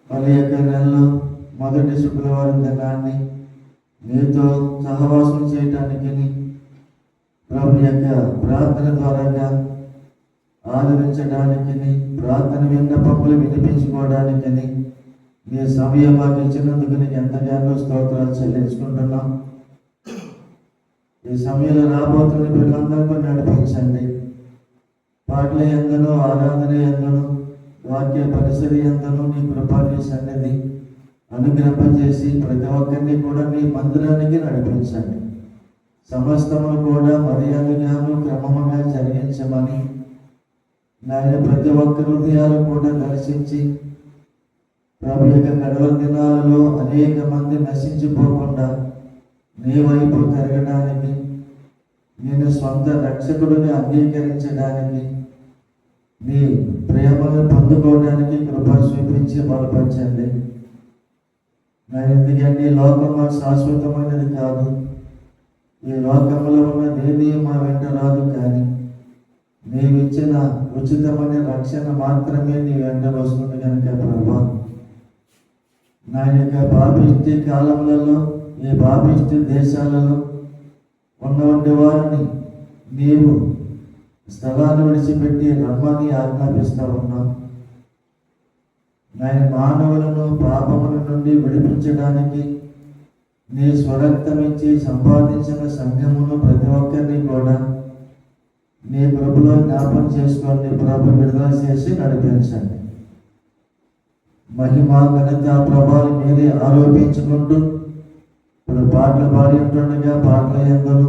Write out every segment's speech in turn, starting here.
మరి యొక్క నెలలో మొదటి శుక్రవారం దినాన్ని మీతో సహవాసం చేయటానికి ప్రభు యొక్క ప్రార్థన ద్వారాగా ఆదరించడానికి, ప్రార్థన విన్నపములు వినిపించుకోవడానికి మీ సమయం మాకు ఇచ్చినందుకు నీకు ఎంతగానో స్తోత్రాలు చెల్లించుకుంటున్నాం. ఈ సమయంలో రాబోతున్న పిల్లలందరూ నడిపించండి. పాటల యందును, ఆరాధన యందును, వాక్య పరిసరి యందును నీ కృపాని సన్నిధి అనుగ్రహింపజేసి ప్రతి ఒక్కరిని కూడా మీ మందిరానికి నడిపించండి. సమస్తము కూడా మర్యాదగాను క్రమముగా జరిగించమని నాయన ప్రతి ఒక్క హృదయాలు కూడా దర్శించి ప్రభు యొక్క గడవ దినాలలో అనేక మంది నశించిపోకుండా నీ వైపు తిరగడానికి, నేను సొంత రక్షకుడిని అంగీకరించడానికి, నీ ప్రేమను పొందుకోవడానికి కృప చూపించి బలపరచండి. నేను ఎందుకంటే ఈ లోకం మాకు శాశ్వతమైనది కాదు. ఈ లోకంలో ఉన్న దేని మా వెంట రాదు, కానీ నీవిచ్చిన ఉచితమైన రక్షణ మాత్రమే నీ వెంట వస్తుంది కనుక ప్రభా, నా యొక్క పాపిష్టి కాలములలో, ఈ పాపిష్టి దేశాలలో ఉన్నటువంటి వారిని నీవు స్థలాన్ని విడిచిపెట్టి రమ్మని ఆజ్ఞాపిస్తూ ఉన్నావు. నాయన మానవులను పాపముల నుండి విడిపించడానికి నీ స్వరక్తమించి సంపాదించిన సంఘమును ప్రతి ఒక్కరిని కూడా నీ ప్రభులో జ్ఞాపకం చేసుకొని ప్రభు విడుదల చేసి నడిపించండి. మహిమ ఘనత ప్రభావం మీరే ఆరోపించుకుంటూ ఇప్పుడు పాటలు పాడి ఉంటుండగా పాటల యందును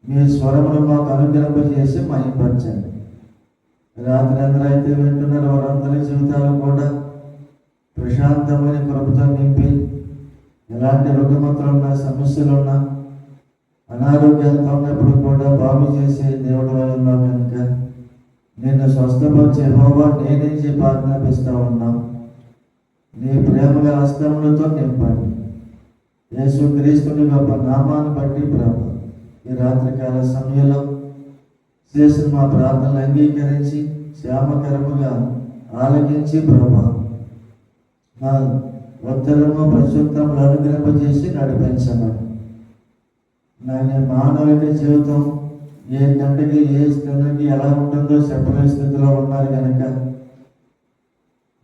మీ స్వరమును మాకు అనుగ్రహింపజేసి మహిమపరచండి. రాత్రి అందరూ అయితే వింటున్నారు వారందరి జీవితాలు కూడా ప్రశాంతమైన కృపతో నింపి, ఎలాంటి రుగ్మతలున్నా, సమస్యలున్నా, అనారోగ్యాలతో ఉన్నప్పుడు కూడా బాగు చేసే దేవుడు ఉన్నావు కనుక నిన్ను స్వస్థపరిచే యెహోవా నేనే చెప్పి ఆజ్ఞాపిస్తూ ఉన్నాం. నీ ప్రేమల హస్తములతో నింపండి. యేసు క్రీస్తుని గొప్ప నామాన్ని బట్టి ప్రభు ఈ రాత్రికాల సమయంలో చేసిన మా ప్రార్థనలు అంగీకరించి శ్యామకరముగా ఆలకించి ప్రభా మా ఉత్తరము ప్రత్యుత్తములు అనుగ్రహింపజేసి నడిపించమని. నాయన మానవుడి జీవితం ఏ గంటకి ఏ స్థితికి ఎలా ఉంటుందో చెప్పలేని స్థితిలో ఉన్నారు కనుక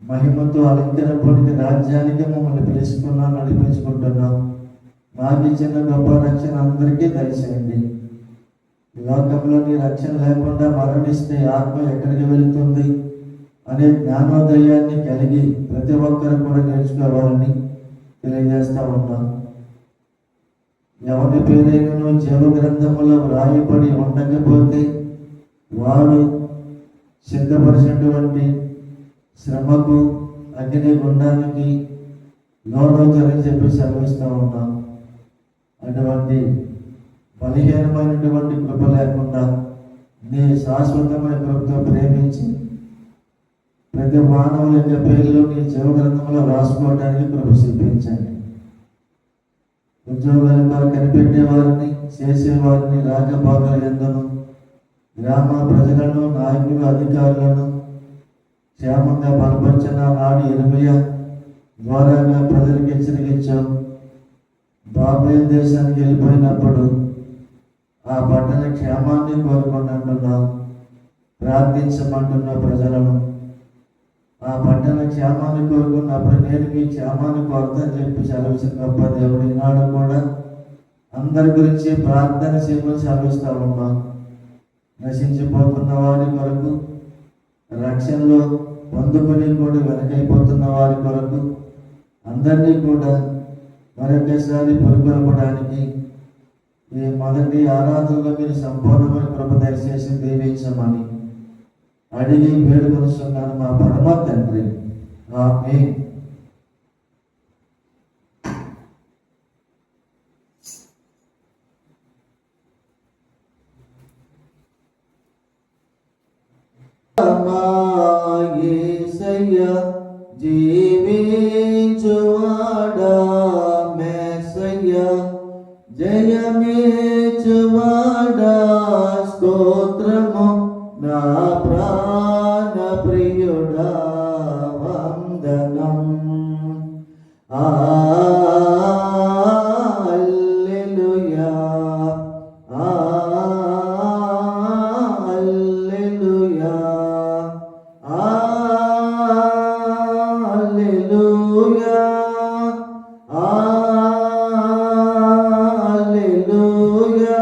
మహిమతో అలంకరింపబడిన రాజ్యానికి మమ్మల్ని పిలుచుకున్నాం, నడిపించుకుంటున్నాం. మాకు ఇచ్చిన గొప్ప రక్షణ అందరికీ దయచేయండి. లోకంలో నీ రక్షణ లేకుండా మరణిస్తే ఆత్మ ఎక్కడికి వెళుతుంది అనే జ్ఞానోదయాన్ని కలిగి ప్రతి ఒక్కరు కూడా నేర్చుకోవాలని తెలియజేస్తా ఉన్నాం. ఎవరి పేరైనా జీవ గ్రంథములో వ్రాయబడి ఉండకపోతే వాడు సిద్ధపరిచినటువంటి శ్రమకు, అగ్ని గుండానికి లోనవుతారని చెప్పి సెలవిస్తూ ఉన్నాం. అటువంటి బలహీనమైనటువంటి కృప లేకుండా నీ శాశ్వతమైన కృపతో ప్రేమించి ప్రతి మానవుల యొక్క పేర్లు నీ జీవ గ్రంథంలో రాసుకోవడానికి కృప చూపించండి. ఉద్యోగాల ద్వారా కనిపెట్టే వారిని, చేసేవారిని, రాజభాగాల యందును గ్రామ ప్రజలను, నాయకులు, అధికారులను క్షేమంగా బలపరిచిన నాడు ఇర్మియా ద్వారాగా ప్రజలకు హెచ్చరికించాం. బాబేల్ దేశానికి వెళ్ళిపోయినప్పుడు ఆ పట్టణ క్షేమాన్ని కోరుకున్నట్టున్నాం. ప్రార్థించమంటున్న ప్రజలను ఆ పట్టణ క్షేమాన్ని కోరుకున్నప్పుడు నేను మీ క్షేమాన్ని కోరుతాను చెప్పి సెలవిసిన గొప్ప దేవుడు ఈనాడు కూడా అందరి గురించి ప్రార్థన చేయమని సెలవిస్తూ ఉన్నాం. నశించిపోతున్న వారి కొరకు, రక్షణలో పొందుకొని కూడా వెనకైపోతున్న వారి కొరకు అందరినీ కూడా మరొకసారి పురుగొల్పడానికి ఈ మొదటి ఆరాధనలో మీరు సంపూర్ణమైన కృప దయచేసి దీవించమని అడిగి వేడుకొనిస్తున్నాను మా పరమ తండ్రి. ఆమేన్. యేసయ్యా జీవించువాడా మెస్సయ్యా జయమేచువాడా స్తోత్రము నా ప్రాణ ప్రియుడా వందనము వందనం. హల్లెలూయా, హల్లెలూయా, హల్లెలూయా, హల్లెలూయా,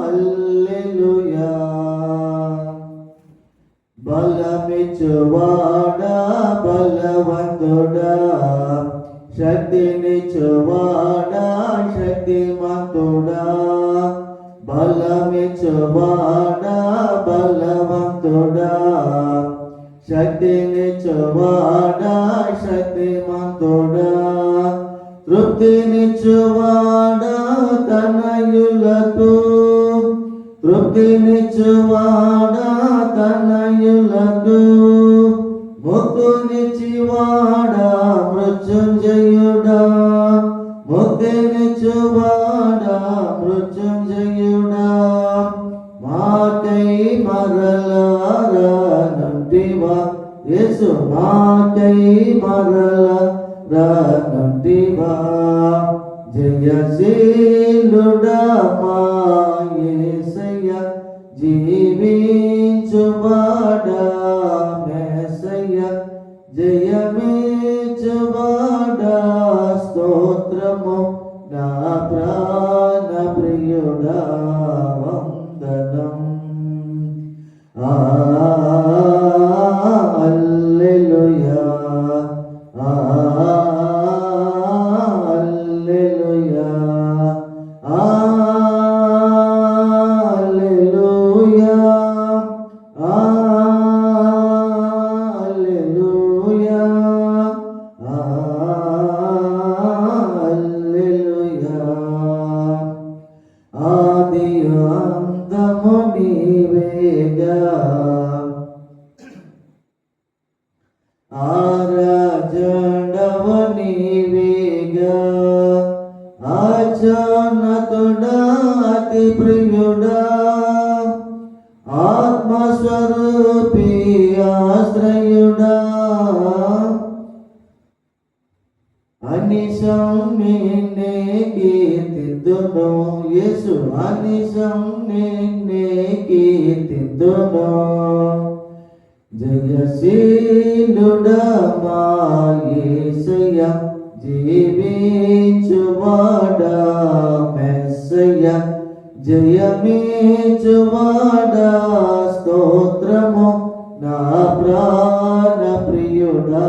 హల్లెలూయా. బలమిచ్చువాడా బలవంతుడా, శక్తినిచ్చువాడా శక్తిమంతుడా, బలమిచ్చువాడా బలవంతుడా, శక్తినిచ్చువాడా శక్తిమంతుడా, తృప్తినిచ్చువాడా తనయులకు, తృప్తినిచ్చువాడా తనయులకు, ముక్తినిచ్చువాడా మృత్యుంజయుడా, ముక్తినిచ్చువాడా మృత్యుంజయుడా, మాకై మరలరానంటివా యేసు, మాకై మరలరానంటివా, జయశీలుడా మా యేసయ్య, జీవించువాడా మెస్సయ్య, జయమిచ్చువాడా స్తోత్రము, నా ప్రాణ ప్రియుడా వందనం. హల్లెలూయా, హల్లెలూయా, హల్లెలూయా, హల్లెలూయా, హల్లెలూయా. ఆదియు అంతము నీవేగా, ఆరాజడవు నీవేగా, అత్యున్నతుడా అతి ప్రియుడా, ఆత్మస్వరూపి ఆశ్రయుడా, అనిశం నిన్నే కీర్తిద్దును యేసు, అనిశం నిన్నే కీర్తిద్దును, జయశీలుడా మా యేసయ్య, జీవించువాడా మెస్సయ్య, జయమిచ్చువాడా స్తోత్రము, నా ప్రాణ ప్రియుడా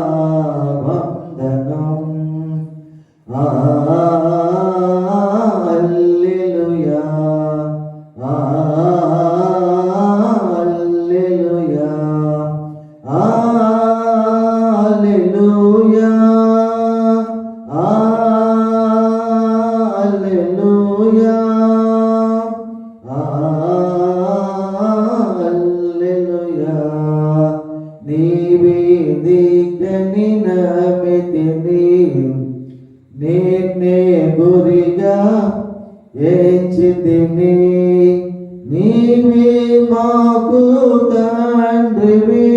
వందనం. హల్లెలూయా, హల్లెలూయా, హల్లెలూయా, హల్లెలూయా, హల్లెలూయా. నీవే దిక్కని నమ్మితిని, నిన్నే గురిగా ఎంచితిని, నీవే మాకు తండ్రివి,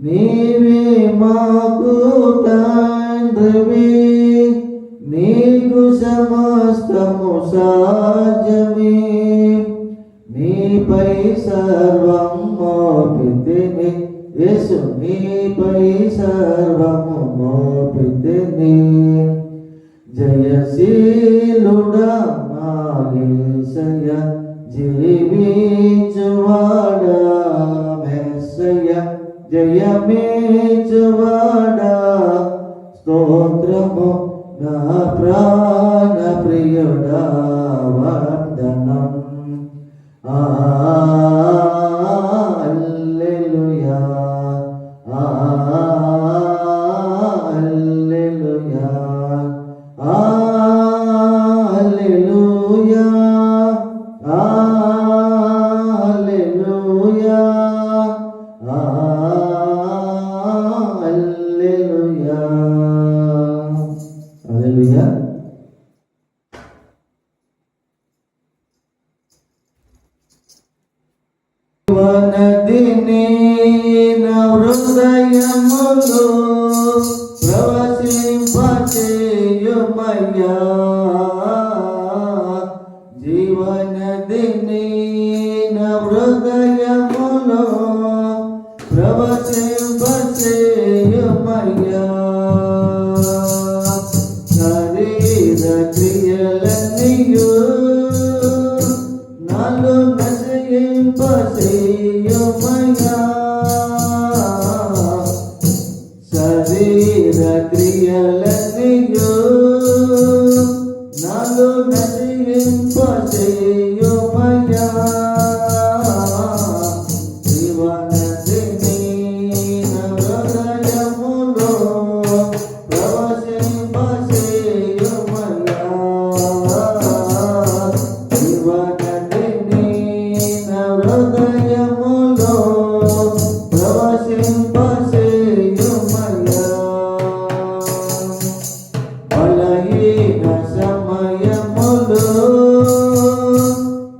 నీవే మాకు తండ్రివి, నీకు సమస్తము సాధ్యమే, నీపై సర్వం మోపితిని యేసు, నీపై సర్వము మోపితిని, జయశీలుడా మా యేసయ్య, జీవించువాడా మెస్సయ్య, జయమిచ్చువాడా స్తోత్రము, నా ప్రాణ ప్రియుడా వందనం. హల్లెలూయా, హల్లెలూయా, హల్లెలూయా, హల్లెలూయా, హల్లెలూయా, హల్లెలూయా. శరీర క్రియలన్నీయు నాలో నశింపచేయుమయ్యా జీవనదిని నా హృదయములో ప్రవశింపచేయుమయ్యా జీవనదిని నా హృదయములో ప్రవశింపచేయుమయ్యా బలహీన సమయములో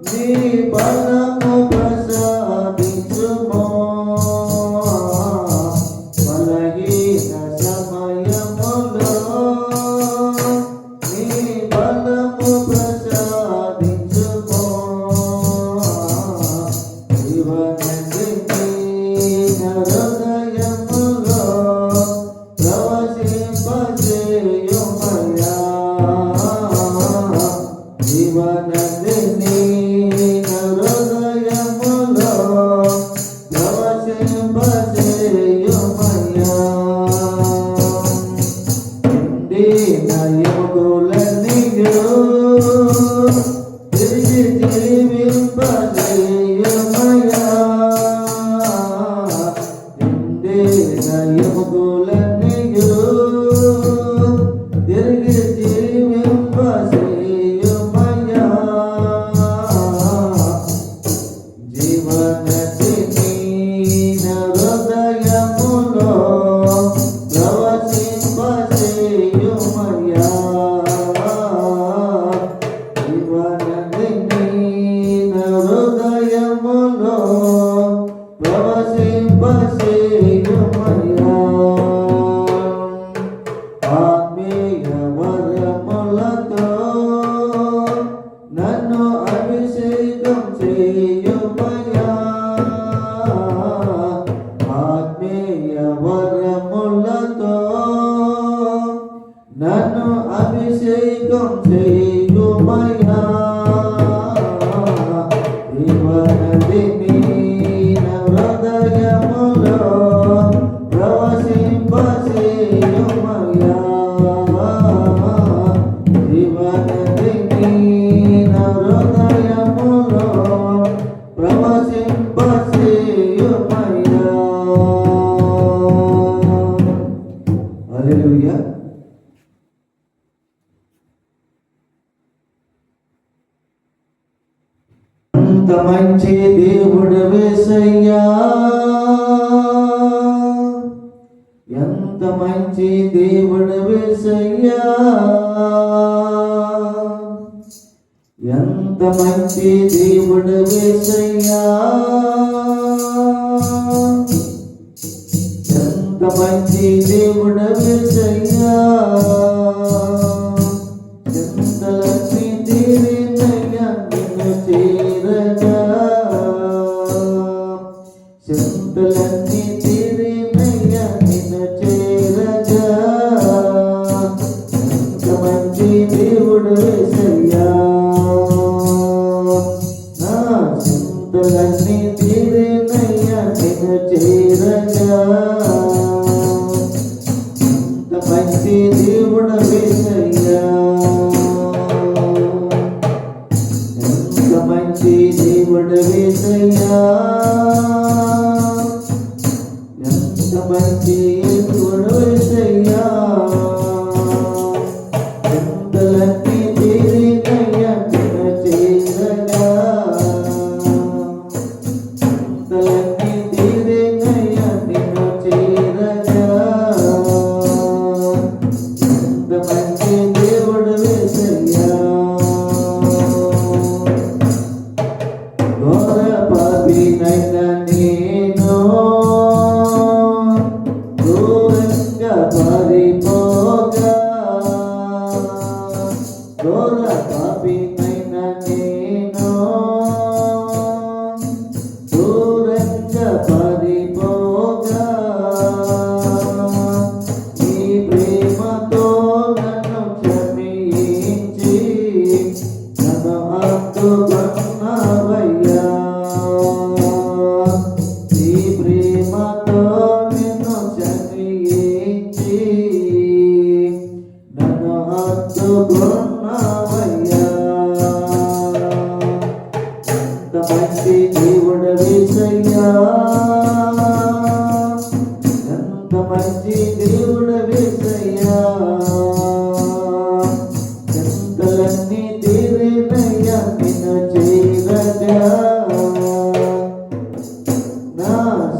నీ బలము ప్రసాదించుమో బలహీన సమయములో నీ బలము ప్రసాదించుమో జీవనదిని నా హృదయములో ప్రవశింపచేయుమయ్యా జీవనదిని నా హృదయములో ప్రవశింపచేయుమయ్యా ఎండిన ఎముకలన్నీయు తిరిగి జీవింపచేయుమయ్యా ఎండిన ఎముకలన్నీయు తిరిగి జీవింపచేయుమయ్యా జీవనదిని నా హృదయములో ప్రవశింపచేయుమయ్యా జీవనదిని నా హృదయములో ప్రవశింపచేయుమయ్యా ఆత్మీయ వరములతో నన్ను అభిషేకం చేయుమయ్యా ఆత్మీయ వరములతో నన్ను అభిషేకం చేయుమయ్యా జీవనదిని నా హృదయములో ప్రవశింపచేయుమయ్యా జీవనదిని నా హృదయములో ప్రవశింపచేయుమయ్యా హల్లెలూయా ఎంత మంచి దేవుడు యేసయ్యా ఎంత మంచి దేవుడు యేసయ్యా ఎంత మంచి దేవుడు యేసయ్యా ఎంత మంచి దేవుడు యేసయ్యా ఎంతలన్నీ తీరినయ్యా నిన్ను చేరగా చింతలన్నీ తీరినయ్యా నిన్ను చేరగా ఎంత మంచి దేవుడు యేసయ్యా నా చింతలన్నీ తీరినయ్యా నిన్ను చేరగా ఎంత మంచి దేవుడు యేసయ్యా ఎంత మంచి దేవుడు యేసయ్యా ఎంత మంచి దేవుడు యేసయ్యా ఎంతలన్నీ తీరినయ్యా నిన్ను చేరగా ఎంతలన్నీ తీరినయ్యా నిన్ను చేరగా ఎంత మంచి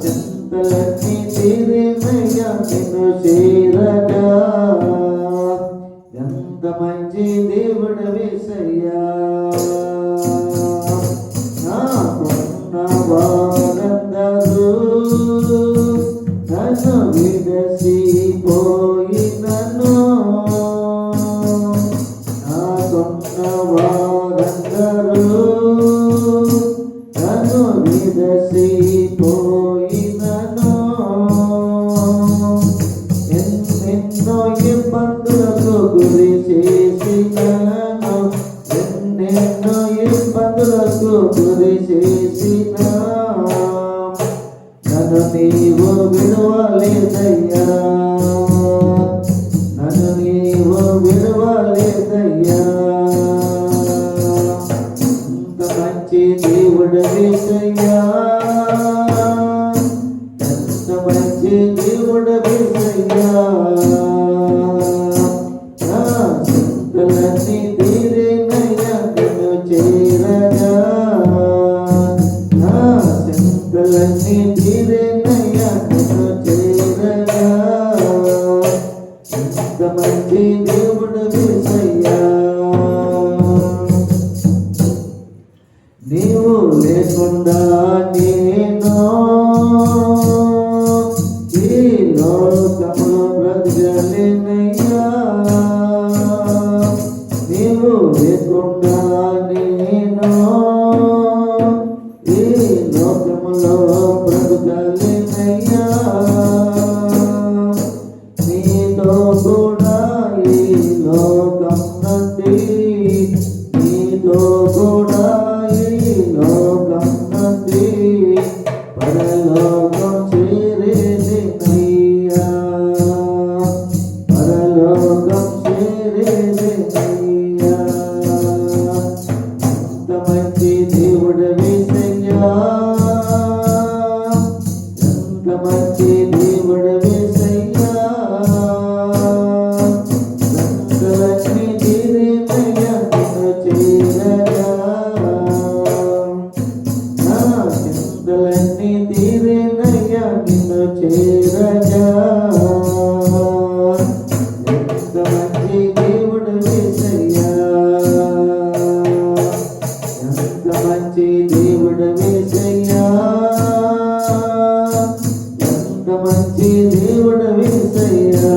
చింతలన్నీ తీరేనయ్యా నిన్ను చేరగా. ఎంత మంచి దేవుడు వేసయ్యా. నాకున్న వారందరూ నన్ను విడసిపోయినను. నాకున్న వారందరూ నన్ను విడసిపోయినను. ఎన్నెన్నో ఇబ్బందులకు గురి చేసినను. ఎన్నెన్నో ఇబ్బందులకు గురి చేసిన నన్ను నీవు విడువలేదయ్యా. నన్ను నీవు విడువలేదయ్యా. ఎంత మంచి దేవుడు వేసయ్యా. ఎంత మంచి దేవుడు వేసయ్యా. నా చింతలన్నీ తీరేనయ్యా నిన్ను చేరగా. నా చింతలన్నీ తీరేనయ్యా నిన్ను చేరగా. ఎంత మంచి దేవుడు వేసయ్యా. నీవు లేకుండా నేను ఈ లోకములో బ్రతకలేనయ్యా. నీవు లేకుండా నేను ఈ లోకములో బ్రతకలేనయ్యా. నీతో కూడా ఈ లోకం నుండి, నీతో కూడా ఈ లోకం నుండి పరలోకం చేరేదయ్యా. పరలోకం చేరేదయ్యా. ఎంత మంచి దేవుడు వేసయ్యా. ఎంత మంచి దేవుడు వేసయ్యా. చింతలన్నీ తీరేనయ్యా నిన్ను చేరగా. నా చింతలన్నీ తీరేనయ్యా నిన్ను చేరగా. ఎంత మంచి దేవుడు వేసయ్యా. ఎంత మంచి దేవుడు వేసయ్యా. ఎంత మంచి దేవుడు వేసయ్యా.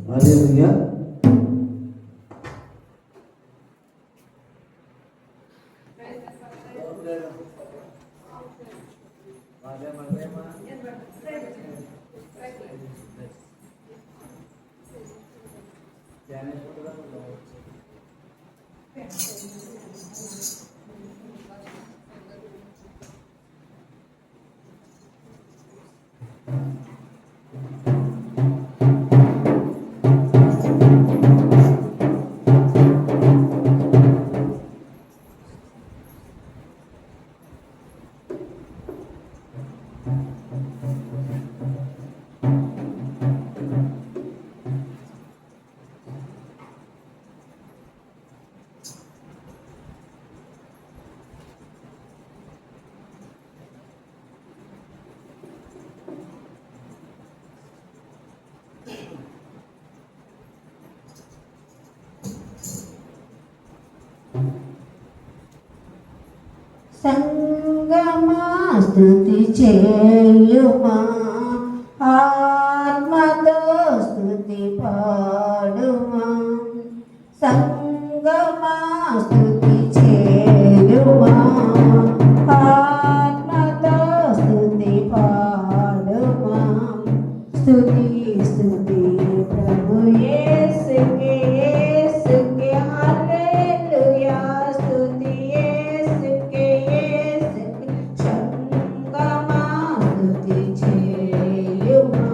హల్లెలూయా. సంగమా స్తుతి చేయుమా, ఆత్మతో స్తుతి పాడుమా. సంగమా స్తుతి చేయుమా, ఆత్మతో స్తుతి పాడుమా. స్తుతి స్తుతి ప్రభు యేసుకే, యేసుకే హల్లెలూయా. స్తుతి యేసుకే, యేసుకే. సంగమా స్తుతి చేయుమా,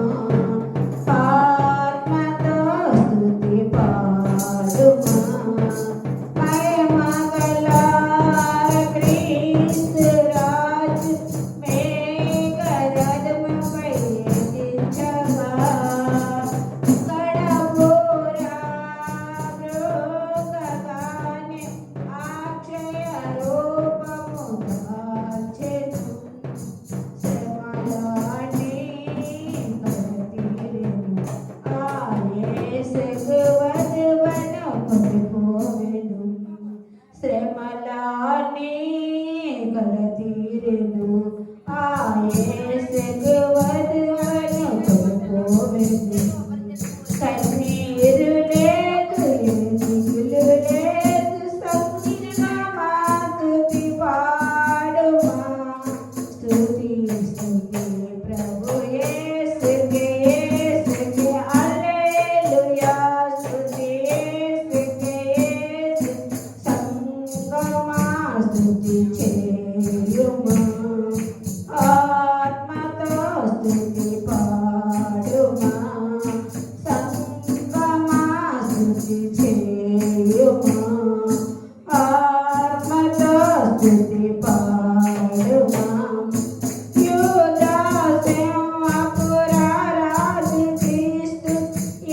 తీరెను ఆ యేసుకు వధువను కొనుకోవెను కన్నీరు లేదు దిగులు లేదు సంగీతమాస్తుతి పాడుమా స్తుతి స్తుతి ప్రభు యేసుకే యేసుకే హల్లెలూయా స్తుతి యేసుకే యేసు సంగమా స్తుతి చేయుమా ఆత్మతో స్తుతి పాడుమా సంగమా స్తుతి చేయుమా ఆత్మతో స్తుతి పాడుమా యూదా సింహపురారాజు క్రీస్తు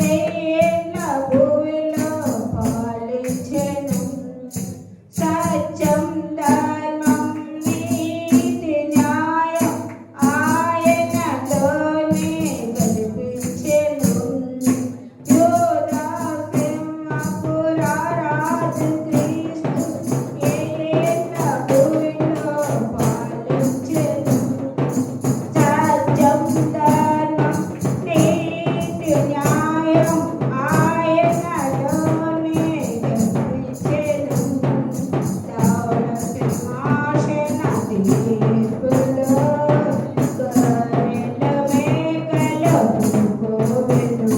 ఏళ్ళ భూమిలో పాలించెను సత్యం ధర్మం నీతి న్యాయం ఆయనలోనే కల్పించెను యూదా సింహపురారాజు క్రీస్తు ఏళ్ళ భూమిలో పాలించెను సత్యం ధర్మం నీతి న్యాయం ఆయనలోనే కల్పించెను ధవళ సింహాసన తీర్పులో గొర్రెల మేకలు కొనుకోవెను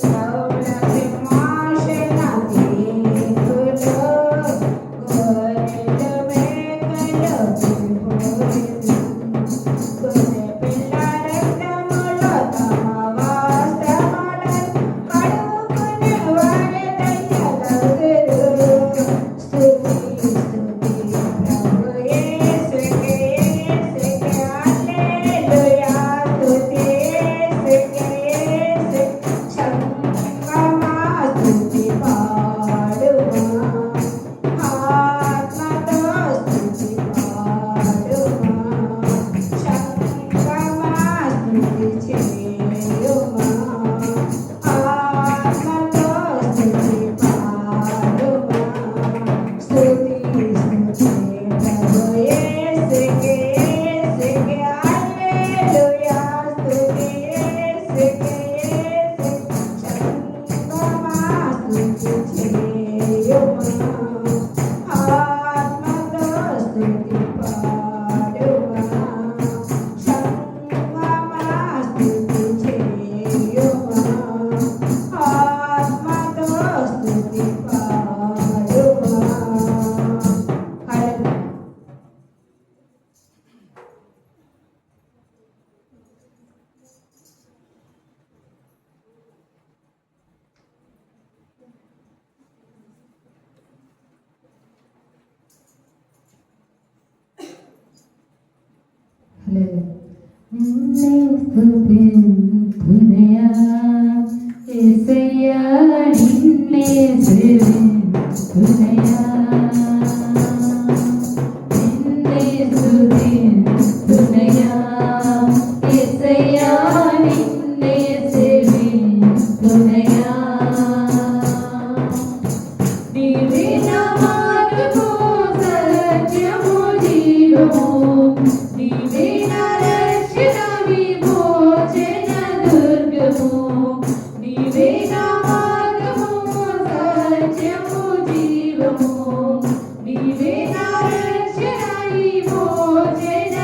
ధవళ సింహాసన తీర్పులో గొర్రెల మేకలు కొనుకోవెను గొర్రె పిల్ల రక్తములో తమ వస్త్రములను కడుక్కుని వారి దయగలుగురు స్తుతి స్తుతి ప్రభు యేసుకే యేసుకే హల్లెలూయా స్తుతి యేసుకే యేసు సంగమా స్తుతి పాడుమా ఆత్మతో స్తుతి పాడుమా సంగమా స్తుతి చేయుమా ఆత్మతో స్తుతి పాడుమా స్తుతి స్తుతి ప్రభు యేసుకే యేసుకే హల్లెలూయా స్తుతి యేసుకే యేసు సంగమా స్తుతి చేయుమా ఆత్మతో స్తుతి పాడుమా సంగమా స్తుతి చేయుమా ఆత్మతో స్తుతి పాడుమా హల్లెలూయా నిన్నే స్తుతింతునయా యేసయ్యా నిన్నే సేవింతునయా నిన్నే స్తుతింతునయా యేసయ్యా నిన్నే సేవింతునయా నీవే నా మార్గము సత్యము జీవము నీవే నా రక్షణ విమోచన దుర్గము నీవే నా మార్గము సత్యము జీవము నీవే నా రక్షణ విమోచన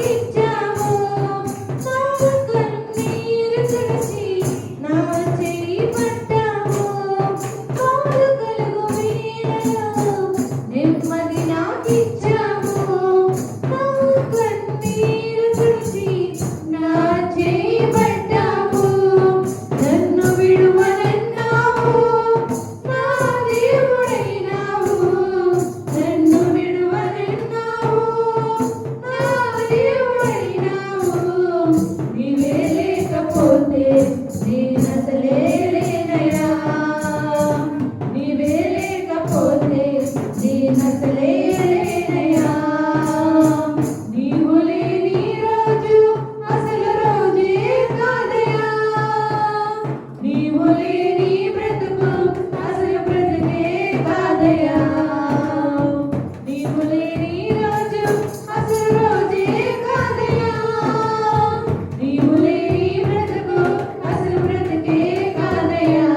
నాకిచ్చావు నా కన్నీరు తుడిచి నా చేయి పట్టావు కాలు కలుగు వేళలో నెమ్మది నాకిచ్చావు నా కన్నీరు తుడిచి నా చేయి పట్టావు నన్ను విడువనన్నావు నా దేవుడైనావు నన్ను విడువనన్నావు నా దేవుడైనావు నీవే లేకపోతే నేనసలే లేనయ్యా నీవే లేకపోతే నేనసలే లేనయ్యా నీవు లేని రోజు అసలు రోజే కాదయ్యా నీవు లేని బ్రతుకు అసలు బ్రతుకే కాదయ్యా నీవు లేని రోజు అసలు రోజే కాదయ్యా నీవు లేని బ్రతుకు అసలు బ్రతుకే కాదయ్యా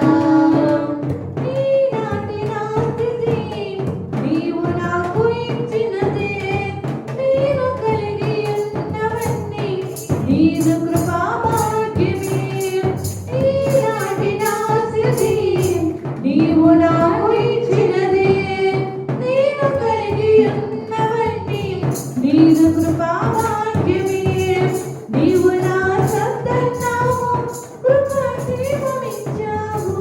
ఈనాటి నా స్థితి నీవు నాకు ఇచ్చినదే నేను కలిగి ఉన్నవన్నీ నీదు కృపా భాగ్యమే ఈనాటి నా స్థితి నీవు నాకు ఇచ్చినదే నేను కలిగి ఉన్నవన్నీ నీదు కృపా భాగ్యమే నీవు నా సద్దన్నావు కృపా క్షేమమిచ్చావు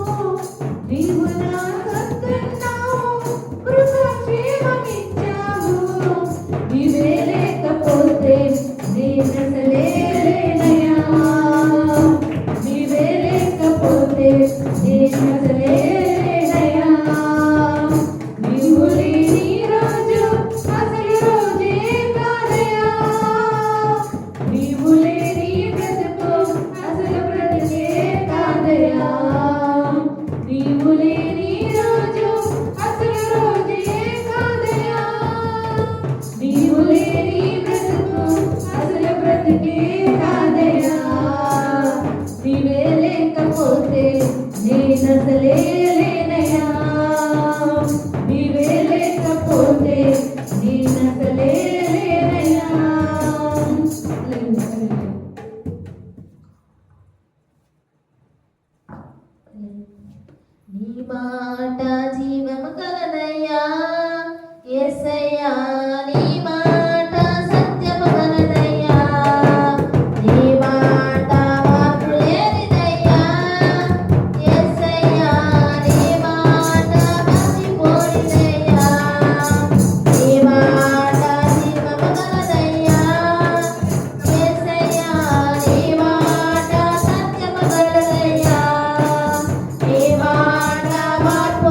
నీవు నా సద్దన్నావు కృపా క్షేమమిచ్చావు నీవే లేకపోతే నేనసలే లేనయ్యా నీవే లేకపోతే నేనసలే లేనయ్యా నీవు లేని రోజు అసలు రోజే కాదయ్యా నీవు లేని బ్రతుకు అసలు బ్రతుకే కాదయ్యా నీవు లేని రోజు అసలు రోజే కాదయ్యా నీవు లేని బ్రతుకు అసలు బ్రతుకే కాదయ్యా నీవే లేకపోతే నేనసలే లేనయ్యా నీవే లేకపోతే నేనసలే లేనయ్యా నీ మాట జీవము కలదయ్యా యేసయ్యా నీ మాట సత్యము కలదయ్యా నీ మాట మార్పు లేనిదయ్యా యేసయ్యా నీ మాట మర్చిపోనిదయ్యా నీ మాట జీవము కలదయ్యా యేసయ్యా నీ మాట సత్యము కలదయ్యా నీ మాట మార్పు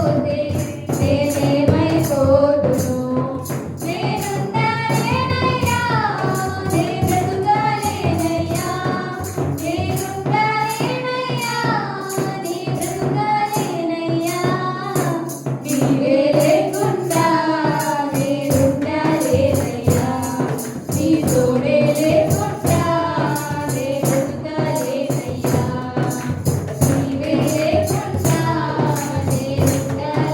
లేకపోతే నేనేమైపోదును నేనుండలేనయ్యా నే బ్రతుకలేనయ్యా నేనుండలేనయ్యా నీ బ్రతుకలేనయ్యా నీవే లేకుండా నేనుండలేనయ్యా నీ తోడే లేకుండా నే బ్రతుకలేనయ్యా నీవే లేకుండా నేనుండలేనయ్యా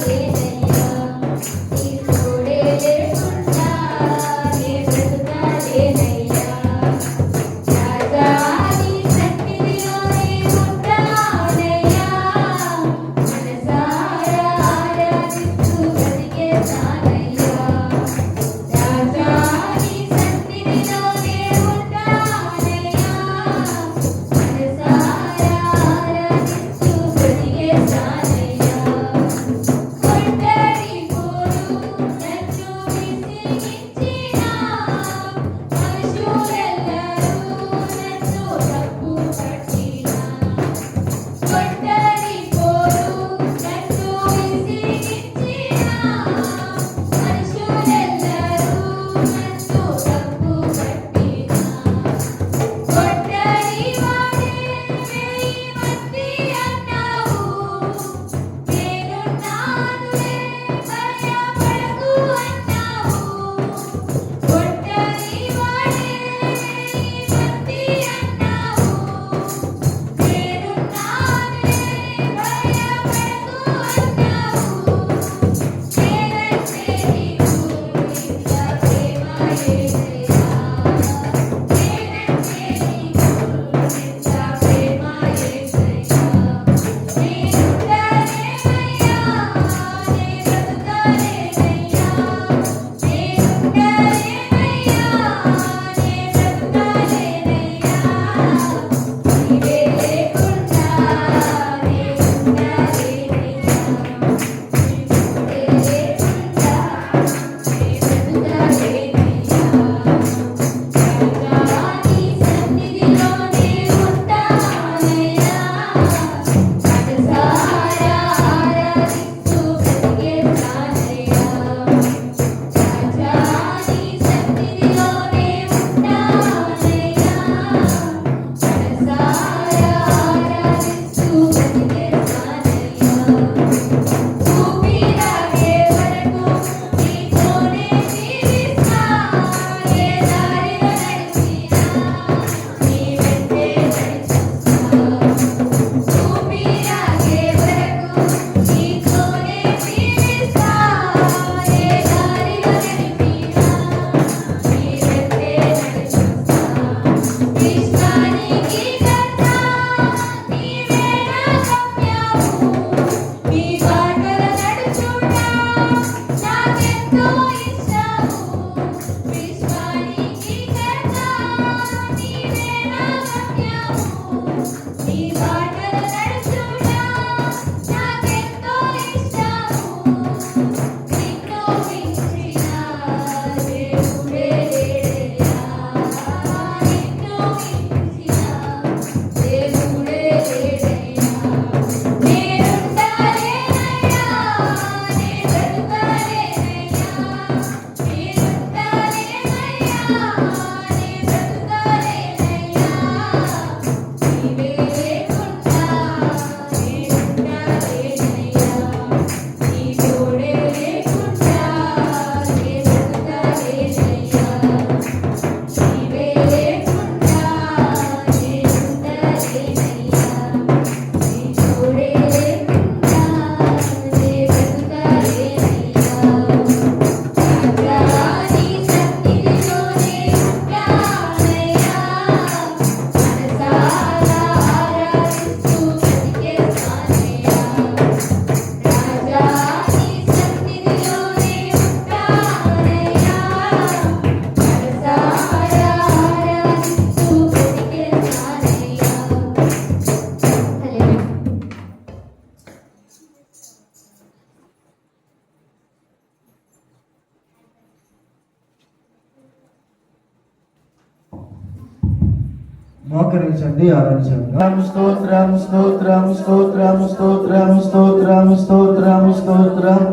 మోకరించండి, ఆరాధించండి. స్తోత్రం స్తోత్రం స్తోత్రం స్తోత్రం స్తోత్రం స్తోత్రం స్తోత్రం.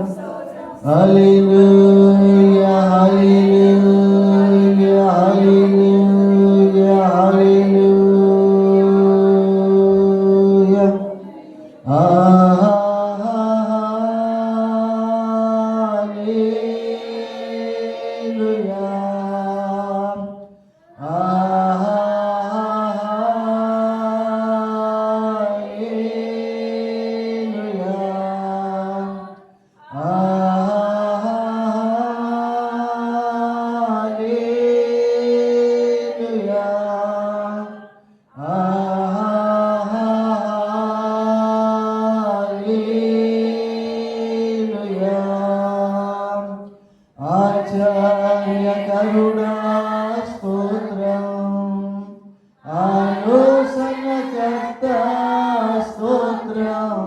హల్లెలూయా హల్లెలూయా హల్లెలూయా హల్లెలూయా. ఆచార్య కరుణా స్తోత్రం. ఆలోచనకర్త స్తోత్రం.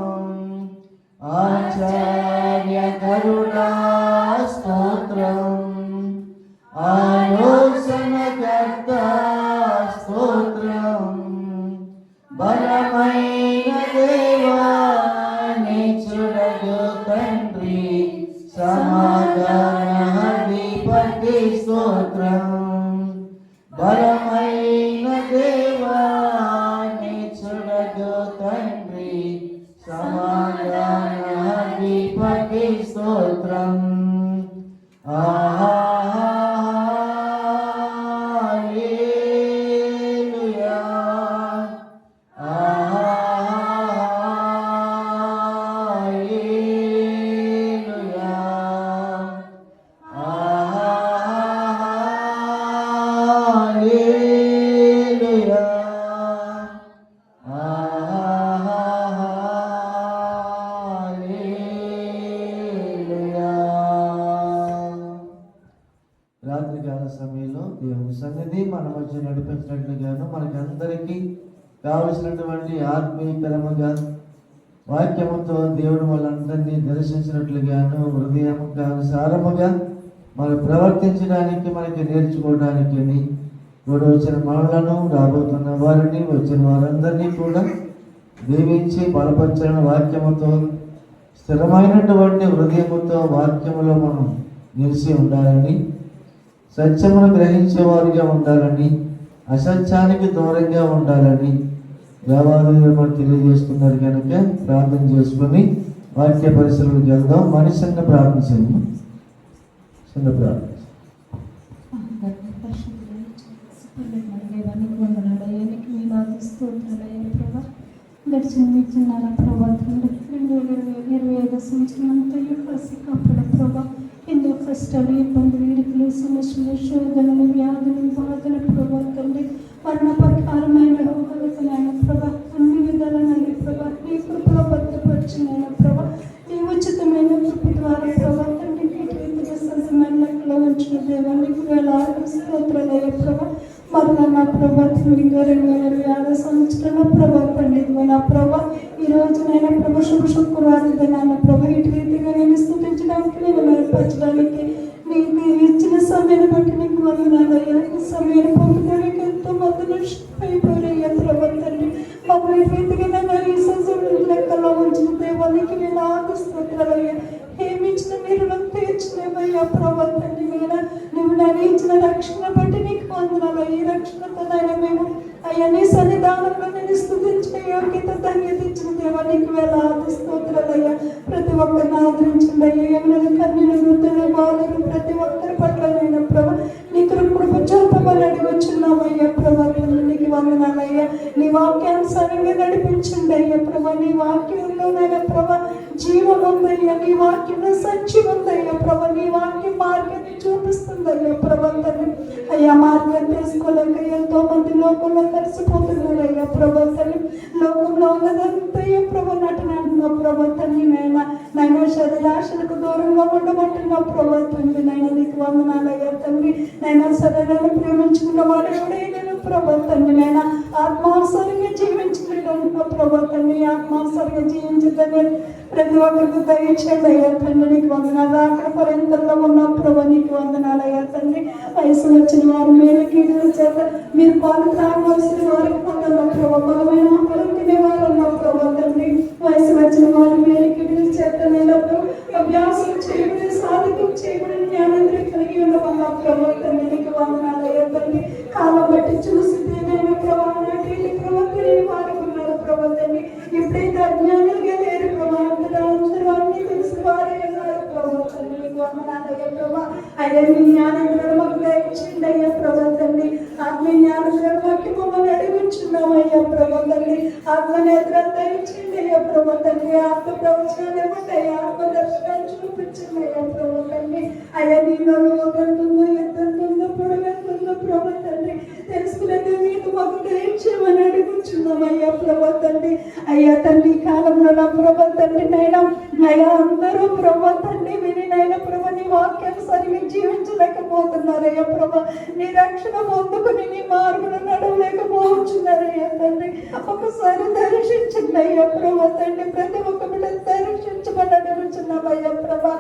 ఆచార్య కరుణా స్తోత్రం. ఆలోచనకర్త స్తోత్రం. బలమైన దేవా నీ చూడగు తండ్రి, సమాధాన అధిపతి స్తోత్రం. బలమైన దేవా నీ చూడగు తండ్రి, సమాధాన అధిపతి స్తోత్రం. హల్లెలూయా హల్లెలూయా హల్లెలూయా హల్లెలూయా. రాత్రికాల సమయంలో దేవుని సన్నిధి మన మధ్య నడిపించినట్లుగాను మనకందరికీ కావలసినటువంటి ఆత్మీయకరముగా వాక్యముతో దేవుడు వాళ్ళందరినీ దర్శించినట్లుగాను హృదయముగా మనం ప్రవర్తించడానికి మనకి నేర్చుకోవడానికి కూడా వచ్చిన మనలను, రాబోతున్న వారిని, వచ్చిన వారందరినీ కూడా దీవించి బలపరచని వాక్యముతో స్థిరమైనటువంటి హృదయముతో వాక్యములో మనం నిలిచి ఉండాలని, సత్యమును గ్రహించేవారిగా ఉండాలని, అసత్యానికి దూరంగా ఉండాలని దేవాలయంలో మనం తెలియజేస్తున్నారు కనుక ప్రార్థన చేసుకొని వాక్య పరిశీలనకు వెళ్దాం. మనిషిని ప్రార్థించండి. చిన్న ప్రార్థన. దర్శనమిచ్చున్నారా ప్రభా తండ్రి. 2025 సంవత్సరం అంతయు కాసి కాపాడ ప్రభా. ఎన్నో కష్టాలు, ఇబ్బందులు, ఇరుకులు, సమస్యలు, శోధనలు, వ్యాధులు, బాధలు ప్రభా తండ్రి. మరణపరిహారమైన రోగాలకు నాయన ప్రభా, అన్ని విధాలైన ప్రభా నీ కృపలో భద్రపరిచిన ప్రభా, నీ ఉచితమైన కృప ద్వారా ప్రభా తండ్రి రీతిగా సజమైన లెక్కలో ఉంచిన దేవానికి వేలాది స్తోత్రాలయ్య ప్రభా. మరణ నా ప్రభా తండ్రి 2026 సంవత్సరంలో ప్రభా పండితమైన ప్రభా, ఈ రోజు నేను ప్రభా శుక్రవారం నాన్న ప్రభా ఇటు రీతిగా నేను స్థుతించడానికి, నేను నేర్పరచడానికి నీకు ఇచ్చిన సమయాన్ని బట్టి నీకు వందనాలయ్యా. ఈ సమయాన్ని పొందడానికి ఎంతో మంది అయిపోయారయ్యా ప్రభా తండ్రి. మమ్మల్ని రీతిగా నేను ఈ సంవత్సరం లెక్కలో ఉంచిన దేవానికి నేను ఆదిస్తున్నాయ్యా. ఏమిచ్చిన మీరు నాకు తీర్చినవయ్యా ప్రభా తండ్రి. నువ్వు నాకు ఇచ్చిన రక్షణ బట్టి నీకు వందనాలు. ఈ రక్షణతో నాయన మేము అయ్యా నీ సన్నిధానంలో నేను స్తుతించిన యోగ్యత ధన్యత ఇచ్చిన దేవానికి వేలాది స్తోత్రాలయ్యా. ప్రతి ఒక్కరిని ఆదరించండి అయ్యా. ఎవరైనా కన్నీళ్ళు, వృద్ధులు, బాలురు ప్రతి ఒక్కరి పట్ల నేను ప్రభా నీ కృప చూపమని అడిగొచ్చున్నామయ్యా ప్రభా. నీకు వందనాలయ్యా. నీ వాక్యానుసారంగా నడిపించండి అయ్యా ప్రభా. నీ వాక్యంలోనైనా ప్రభా జీవం ఉందయ్యా. నీ వాక్యంలో సత్యం ఉందయ్యా ప్రభా. నీ వాక్యం మార్గాన్ని చూపిస్తుంది అయ్యా ప్రభా తండ్రి. అయ్యా మార్గాన్ని తెలుసుకోలేక ఎంతో మంది లోకంలో కలిసిపోతున్నారు అయ్యా ప్రభా తండ్రి. లోకంలో ఉన్నదంతయ్యా ప్రభా నటన అంటున్నా ప్రభా తండ్రి. నైనా శరీరాశలకు దూరంగా ఉండమంటున్నా ప్రభా తండ్రి. నైనా నీకు వందనాలయ్యా తండ్రి. నైనా శరీరాన్ని ప్రేమించుకున్న వాడు ఎవడైనా ప్రభా తండ్రి నాయన ఆత్మానుసారంగా జీవించలేదంటున్నా ప్రభా తండ్రి ఆత్మానుసారంగా జీవించదని ప్రతి ఒక్కరికి దయచేయండి అయ్యా తండ్రి నీకు వందనాలు అక్కడ పర్యంతంలో ఉన్న ప్రభా నీకు వందనాలు అయ్యా తండ్రి వయసు వచ్చిన వారు మేలుకి చేత మీరు పాలు త్రాగవలసిన వారికి పొందన్న ప్రభా బలమైన ఆహారం తినేవారు ఉన్న ప్రభా తండ్రి వయసు వచ్చిన వారు మేలుకి చేత నేలప్పుడు అభ్యాసం చేయబడి సాధకం చేయబడి జ్ఞానంతో కలిగి ఉన్న వాళ్ళ ప్రభా తండ్రి నీకు వందనాలు అయ్యా తండ్రి కాలం బట్టి చూసి దేనైనా ప్రభా నాటి ప్రభా తెలియని వారు ఉన్నారు ప్రభా తండ్రి ఎప్పుడైతే అజ్ఞానులుగా లేరు ప్రభా అందరూ అన్ని తెలిసిన వారే ఉన్నారు ప్రభా తండ్రి నీకు వందనాలు అయ్యా ప్రభా అయ్యా మీ జ్ఞానం మాకు దయచేయండి అయ్యా ప్రభా తండ్రి ఆత్మీయ జ్ఞానం మాకు మమ్మల్ని అడుగుచున్నాం అయ్యా ప్రభా తండ్రి ఆత్మ నేత్రాలు దయచేయండి అయ్యా ప్రభా తండ్రి ఆత్మ ప్రవచనాలు ఇవ్వండి అయ్యా ఆత్మ దర్శనాలు చూపించండి అయ్యా ప్రభా తండ్రి అయ్యా నీలో ఒకరుందో ఎత్తుందో పొడగంతుందో ప్రభా తండ్రి తెలుసుకునేది మీకు మాకు దయచేయమని అడుగుచున్నాం అయ్యా ప్రభా తండ్రి అయ్యా తండ్రి ఈ కాలంలో నా ప్రభా తండ్రి నైనా అయ్యా అందరూ ప్రభా తండ్రి విని నైనా ప్రభా నీ వాక్యానుసారంగా జీవించలేకపోతున్నారయ్యా ప్రభా నీ రక్షణ పొందుకుని నీ మార్గంలో నడవలేకపోతున్నారయ్యా తండ్రి ఒకసారి దర్శించండి అయ్యా ప్రభా తండ్రి ప్రతి ఒక్క బిడ్డను దర్శించమని అడుగుచున్నాం అయ్యా ప్రభా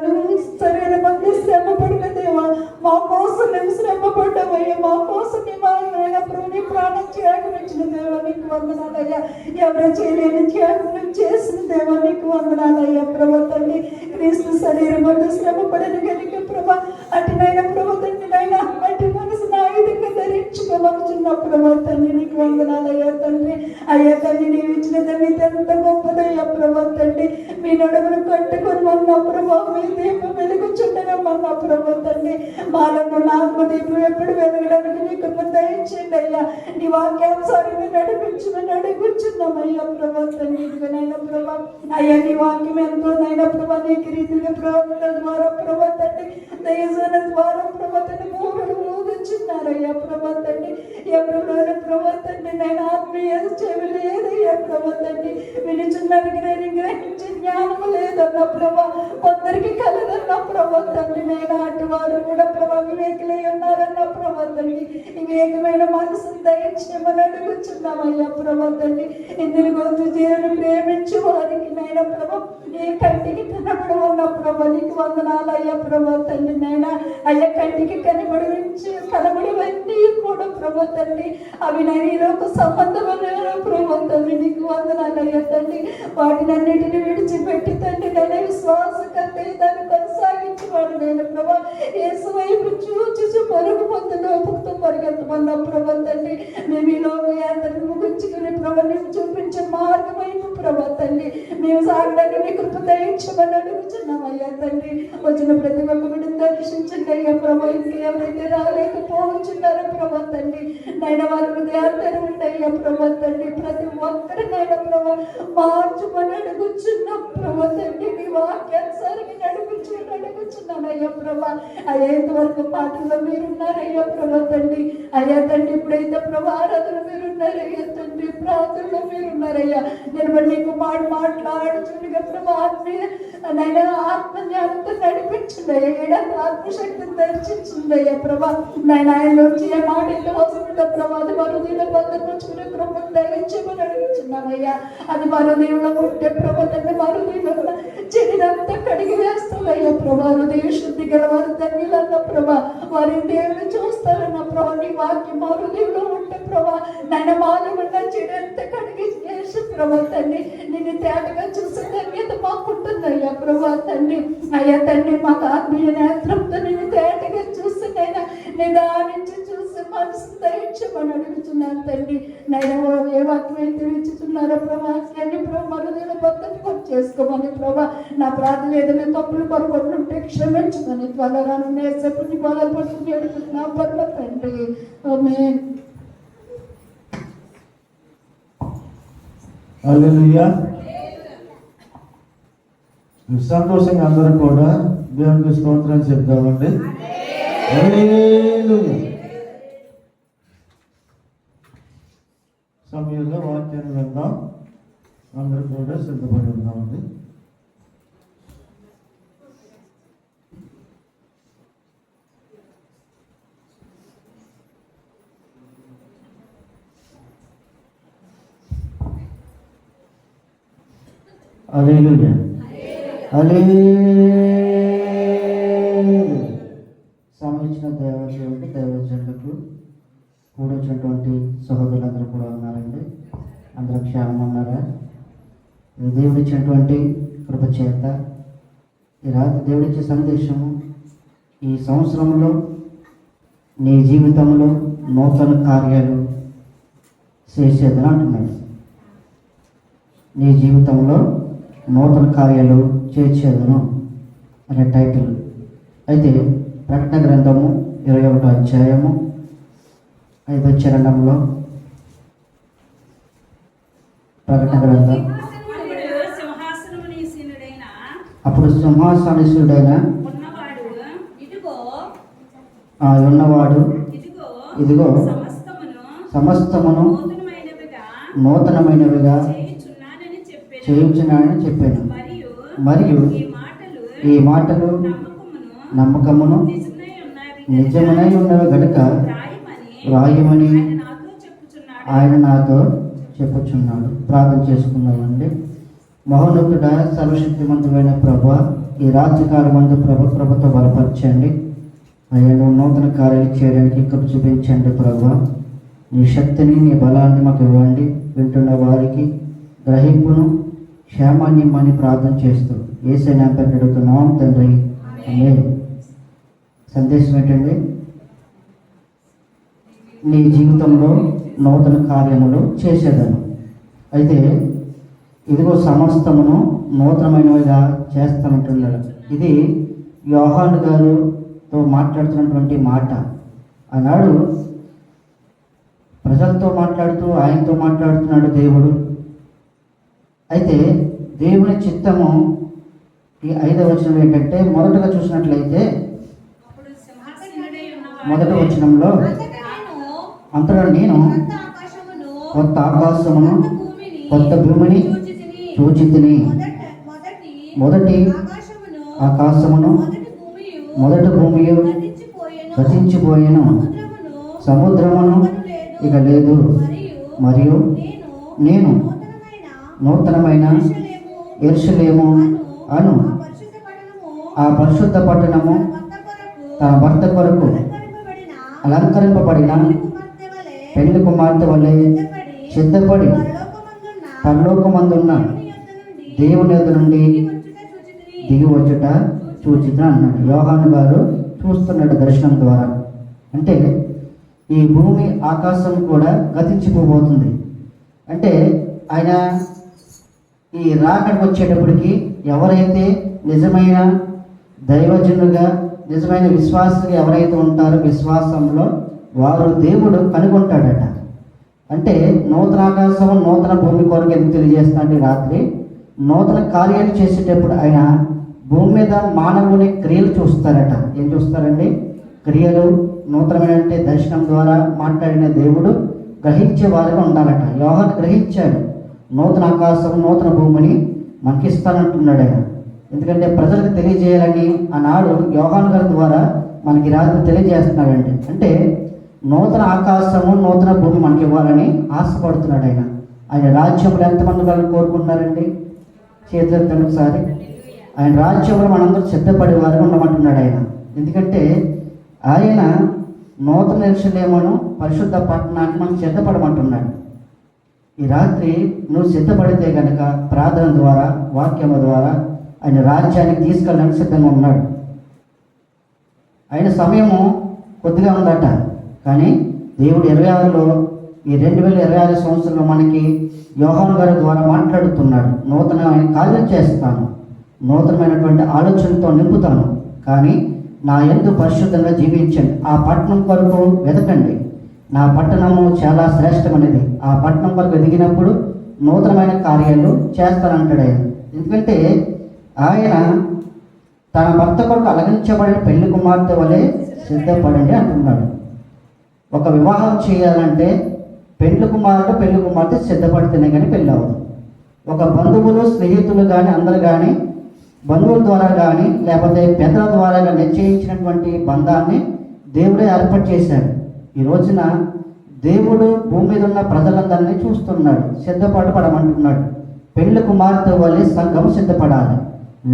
నువ్వు సరైన మంది శ్రమ పడిన దేవా మా కోసం నువ్వు శ్రమ పడ్డావయ్యా మా కోసం నీ మార్గం ప్రభు నీ ప్రాణం త్యాగం ఇచ్చిన దేవా నీకు వందనాలయ్యా ఎవరు చేయలేని త్యాగం చేసిన దేవా నీకు వందనాలయ్యా ప్రభా తండ్రి క్రీస్తు శరీరం వల్ల శ్రమ పడిన కనుక ప్రభా అటునైనా ప్రభా తండ్రి నైనా అటు మనసును ఆయుధంగా ధరించుకోమనుచున్న ప్రభా తండ్రి నీకు వందనాలయ్యా తండ్రి అయ్యా తండ్రి నీవు ఇచ్చిన ధన్యత ఎంత గొప్పదయ్యా ప్రభా తండ్రి మీ నడుమును కట్టుకొని ఉన్న ప్రభా మీ దీపం వెలుగుచుండనమ్మన్న ప్రభా తండ్రి మాలో ఆత్మదీపం ఎప్పుడు వెలగడానికి నీకు దయచేయండి అయ్యా నీ వాక్యానుసారంగా నడిపించమని అడుగుచున్నామయ్యా ప్రభా తండ్రి ఇదిగోనైనా ప్రభా అయ్యా నీ వాక్యం ఎంతో నైనా ప్రభా నీకు రీతిగా ప్రవర్తన ద్వారా ప్రభా తండ్రి దయజన ద్వారా ప్రభా తండ్రి మూడు ఊదుచున్నారయ్యా ప్రభా తండ్రి ఎవరిలోని ప్రభా తండ్రి నేను ఆత్మీయ చెవి లేదయ్యా ప్రభా తండ్రి వినిచున్నానికి నేను గ్రహించే జ్ఞానము లేదన్న ప్రభా కొందరికి కలదన్న ప్రభా తండ్రి నేను అటు వారు కూడా ప్రభా వివేకులై ఉన్నారన్న ప్రభా తండ్రి వివేకమైన మనసును దయచేయమని అడుగుచున్నామయ్యా ప్రభా తండ్రి ఇందులో గొంతు జీవుని ప్రేమించు వారికి నైనా ప్రభా ఏ కంటికి కనబడి ఉన్న ప్రభా నీకు వందనాలు అయ్యా ప్రభా తండ్రి నైనా అయ్యా కంటికి కనబడివన్నీ కూడా ప్రభా తండ్రి అవి నైనాకు సంబంధమైన ప్రభా తండ్రి నీకు వందనాలు అయ్యా తండ్రి వాటినన్నిటిని విడిచిపెట్టి తండ్రి నేను విశ్వాసకర్త దాన్ని కొనసాగించేవాడు నేను ప్రభా యేసు వైపు చూచి పరుగు పొందులో పరిగెత్తమన్న ప్రభా తండ్రి మేము ఈ లోక యాత్రను ముగించుకుని ప్రభా నీవు చూపించే మార్గం వైపు ప్రభా తండ్రి మేము సాగడానికి నీ కృప దయచేయమని అడుగుచున్నామయ్యా తండ్రి వచ్చిన ప్రతి ఒక్క బిడ్డను దర్శించండి అయ్యా ప్రభా ఇంకెవరైతే రాలేకపోవచ్చున్నారో ప్రభా తండ్రి నైనా వారి హృదయాలు తెరవండి అయ్యా ప్రభా తండ్రి ప్రతి ఒక్కరినైనా ప్రభా మార్చుమని అడుగుచున్నాం ప్రభా తండ్రి నీ వాక్యానుసారంగా నడిపించుకుని అడుగుచున్నాను అయ్యా ప్రభా అయ్యా ఇంతవరకు పాటల్లో మీరున్నారయ్యా ప్రభా తండ్రి అయ్యా తండ్రి ఇప్పుడైతే ప్రభా ఆరాధన మీరున్నారయ్యా తండ్రి ప్రార్థనలో మీరున్నారయ్యా నేను నీకు మాట్లాడుచుండగా ప్రభా నైనా ఆత్మజ్ఞానంతో నడిపించండి అయ్యా ఆత్మశక్తిని దర్శించిందయ్యా ప్రభా నైనా ఆయన నుంచి ఏ మాట అయితే అవసరం ప్రభా అది మరుదీలో భద్రపరుచుకునే ప్రభు దయచేయమని అడుగుతున్నామయ్యా అది మరుదీవులో ఉంటే ప్రభా తండ్రి మరుదీలో చెడినంతా కడిగి వేస్తామయ్యా ప్రభా హృదయ శుద్ధి గల వారు ధన్యులన్న ప్రభా వారి దేవుని చూస్తారన్న ప్రభా నీ వాక్యం మరుదీవులో ఉంటే ప్రభా నైనా మాలో ఉన్న చెడంతా కడిగి వేసి ప్రభా తండ్రి నిన్ను తేటగా చూసే ధన్యత మాకుంటుందయ్యా ప్రభా తండ్రి అయ్యా తండ్రి మాకు ఆత్మీయ నేత్రంతో నిన్ను తేటగా చూసి నైనా నిదానించి చూసి మనసు దయచేయమని అడుగుతున్నాను తండ్రి నైనా ఏ వాక్యం అయితే ఇచ్చుతున్నారో ప్రభా అన్ని ప్రభా మరుదీల భద్రత చేసుకోమని ప్రభా నా ప్రార్థన ఏదైనా తప్పులు పొరపడుతుంటే క్షమించమని త్వరగా నేర్చుకుని బలపడుతుంది అడుగుతున్నా పర్వ తండ్రి ఆమేన్. హల్లెలూయా. సంతోషంగా అందరూ కూడా దేవునికి స్తోత్రం చెప్తామండి. హల్లెలూయా. సమయంలో వాక్యాన్ని విందాం. అందరూ కూడా సిద్ధపడి ఉన్నామండి. హల్లెలూయా. సమయించిన దైవజనులకు దైవజనులకు కూడొచ్చినటువంటి సహోదరులందరూ కూడా ఉన్నారండి. అందరూ క్షేమం ఉన్నారా? దేవుడు ఇచ్చినటువంటి కృప చేత ఈ రాత్రి దేవుడిచ్చే సందేశము, ఈ సంవత్సరంలో నీ జీవితంలో నూతన కార్యాలు చేసేదని అంటున్నాడు. నీ జీవితంలో నూతన కార్యాలు చేసేదను అనే టైటిల్. అయితే ప్రకటన గ్రంథము 21వ అధ్యాయము 5వ చరణంలో ప్రకటన గ్రంథం అప్పుడు సింహాసనీసుడైన ఉన్నవాడు ఇదిగో సమస్తమును నూతనమైనవిగా చేయించున్నానని చెప్పాను. మరియు ఈ మాటలు నమ్మకమును నిజమునై ఉన్నవి గనుక రాయమని ఆయన నాతో చెప్పుచున్నాడు. ప్రార్థన చేసుకున్నామండి. మహోన్నతుడ సర్వశక్తిమంతుడైన ప్రభువా, ఈ రాత్రికాలమందు ప్రభుతో బలపరచండి. అయ్యా, నువ్వు నూతన కార్యాలు చేయడానికి కృప చూపించండి ప్రభువా. నీ శక్తిని నీ బలాన్ని మాకు ఇవ్వండి. వింటున్న వారికి గ్రహింపును క్షేమాన్ని ఇమ్మని ప్రార్థన చేస్తూ యేసయ్య నామమున అడుగుతున్నాం తండ్రి, ఆమేన్. సందేశం ఏంటండి? నీ జీవితంలో నూతన కార్యములు చేసేదను. అయితే ఇదిగో సమస్తమును నూతనమైనవిగా చేస్తానంటున్నాడు. ఇది యోహాను గారుతో మాట్లాడుతున్నటువంటి మాట. ఆనాడు ప్రజలతో మాట్లాడుతూ ఆయనతో మాట్లాడుతున్నాడు దేవుడు. అయితే దేవుని చిత్తము ఈ 5వ వచనం ఏంటంటే, మొదటగా చూసినట్లయితే మొదటి వచనంలో అంతటా నేను కొత్త ఆకాశమును కొత్త భూమిని చూచితిని. మొదటి ఆకాశమును మొదటి భూమియు గతించిపోయెను, సముద్రమును ఇక లేదు. మరియు నేను నూతనమైన యెరూషలేము అను ఆ పరిశుద్ధ పట్టణము తన భర్త కొరకు అలంకరింపబడిన పెళ్లి కుమార్తె వలె సిద్ధపడి పరలోకమందున్న దేవుని యొద్ద నుండి దిగి వచ్చుట చూచిత అన్నాడు. యోహాను గారు చూస్తున్నాడు దర్శనం ద్వారా. అంటే ఈ భూమి ఆకాశం కూడా గతించిపోబోతుంది. అంటే ఆయన ఈ రాకడికి వచ్చేటప్పటికి ఎవరైతే నిజమైన దైవజనుగా నిజమైన విశ్వాసంగా ఎవరైతే ఉంటారో విశ్వాసంలో వారు దేవుడు కనుగొంటాడట. అంటే నూతన ఆకాశం నూతన భూమి కొరకు ఎందుకు తెలియజేస్తాడు? రాత్రి నూతన కార్యాలు చేసేటప్పుడు ఆయన భూమి మీద మానవుని క్రియలు చూస్తారట. ఏం చూస్తారండి? క్రియలు. నూతనమైన అంటే దర్శనం ద్వారా మాట్లాడిన దేవుడు గ్రహించే వారిగా ఉండాలట. యోహాను గ్రహించాడు. నూతన ఆకాశం నూతన భూమిని మనకిస్తానంటున్నాడు ఆయన. ఎందుకంటే ప్రజలకు తెలియజేయాలని ఆనాడు యోహాను గారి ద్వారా మనకి రాత్రి తెలియజేస్తున్నాడండి. అంటే నూతన ఆకాశము నూతన భూమి మనకి ఇవ్వాలని ఆశపడుతున్నాడు ఆయన. ఆయన రాజ్యంలో ఎంతమంది వాళ్ళని కోరుకుంటున్నారండి? చేతులెత్తండి ఒకసారి. ఆయన రాజ్యంలో మనందరూ సిద్ధపడే వారిగా ఉండమంటున్నాడు ఆయన. ఎందుకంటే ఆయన నూతన యెరూషలేమును పరిశుద్ధ పట్టణాన్ని మనం సిద్ధపడమంటున్నాడు. ఈ రాత్రి నువ్వు సిద్ధపడితే కనుక ప్రార్థన ద్వారా వాక్యము ద్వారా ఆయన రాజ్యానికి తీసుకెళ్ళడానికి సిద్ధంగా ఉన్నాడు. ఆయన సమయము కొద్దిగా ఉందట. కానీ దేవుడు 26లో ఈ 2026 సంవత్సరంలో మనకి యోహాను గారి ద్వారా మాట్లాడుతున్నాడు. నూతనమైన కార్యం చేస్తాను, నూతనమైనటువంటి ఆలోచనతో నింపుతాను, కానీ నా యందు పరిశుద్ధంగా జీవించండి. ఆ పట్టణం కొరకు వెతకండి. నా పట్టణము చాలా శ్రేష్టమైనది. ఆ పట్టణం కొరకు ఎదిగినప్పుడు నూతనమైన కార్యాలు చేస్తానంటాడు ఆయన. ఎందుకంటే ఆయన తన భర్త కొరకు అలగించబడిన పెళ్లి కుమార్తె వలె సిద్ధపడండి అంటున్నాడు. ఒక వివాహం చేయాలంటే పెళ్లి కుమార్తె సిద్ధపడితేనే కానీ పెళ్ళి అవ్వదు. ఒక బంధువులు స్నేహితులు కానీ అందరు కానీ బంధువుల ద్వారా కానీ లేకపోతే పెద్దల ద్వారా నిశ్చయించినటువంటి బంధాన్ని దేవుడే ఏర్పాటు చేశాడు. ఈ రోజున దేవుడు భూమి మీద ఉన్న ప్రజలందరినీ చూస్తున్నాడు, సిద్ధపడమంటున్నాడు. పెళ్లి కుమార్తె వల్లే సంఘం సిద్ధపడాలి.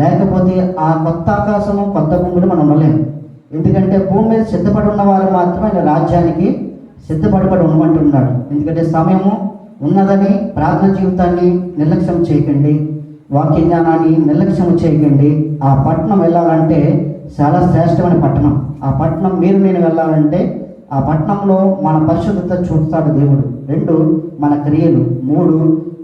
లేకపోతే ఆ కొత్త ఆకాశము కొత్త భూమిలో మనం ఉండలేము. ఎందుకంటే భూమి మీద సిద్ధపడి ఉన్న వారు మాత్రమే ఆయన రాజ్యానికి సిద్ధపడిపడి ఉండమంటున్నాడు. ఎందుకంటే సమయము ఉన్నదని ప్రార్థన జీవితాన్ని నిర్లక్ష్యం చేయకండి, వాక్య జ్ఞానాన్ని నిర్లక్ష్యం చేయకండి. ఆ పట్టణం వెళ్ళాలంటే చాలా శ్రేష్టమైన పట్టణం. ఆ పట్టణం మీరు నేను వెళ్ళాలంటే ఆ పట్టణంలో మన పరిశుద్ధత చూస్తాడు దేవుడు. 2 మన క్రియలు, 3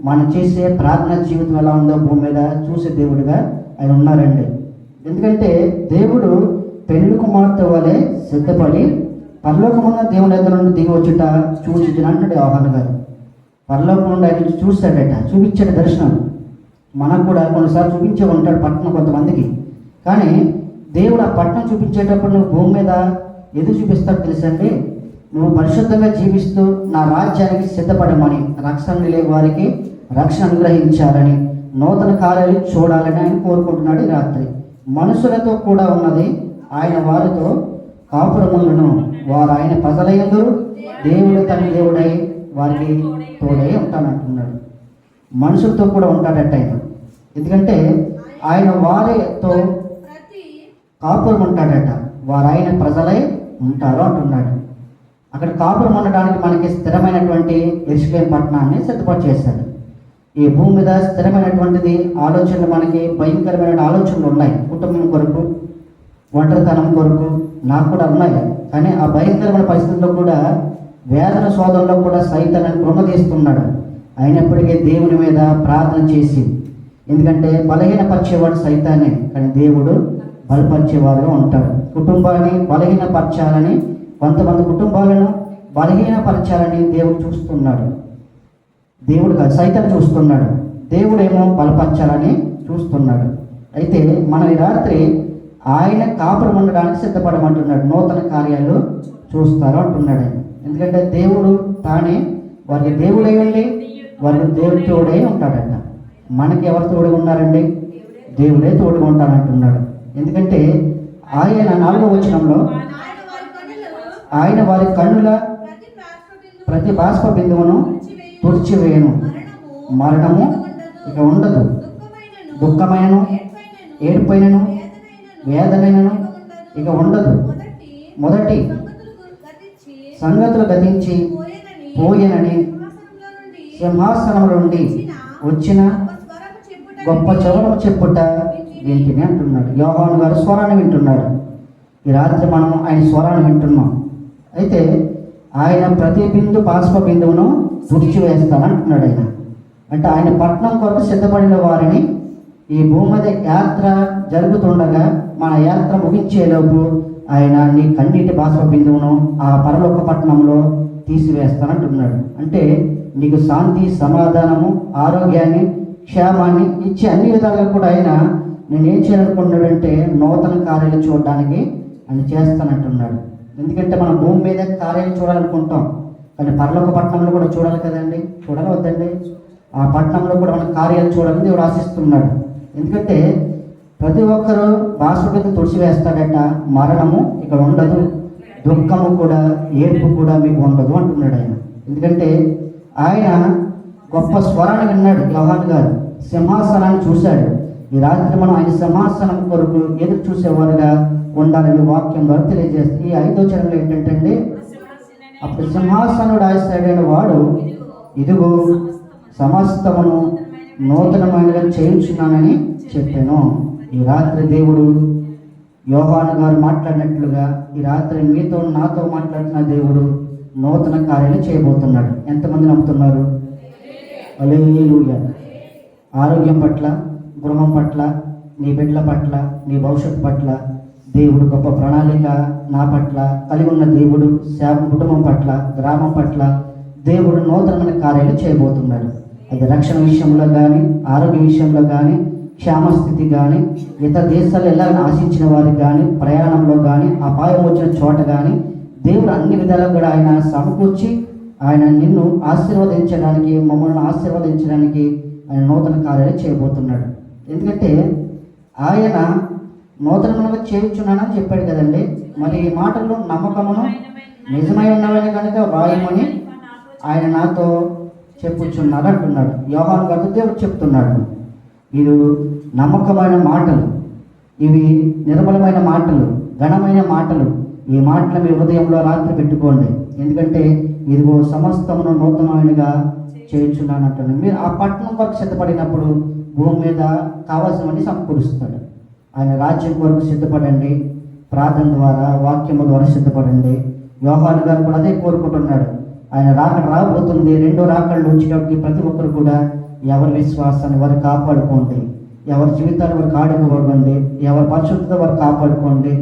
మనం చేసే ప్రార్థన జీవితం ఎలా ఉందో భూమి మీద చూసే దేవుడిగా ఆయన ఉన్నారండి. ఎందుకంటే దేవుడు పెళ్లి కుమార్తె వలె సిద్ధపడి పరలోకమున్న దేవుని దగ్గర నుండి దిగి వచ్చుట చూసి అంటాడు యోహాను గారు. పరలోకం నుండి ఆయన చూస్తాడట, చూపించాడు దర్శనం. మనకు కూడా కొన్నిసార్లు చూపించే ఉంటాడు పట్టణం కొంతమందికి. కానీ దేవుడు ఆ పట్టణం చూపించేటప్పుడు నువ్వు భూమి మీద ఎదురు చూపిస్తాడు తెలుసండి. నువ్వు పరిశుద్ధంగా జీవిస్తూ నా రాజ్యానికి సిద్ధపడమని, రక్షణ లేని వారికి రక్షణ అనుగ్రహించాలని, నూతన కార్యాలు చూడాలని ఆయన కోరుకుంటున్నాడు. ఈ రాత్రి మనుషులతో కూడా ఉన్నది ఆయన వారితో కాపురములను, వారు ఆయన ప్రజలయందు దేవుడు తన దేవుడై వారికి తోడై ఉంటానంటున్నాడు. మనుషులతో కూడా ఉంటాడట ఆయన. ఎందుకంటే ఆయన వారితో కాపురం ఉంటాడట, వారు ఆయన ప్రజలై ఉంటారు అంటున్నాడు. అక్కడ కాపురం ఉండడానికి మనకి స్థిరమైనటువంటి యెరూషలేము పట్టణాన్ని సిద్ధపాటు చేశాడు. ఈ భూమి మీద స్థిరమైనటువంటిది ఆలోచనలు, మనకి భయంకరమైన ఆలోచనలు ఉన్నాయి. కుటుంబం కొరకు, ఒంటరితనం కొరకు నాకు కూడా ఉన్నాయి. కానీ ఆ భయంకరమైన పరిస్థితుల్లో కూడా, వేదన శోధనలో కూడా సైతాన్ని కృంగదీస్తున్నాడు. అయినప్పటికీ దేవుని మీద ప్రార్థన చేసి, ఎందుకంటే బలహీనపరిచేవాడు సైతానే, కానీ దేవుడు బలపరిచేవాడుగా ఉంటాడు. కుటుంబాన్ని బలహీనపరచాలని, కొంతమంది కుటుంబాలను బలహీనపరచాలని దేవుడు చూస్తున్నాడు. దేవుడు కాదు, సైతాన్ని చూస్తున్నాడు. దేవుడేమో బలపరచాలని చూస్తున్నాడు. అయితే మనం ఈ రాత్రి ఆయన కాపురం ఉండడానికి సిద్ధపడమంటున్నాడు. నూతన కార్యాలు చూస్తారు అంటున్నాడు ఆయన. ఎందుకంటే దేవుడు తానే వారికి దేవుడై ఉండి వారికి దేవుడి తోడై ఉంటాడట. మనకి ఎవరు తోడుగా ఉన్నారండి? దేవుడే తోడుగా ఉంటానంటున్నాడు. ఎందుకంటే ఆయన 4వ వచనంలో ఆయన వారి కన్నుల ప్రతి బాష్ప బిందువును తుడిచివేయను, మరణము ఇక ఉండదు, దుఃఖమైనను ఏడుపైనను వేదనైనను ఇక ఉండదు. మొదటి సంగతులు గతించి పోయేనని సింహాసనం నుండి వచ్చిన గొప్ప చవరం చెప్పుట వింటిని అంటున్నాడు. యోహాను గారు స్వరాన్ని వింటున్నాడు. ఈ రాత్రి మనం ఆయన స్వరాన్ని వింటున్నాం. అయితే ఆయన ప్రతి బిందు బాష్ప బిందువును తుడిచివేస్తానంటున్నాడు ఆయన. అంటే ఆయన పట్టణం కొరకు సిద్ధపడిన వారిని ఈ భూమి మీద యాత్ర జరుగుతుండగా, మన యాత్ర ముగించేలోపు ఆయన నీ కన్నీటి బాష్ప బిందువును ఆ పరలోక పట్టణంలో తీసివేస్తానంటున్నాడు. అంటే నీకు శాంతి, సమాధానము, ఆరోగ్యాన్ని, క్షేమాన్ని ఇచ్చే అన్ని విధాలుగా కూడా ఆయన నేనేం చేయాలనుకుంటున్నాడంటే నూతన కార్యాలు చూడడానికి ఆయన చేస్తానంటున్నాడు. ఎందుకంటే మనం భూమి మీద కార్యాలు చూడాలనుకుంటాం, కానీ పరలోక పట్టణంలో కూడా చూడాలి కదండి. చూడాలి వద్దండి? ఆ పట్టణంలో కూడా మన కార్యాలు చూడాలని దేవుడు ఆశిస్తున్నాడు. ఎందుకంటే ప్రతి ఒక్కరూ బాష్పబిందు తుడిచివేస్తాడట, మరణము ఇక ఉండదు, దుఃఖము కూడా ఏడుపు కూడా మీకు ఉండదు అంటున్నాడు ఆయన. ఎందుకంటే ఆయన గొప్ప స్వరాన్ని విన్నాడు యోహాను గారు, సింహాసనాన్ని చూశాడు. ఈ రాత్రి మనం ఆయన సింహాసనం కొరకు ఎదురు చూసేవారుగా ఉండాలని వాక్యం ద్వారా తెలియజేస్తుంది. ఈ 5వ చరణంలో ఏంటంటే, అప్పుడు సింహాసనుడు ఆశీనుడైన వాడు ఇదిగో సమస్తమును నూతనమైనగా చేయించున్నానని చెప్పాను. ఈ రాత్రి దేవుడు యోహాను గారు మాట్లాడినట్లుగా ఈ రాత్రి మీతో నాతో మాట్లాడిన దేవుడు నూతన కార్యాలు చేయబోతున్నాడు. ఎంతమంది నమ్ముతున్నారు? హల్లెలూయా. ఆరోగ్యం పట్ల, గృహం పట్ల, నీ బిడ్డల పట్ల, నీ భవిష్యత్తు పట్ల దేవుడు గొప్ప ప్రణాళిక నా పట్ల కలిగి ఉన్న దేవుడు సేవ కుటుంబం పట్ల, గ్రామం పట్ల దేవుడు నూతనమైన కార్యాలు చేయబోతున్నాడు. అది రక్షణ విషయంలో కానీ, ఆరోగ్య విషయంలో కానీ, క్షేమస్థితి కానీ, ఇతర దేశాలు వెళ్ళాలని ఆశించిన వారికి కానీ, ప్రయాణంలో కానీ, అపాయం వచ్చిన చోట కానీ దేవుడు అన్ని విధాలుగా కూడా ఆయన సమకూర్చి ఆయన నిన్ను ఆశీర్వదించడానికి, మమ్మల్ని ఆశీర్వదించడానికి ఆయన నూతన కార్యాలు చేయబోతున్నాడు. ఎందుకంటే ఆయన నూతనముగా చేయించున్నానని చెప్పాడు కదండి. మరి ఈ మాటల్లో నమ్మకమును నిజమై ఉన్నవని కనుక వాయుమని ఆయన నాతో చెప్పుచున్నారు అంటున్నాడు. యోహాను గారితో దేవుడు చెప్తున్నాడు. ఇది నమ్మకమైన మాటలు, ఇవి నిర్మలమైన మాటలు, ఘనమైన మాటలు. ఈ మాటలు మీ హృదయంలో రాత్రి పెట్టుకోండి. ఎందుకంటే ఇదిగో సమస్తమును నూతనమైనగా చేయించున్నాను అంటున్నాడు. మీరు ఆ పట్టణం కొరకు సిద్ధపడినప్పుడు భూమి మీద కావాల్సినవన్నీ సమకూరుస్తాడు. ఆయన రాజ్యం కొరకు సిద్ధపడండి, ప్రార్థన ద్వారా, వాక్యము ద్వారా సిద్ధపడండి. యోహాను గారు కూడా అదే కోరుకుంటున్నాడు. ఆయన రాకడ రాబోతుంది. రెండో రాకడలు వచ్చేటప్పటికి ప్రతి ఒక్కరు కూడా ఎవరి విశ్వాసాన్ని వారు కాపాడుకోండి, ఎవరి జీవితాలు వారు కాడుకోకండి, ఎవరి పరిశుద్ధత వారు కాపాడుకోండి.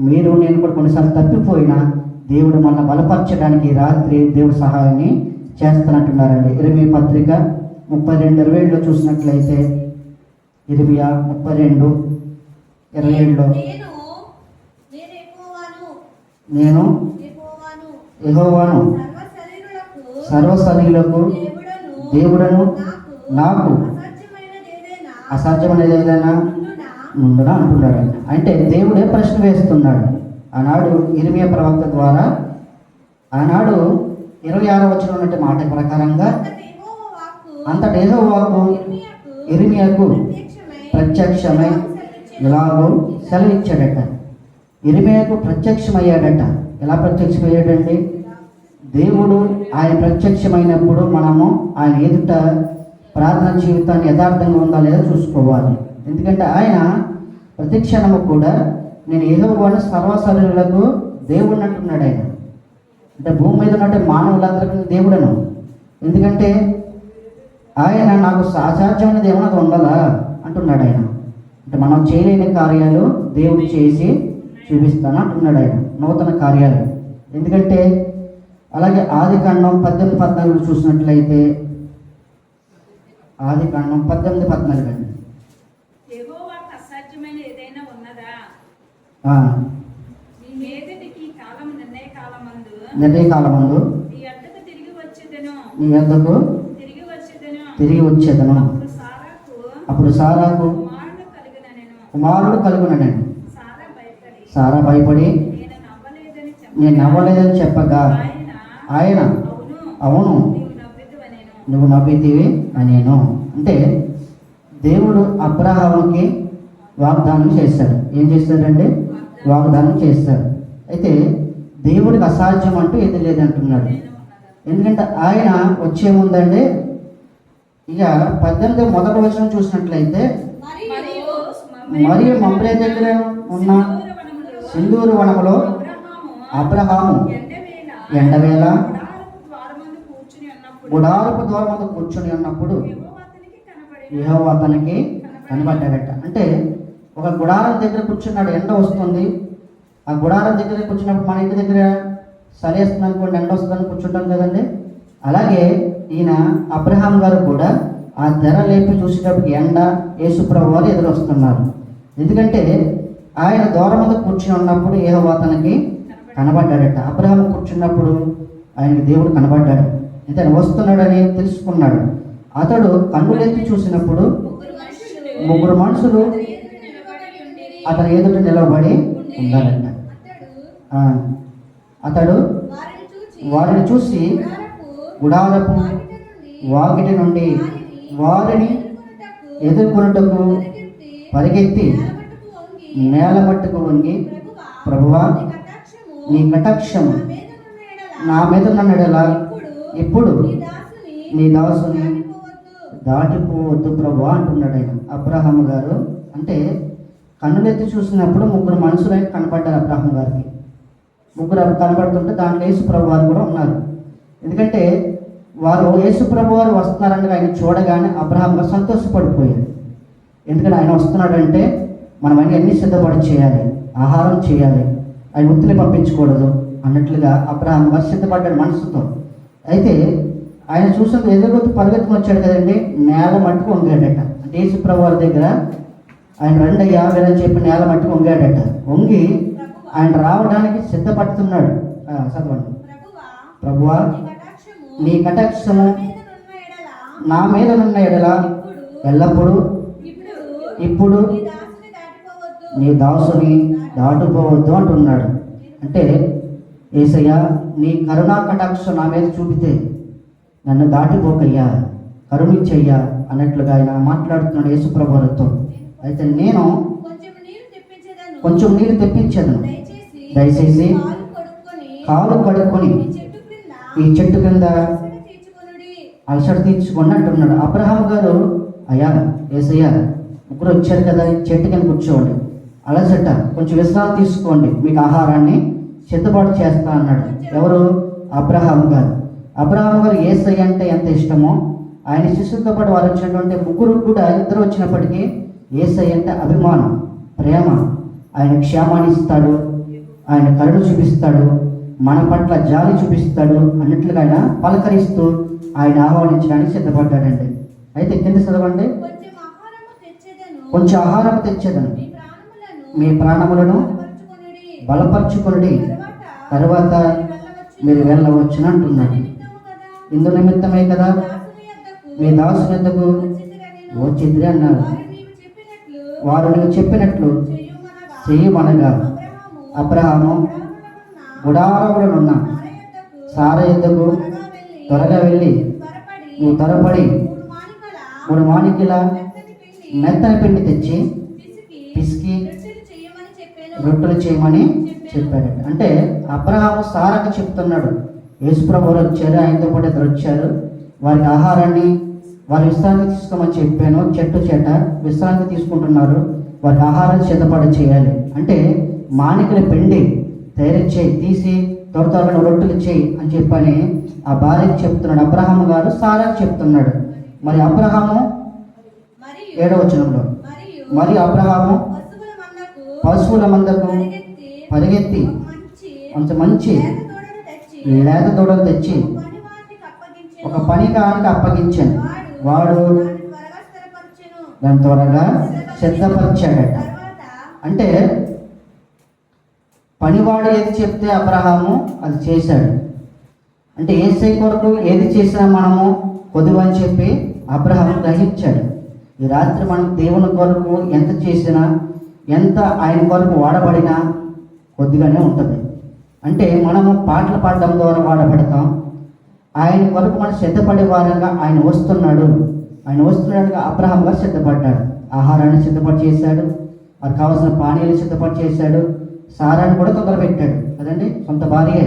మీరు నేను కూడా కొన్నిసార్లు తప్పిపోయినా దేవుడు మన బలపరచడానికి రాత్రి దేవుడు సహాయాన్ని చేస్తున్నట్టున్నారండి. ఇర్మియా పత్రిక 32:27 చూసినట్లయితే, ఇర్మియా 32:27 నేను యెహోవాను సర్వశరీరులకు దేవుడను, నాకు అసాధ్యమైనది ఏదైనా ముందున అంటున్నాడు. అంటే దేవుడే ప్రశ్న వేస్తున్నాడు. ఆనాడు ఇర్మియా ప్రవక్త ద్వారా, ఆనాడు 26వ వచనం ఉన్నట్టు మాట ప్రకారంగా అంతటి యెహోవాకు ఇర్మియాకు ప్రత్యక్షమై ఇలాగూ సెలవిచ్చాడట. ఇర్మియాకు ప్రత్యక్షమయ్యాడట. ఎలా ప్రత్యక్షమయ్యాడండి? దేవుడు ఆయన ప్రత్యక్షమైనప్పుడు మనము ఆయన ఎదుట ప్రార్థన జీవితాన్ని యథార్థంగా ఉందా లేదా చూసుకోవాలి. ఎందుకంటే ఆయన ప్రతిక్షణము కూడా నేను యెహోవాను సర్వశరీరులకు దేవుడిని అంటున్నాడు. ఆయన అంటే భూమి మీద ఉన్నట్టు మానవులందరికీ దేవుడను. ఎందుకంటే ఆయన నాకు అసాధ్యమైనది ఏమన్నా ఉండాలా అంటున్నాడు. ఆయన అంటే మనం చేయలేని కార్యాలు దేవుడు చేసి చూపిస్తాను అంటున్నాడు. ఆయన నూతన కార్యాలు. ఎందుకంటే అలాగే ఆదికాండం 18:14 చూసినట్లయితే, ఆదికాండం 18:14 అండి. యెహోవాకు అసాధ్యమైన ఏదైనా ఉన్నదా? నీ మీదటికి కాలం నిర్ణయ కాలమందు నీ అద్దకు తిరిగి వచ్చేదను. అప్పుడు సారాకు కుమారుడు కలుగున నేను. సారా భయపడి నేను నవ్వలేదని చెప్పగా ఆయన అవును నువ్వు నవ్వితివి అనేను. అంటే దేవుడు అబ్రహాముకి వాగ్దానం చేశాడు. ఏం చేశాడంటే వాగ్దానం చేశాడు. అయితే దేవుడికి అసాధ్యం అంటూ ఏది లేదంటున్నాడు. ఎందుకంటే ఆయన వచ్చే ముందండి, ఇక 18 మొదటి వచనం చూసినట్లయితే, మరియు మమ్రే దగ్గర ఉన్న సింధూరు వనములో అబ్రహాము ఎండవేళ గుడారపు ద్వారం మీద కూర్చొని ఉన్నప్పుడు యెహోవా అతనికి కనబడ్డాడట. అంటే ఒక గుడారం దగ్గర కూర్చున్నాడు. ఎండ వస్తుంది. ఆ గుడారం దగ్గర కూర్చున్నప్పుడు మన ఇంటి దగ్గర చలి వేస్తుంది అనుకోండి, ఎండ వస్తుందని కూర్చుంటాం కదండి. అలాగే ఈయన అబ్రహాం గారు కూడా ఆ తెర లేపి చూసేటప్పుడు ఎండ యేసుప్రభు వారు ఎదురొస్తున్నారు. ఎందుకంటే ఆయన దూరం మీద కూర్చుని ఉన్నప్పుడు యెహోవా అతనికి కనబడ్డాడట. అబ్రహాం కూర్చున్నప్పుడు ఆయనకి దేవుడు కనబడ్డాడు. అయితే ఆయన వస్తున్నాడని తెలుసుకున్నాడు. అతడు కన్నులెత్తి చూసినప్పుడు ముగ్గురు మనుషులు అతని ఎదుట నిలబడి ఉండాలంట. అతడు వారిని చూసి గుడారపు వాకిటి నుండి వారిని ఎదుర్కొనుటకు పరిగెత్తి నేల మట్టుకు వంగి, ప్రభువా నీ కటాక్షము నా మీద నన్నడలా ఇప్పుడు నీ దాసుని దాటిపోవద్దు ప్రభువా అంటున్నాడు ఆయన. అబ్రహాము గారు అంటే కన్నులెత్తి చూసినప్పుడు ముగ్గురు మనుషులు ఆయన కనపడ్డారు. అబ్రహాం గారికి ముగ్గురు కనబడుతుంటే దాంట్లో యేసుప్రభు వారు కూడా ఉన్నారు. ఎందుకంటే వారు యేసుప్రభు వారు వస్తున్నారని ఆయన చూడగానే అబ్రహాం గారు సంతోషపడిపోయారు. ఎందుకంటే ఆయన వస్తున్నాడంటే మనం అన్ని సిద్ధపడి చేయాలి, ఆహారం చేయాలి, ఆయన ఉత్తిని పంపించకూడదు అన్నట్లుగా అబ్రహాం గారు సిద్ధపడ్డాడు మనసుతో. అయితే ఆయన చూసినప్పుడు ఎదురుగొత్తు పరిగెత్తుకుని వచ్చాడు కదండి, నేల మట్టుకు వంగాడట. అంటే యేసుప్రభు వారి దగ్గర ఆయన రెండయ్యా వీరని చెప్పి నేల మట్టుకు వంగాడట. వంగి ఆయన రావడానికి సిద్ధపడుతున్నాడు. చదవండి. ప్రభువా నీ కటాక్షము నా మీద నున్న ఎడల ఎల్లప్పుడూ ఇప్పుడు నీ దాసుని దాటుకోవద్దు అంటున్నాడు. అంటే యేసయ్య నీ కరుణా కటాక్షం నా మీద చూపితే, నన్ను దాటిపోకయ్యా, కరుణించయ్యా అన్నట్లుగా ఆయన మాట్లాడుతున్నాడు యేసుప్రభు వారితో. అయితే నేను కొంచెం నీరు తెప్పించదను, దయచేసి కాలు కడుక్కొని ఈ చెట్టు కింద అలసట తీర్చుకోండి అంటున్నాడు. అబ్రహాం గారు, అయ్యా యేసయ్యా ముగ్గురు వచ్చారు కదా, ఈ చెట్టు కింద కూర్చోండి, అలసట కొంచెం విశ్రాంతి తీసుకోండి, మీకు ఆహారాన్ని సిద్ధపాటు చేస్తా అన్నాడు. ఎవరు? అబ్రహాం గారు. అబ్రహాం గారు యేసయ్య అంటే ఎంత ఇష్టమో, ఆయన శిష్యులతో పాటు వారు వచ్చినటువంటి ముగ్గురు కూడా, ఇద్దరు వచ్చినప్పటికీ యేసయ్య అంటే అభిమానం, ప్రేమ. ఆయన క్షేమాన్ని ఇస్తాడు, ఆయన కరుణ చూపిస్తాడు, మన పట్ల జాలి చూపిస్తాడు అన్నట్లుగా ఆయన పలకరిస్తూ ఆయన ఆహ్వానించడానికి సిద్ధపడ్డాడండి. అయితే కింద చదవండి. కొంచెం ఆహారం తెచ్చేదను, మీ ప్రాణములను బలపరుచుకొనుడి, తరువాత మీరు వెళ్ళవచ్చును అంటున్నాడు. ఇందు నిమిత్తమే కదా మీ దాసుని యొద్దకు వచ్చింది అన్నారు. వారు నీవు చెప్పినట్లు చెయ్యమనగా అబ్రహాము గుడారములనున్న సారా యొద్దకు త్వరగా వెళ్ళి నువ్వు త్వరపడి 3 మాణిక్యాల మెత్తని పిండి తెచ్చి పిసికి రొట్టెలు చేయమని చెప్పాడు. అంటే అబ్రహాము సారాకు చెప్తున్నాడు, యేసుప్రభు వారు వచ్చారు, ఆయనతో పాటు ఇద్దరు వచ్చారు, వారికి ఆహారాన్ని వారి విశ్రాంతి తీసుకోమని చెప్పాను. చెట్టు చేట విశ్రాంతి తీసుకుంటున్నారు, వారికి ఆహారాన్ని సిద్ధపాటు చేయాలి. అంటే మాణికల పిండి తయారు చేయి, తీసి త్వరగా రొట్టెలు చేయి అని చెప్పని ఆ భార్యకి చెప్తున్నాడు. అబ్రహాము గారు సారాకు చెప్తున్నాడు. మరి అబ్రహాము 7వ వచనంలో, మరి అబ్రహాము పశువుల మందకు పరిగెత్తి అంత మంచి లేత దూడలు తెచ్చి ఒక పనికానికి అప్పగించాను, వాడు దాన్ని త్వరగా సిద్ధపరిచాడట. అంటే పనివాడు ఏది చెప్తే అబ్రహాము అది చేశాడు. అంటే యేసయ్య కొరకు ఏది చేసినా మనము కొద్దివని చెప్పి అబ్రహాము గ్రహించాడు. ఈ రాత్రి మనం దేవుని కొరకు ఎంత చేసినా, ఎంత ఆయన కొరకు వాడబడినా కొద్దిగానే ఉంటుంది. అంటే మనము పాటలు పాడడం ద్వారా వాడబడతాం, ఆయన కొరకు మనం సిద్ధపడే వారంగా ఆయన వస్తున్నాడుగా అబ్రహాం గారు సిద్ధపడ్డాడు. ఆహారాన్ని సిద్ధపడి చేశాడు, వారికి కావాల్సిన పానీయాలు సిద్ధపడి చేశాడు, సారాన్ని కూడా తొందర పెట్టాడు కదండి. సొంత భార్యే,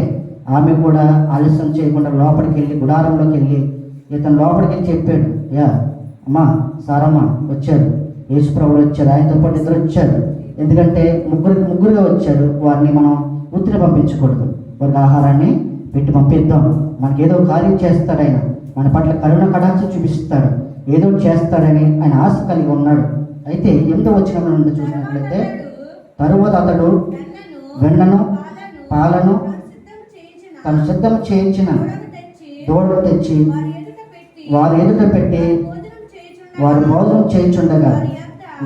ఆమె కూడా ఆలస్యం చేయకుండా లోపలికి వెళ్ళి గుడారంలోకి వెళ్ళి ఇతను లోపలికి వెళ్ళి చెప్పాడు, యా అమ్మా సారమ్మ వచ్చారు, యేసుప్రభువు వచ్చారు, ఆయనతో పాటు ఇద్దరు వచ్చారు. ఎందుకంటే ముగ్గురుగా వచ్చారు, వారిని మనం ఉత్తిని పంపించకూడదు, వారికి ఆహారాన్ని పెట్టి పంపిద్దాం, మనకి ఏదో కార్యం చేస్తాడు, ఆయన మన పట్ల కరుణ కటాక్షం చూపిస్తాడు, ఏదో చేస్తాడని ఆయన ఆశ కలిగి ఉన్నాడు. అయితే 8వ వచనంలో నుండి చూసినట్లయితే, తరువాత అతడు వెన్నను పాలను తను సిద్ధం చేయించిన దూడలు తెచ్చి వారి ఎదుట పెట్టి వారు భోజనం చేయించుండగా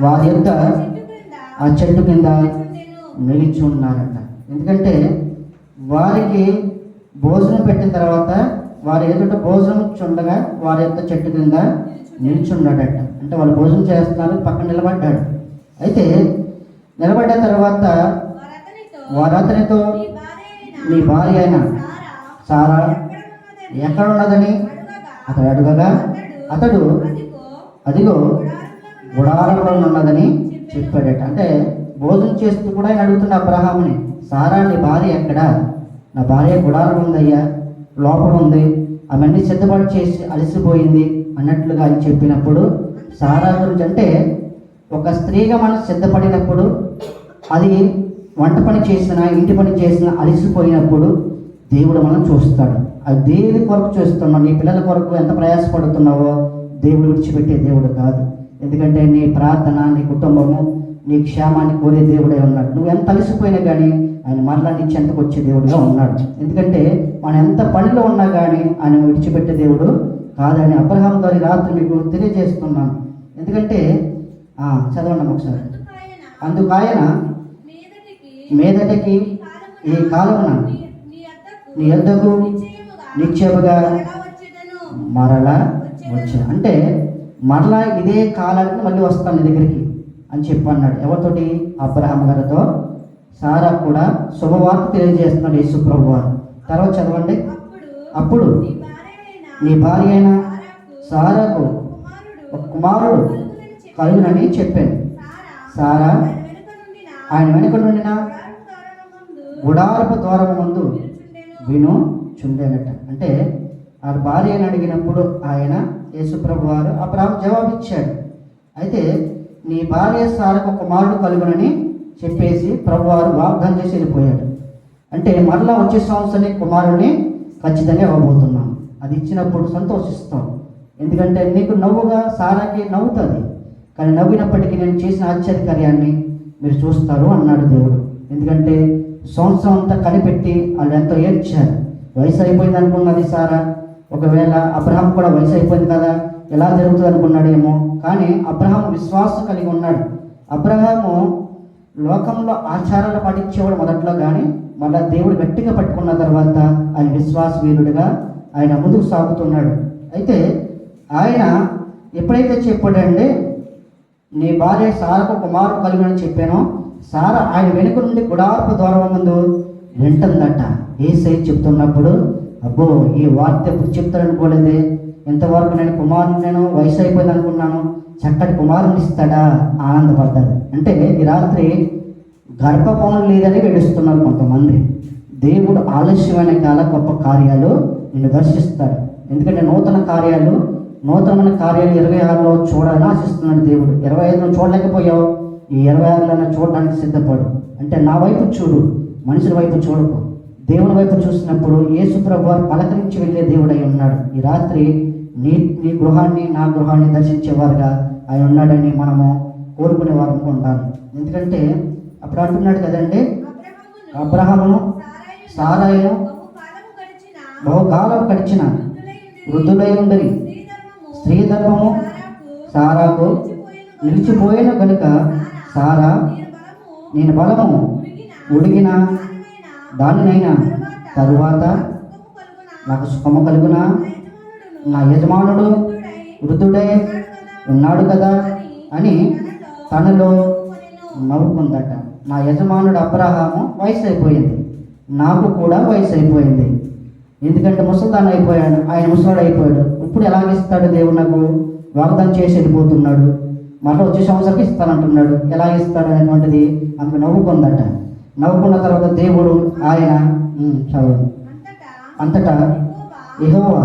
వారి యొక్క ఆ చెట్టు కింద నిలిచి ఉన్నారట. ఎందుకంటే వారికి భోజనం పెట్టిన తర్వాత వారి ఎదుట భోజనం చుండగా వారి యొక్క చెట్టు కింద నిల్చున్నాడట. అంటే వాళ్ళు భోజనం చేస్తున్నారు, పక్కన నిలబడ్డాడు. అయితే నిలబడ్డ తర్వాత వారు అతనితో నీ భార్య అయిన సారా ఎక్కడ ఉన్నదని అతడు అడగగా అతడు అదిగో గుడారంలో ఉన్నదని చెప్పాడట. అంటే భోజనం చేస్తూ కూడా ఆయన అడుగుతున్న అబ్రహాముని, సారా నీ భార్య ఎక్కడా? నా భార్య గుడారం ఉందయ్యా, లోపల ఉంది, అవన్నీ సిద్ధపాటు చేసి అలసిపోయింది అన్నట్లుగా ఆయన చెప్పినప్పుడు సారా గురించి, అంటే ఒక స్త్రీగా మనం సిద్ధపడినప్పుడు, అది వంట పని చేసినా ఇంటి పని చేసినా అలసిపోయినప్పుడు దేవుడు మనం చూస్తాడు. అది దేని కొరకు చూస్తున్నావు, నీ పిల్లల కొరకు ఎంత ప్రయాసపడుతున్నావో దేవుడు విడిచిపెట్టే దేవుడు కాదు. ఎందుకంటే నీ ప్రార్థన, నీ కుటుంబము, నీ క్షేమాన్ని కోరే దేవుడే ఉన్నాడు. నువ్వు ఎంత అలసిపోయినా కానీ ఆయన మరలా నీ చెంతకు వచ్చే దేవుడుగా ఉన్నాడు. ఎందుకంటే మనం ఎంత పనిలో ఉన్నా కానీ ఆయన విడిచిపెట్టే దేవుడు కాదని అబ్రహాం గారి రాత్రి మీకు తెలియజేస్తున్నాను. ఎందుకంటే చదవండి ఒకసారి. అందుకు ఆయన మీదటికి ఈ కాలమున నీ యొద్దకు నిశ్చయముగా మరలా వచ్చిన, అంటే మరలా ఇదే కాలానికి మళ్ళీ వస్తాను నీ దగ్గరికి అని చెప్పి అన్నాడు. ఎవరితోటి? అబ్రహాం గారితో. సారా కూడా శుభవార్త తెలియజేస్తున్నాడు యేసు ప్రభు వారు. తర్వాత చదవండి. అప్పుడు నీ భార్య అయిన సారాకు ఒక కుమారుడు కలుగునని చెప్పాను. సారా ఆయన వెనుక నుండిన గుడారపు ద్వారము ముందు వినుచుండేనట. అంటే ఆ భార్య అని అడిగినప్పుడు ఆయన యేసుప్రభు వారు అబ్రహాము జవాబిచ్చాడు. అయితే నీ భార్య సారకు ఒక కుమారుడు కలుగునని చెప్పేసి ప్రభువారు వాగ్దానం చేసి వెళ్ళిపోయాడు. అంటే మరలా వచ్చే సంవత్సరం కుమారుడిని ఖచ్చితంగా ఇవ్వబోతున్నాం. అది ఇచ్చినప్పుడు సంతోషిస్తాం. ఎందుకంటే నీకు నవ్వుగా సారాకి నవ్వుతుంది, కానీ నవ్వినప్పటికీ నేను చేసిన ఆశ్చర్యకార్యాన్ని మీరు చూస్తారు అన్నాడు దేవుడు. ఎందుకంటే సంవత్సరం అంతా కనిపెట్టి వాళ్ళు ఎంతో ఏడ్చారు. వయసు అయిపోయింది అనుకున్నది సారా. ఒకవేళ అబ్రహాం కూడా వయసు అయిపోయింది కదా, ఎలా జరుగుతుంది అనుకున్నాడేమో. కానీ అబ్రహాం విశ్వాసం కలిగి ఉన్నాడు. అబ్రహాము లోకంలో ఆచారాలు పాటించేవాడు మొదట్లో, కానీ మళ్ళా దేవుడు గట్టిగా పట్టుకున్న తర్వాత ఆయన విశ్వాస వీరుడిగా ఆయన ముందుకు సాగుతున్నాడు. అయితే ఆయన ఎప్పుడైతే చెప్పాడంటే నీ భార్య సారకు కుమారుడు కలుగునని చెప్పానో, సారా ఆయన వెనుక నుండి గుడారపు ద్వారం ముందు వింటుందట. యేసయ్య చెప్తున్నప్పుడు అబ్బో ఈ వార్త ఎప్పుడు చెప్తాడనుకోలేదే, ఎంతవరకు నేను వయసు అయిపోయింది అనుకున్నాను, చక్కటి కుమారుని ఇస్తాడా ఆనందపడ్డాడు. అంటే ఈ రాత్రి గర్భఫలం లేదని ఏడుస్తున్నారు కొంతమంది. దేవుడు ఆలస్యమైన కాల గొప్ప కార్యాలు నిన్ను దర్శిస్తాడు. ఎందుకంటే నూతనమైన కార్యాలు 26లో చూడాలని ఆశిస్తున్నాడు దేవుడు. 25లో చూడలేకపోయావు, ఈ 26లోనే చూడడానికి సిద్ధపడు. అంటే నా వైపు చూడు, మనుషుల వైపు చూడకు. దేవుని వైపు చూసినప్పుడు యేసుప్రభు వారు పలకరించి వెళ్ళే దేవుడై ఉన్నాడు. ఈ రాత్రి నీ గృహాన్ని నా గృహాన్ని దర్శించేవారుగా ఆయన ఉన్నాడని మనము కోరుకునే వారు ఉండాలి. ఎందుకంటే అప్పుడు అంటున్నాడు కదండి, అబ్రహామును సారాయును బహుకాలం గడిచిన వృద్ధులై ఉండని స్త్రీ ధర్మము సారాకు నిలిచిపోయిన కనుక సారా నేను బలము ఉడిగిన దానినైనా తరువాత నాకు సుఖము కలుగునా, నా యజమానుడు వృద్ధుడే ఉన్నాడు కదా అని తనలో నవ్వుకుందట. నా యజమానుడు అబ్రహాము వయసు అయిపోయింది, నాకు కూడా వయసు అయిపోయింది. ఎందుకంటే ముసలిదాన్ని అయిపోయాడు, ఆయన ముసలాడు అయిపోయాడు. ఇప్పుడు ఎలాగిస్తాడు దేవుడు? నాకు వాగ్దానం చేసి వెళ్ళిపోతున్నాడు, మళ్ళీ వచ్చే సంవత్సరానికి ఇస్తానంటున్నాడు, ఎలా ఇస్తాడు అనేటువంటిది ఆమె నవ్వుకుందట. నవ్వుకున్న తర్వాత దేవుడు ఆయన చదవండి. అంతటా యెహోవా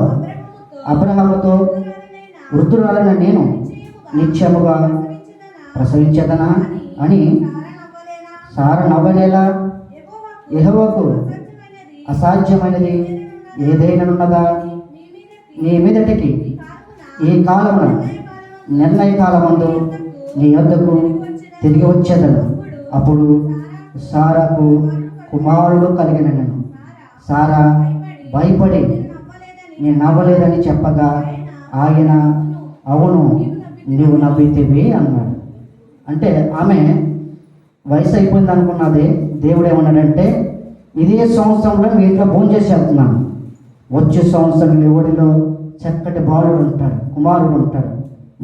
అబ్రహాముతో వృద్ధురాలైన నేను నిత్యముగా ప్రసవించదనా అని సారా నవ్వలేలా, యెహోవాకు అసాధ్యమైనది ఏదైనా ఉన్నదా? నీ మీదటికి ఈ కాలమున నిర్ణయ కాలమందు నీ యొద్దకు తిరిగి వచ్చేదను. అప్పుడు సారాకు కుమారుడు కలిగినను. సారా భయపడి నేను నవ్వలేదని చెప్పగా ఆయన అవును నీవు నవ్వితివి అన్నాడు. అంటే ఆమె వయసు అయిపోయింది అనుకున్నది. దేవుడు ఏమన్నాడంటే ఇదే సంవత్సరంలో మీ ఇంట్లో భోజనం చేసి వెళ్తున్నాను, వచ్చే సంవత్సరం మీ ఊడిలో చక్కటి బాలుడు ఉంటాడు, కుమారుడు ఉంటాడు,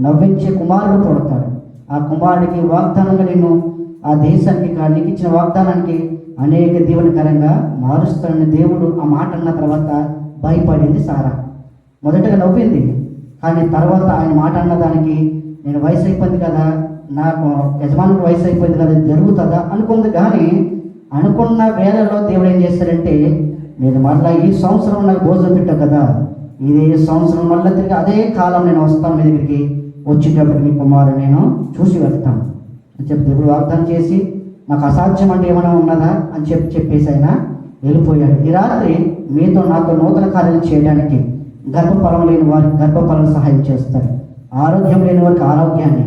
నవ్వించే కుమారుడు పుడతాడు. ఆ కుమారుడికి వాగ్దానంగా నేను ఆ దేశానికి నీకు ఇచ్చిన వాగ్దానానికి అనేక దీవెనకరంగా మారుస్తానని దేవుడు ఆ మాట అన్న తర్వాత భయపడింది సారా. మొదటగా నవ్వింది, కానీ తర్వాత ఆయన మాట అన్నదానికి నేను వయసు అయిపోయింది కదా, నాకు యజమానుడు వయసు అయిపోయింది కదా, జరుగుతుందా అనుకుంది. కానీ అనుకున్న వేళలో దేవుడు ఏం చేస్తాడంటే నేను మళ్ళీ ఈ సంవత్సరం నాకు భోజనం పెట్టావు కదా, ఇదే సంవత్సరం మళ్ళీ తిరిగి అదే కాలం నేను వస్తాను మీ దగ్గరికి, వచ్చేటప్పటికి మీ కుమారుడు నేను చూసి వెళ్తాను అని చెప్పి దేవుడు వాగ్దానం చేసి నాకు అసాధ్యం అంటే ఏమైనా ఉన్నదా అని చెప్పేసి ఆయన వెళ్ళిపోయాడు. ఈ రాత్రి మీతో నాతో నూతన కార్యాలు చేయడానికి గర్భఫలం లేని వారికి గర్భఫలం సహాయం చేస్తాడు, ఆరోగ్యం లేని వారికి ఆరోగ్యాన్ని,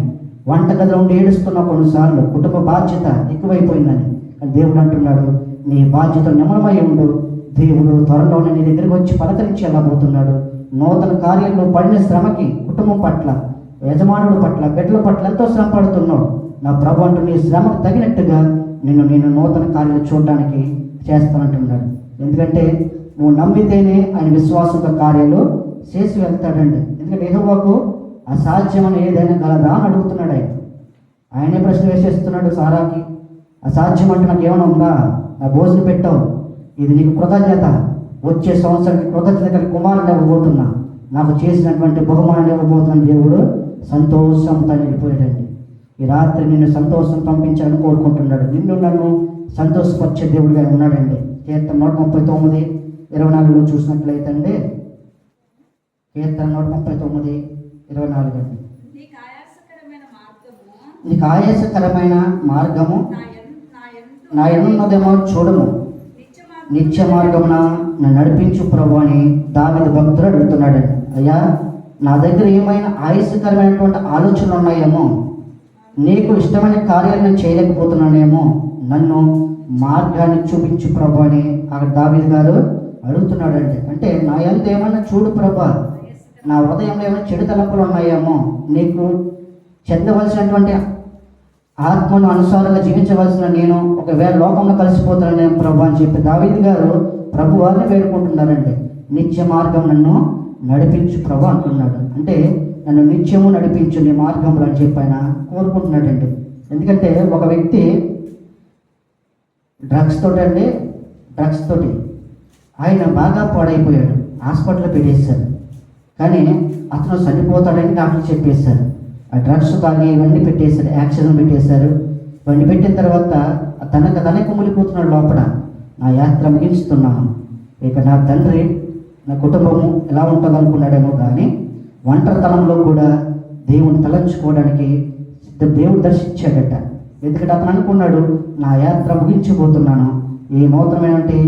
వంటగదిలో ఉండి ఏడుస్తున్న కొన్నిసార్లు కుటుంబ బాధ్యత ఎక్కువైపోయిందని దేవుడు అంటున్నాడు నీ బాధ్యతలు నిమలమై ఉండు, దేవుడు త్వరలోనే నీ దగ్గరికి వచ్చి పలకరించి వెళ్ళబోతున్నాడు. నూతన కార్యంలో పడిన శ్రమకి కుటుంబం పట్ల, యజమానుడు పట్ల, బిడ్డల పట్ల ఎంతో శ్రమ పడుతున్నావు. నా ప్రభు అంటూ నీ శ్రమకు తగినట్టుగా నేను నూతన కార్యాలు చూడడానికి చేస్తానంటున్నాడు. ఎందుకంటే నువ్వు నమ్మితేనే ఆయన విశ్వాసంతో కార్యాలు చేసి వెళ్తాడండి. ఎందుకంటే యెహోవాకు అసాధ్యమని ఏదైనా గలదా అని అడుగుతున్నాడు ఆయన. ఆయనే ప్రశ్న వేసేస్తున్నాడు సారాకి, అసాధ్యం అంటే నాకు ఏమైనా ఉందా? నా భోజనం పెట్టావు, ఇది నీకు కృతజ్ఞత, వచ్చే సంవత్సరానికి కృతజ్ఞత కుమారుని ఇవ్వబోతున్నా, నాకు చేసినటువంటి బహుమానం ఇవ్వబోతున్న దేవుడు సంతోషంతో వెళ్ళిపోయాడండి. ఈ రాత్రి నిన్ను సంతోషం పంపించాలని కోరుకుంటున్నాడు. నిన్ను నన్ను సంతోషపరిచే దేవుడిగా ఉన్నాడండి. కీర్తన 139:24 చూసినట్లయితే అండి, కీర్తన 139:24 అండి. నీకు ఆయాసకరమైన మార్గము నీకు ఆయాసకరమైన మార్గము నా యందు నా ఎన్నున్నదేమో చూడము, నిత్య మార్గమున నన్ను నడిపించు ప్రభు అని దావీదు భక్తుడు అడుగుతున్నాడండి. అయ్యా, నా దగ్గర ఏమైనా ఆయాసకరమైనటువంటి ఆలోచనలు ఉన్నాయేమో, నీకు ఇష్టమైన కార్యాలు నేను చేయలేకపోతున్నానేమో, నన్ను మార్గాన్ని చూపించు ప్రభు అని అక్కడ దావీదు గారు అడుగుతున్నాడండి. అంటే నా యందు ఏమైనా చూడు ప్రభా, నా హృదయంలో ఏమైనా చెడు తలంపులు ఉన్నాయేమో, నీకు చెందవలసినటువంటి ఆత్మను అనుసారంగా జీవించవలసిన నేను ఒకవేళ లోకంలో కలిసిపోతానని ప్రభు అని చెప్పి దావీదు గారు ప్రభు వారిని వేడుకుంటున్నారండి. నిత్య మార్గం నన్ను నడిపించు ప్రభు అంటున్నాడు. అంటే నన్ను నిత్యము నడిపించు నీ మార్గంలో అని చెప్పి ఆయన కోరుకుంటున్నాడండి. ఎందుకంటే ఒక వ్యక్తి డ్రగ్స్ తోటి ఆయన బాగా పాడైపోయాడు, హాస్పిటల్లో పెట్టేశారు. కానీ అతను చనిపోతాడని డాక్టర్ చెప్పేశారు. ఆ డ్రగ్స్ తాగి ఇవన్నీ పెట్టేశారు, యాక్సిడెంట్ పెట్టేశారు. ఇవన్నీ పెట్టిన తర్వాత తనకు కుమిలిపోతున్నాడు లోపల. నా యాత్ర ముగించుతున్నాను, ఇక నా తండ్రి నా కుటుంబము ఎలా ఉంటుంది అనుకున్నాడేమో, కానీ ఒంటరితనంలో కూడా దేవుని తలంచుకోవడానికి దేవుడు దర్శించాడట. ఎందుకంటే అతను అనుకున్నాడు, నా యాత్ర ముగించిపోతున్నాను, ఈ నూతనమైనటువంటి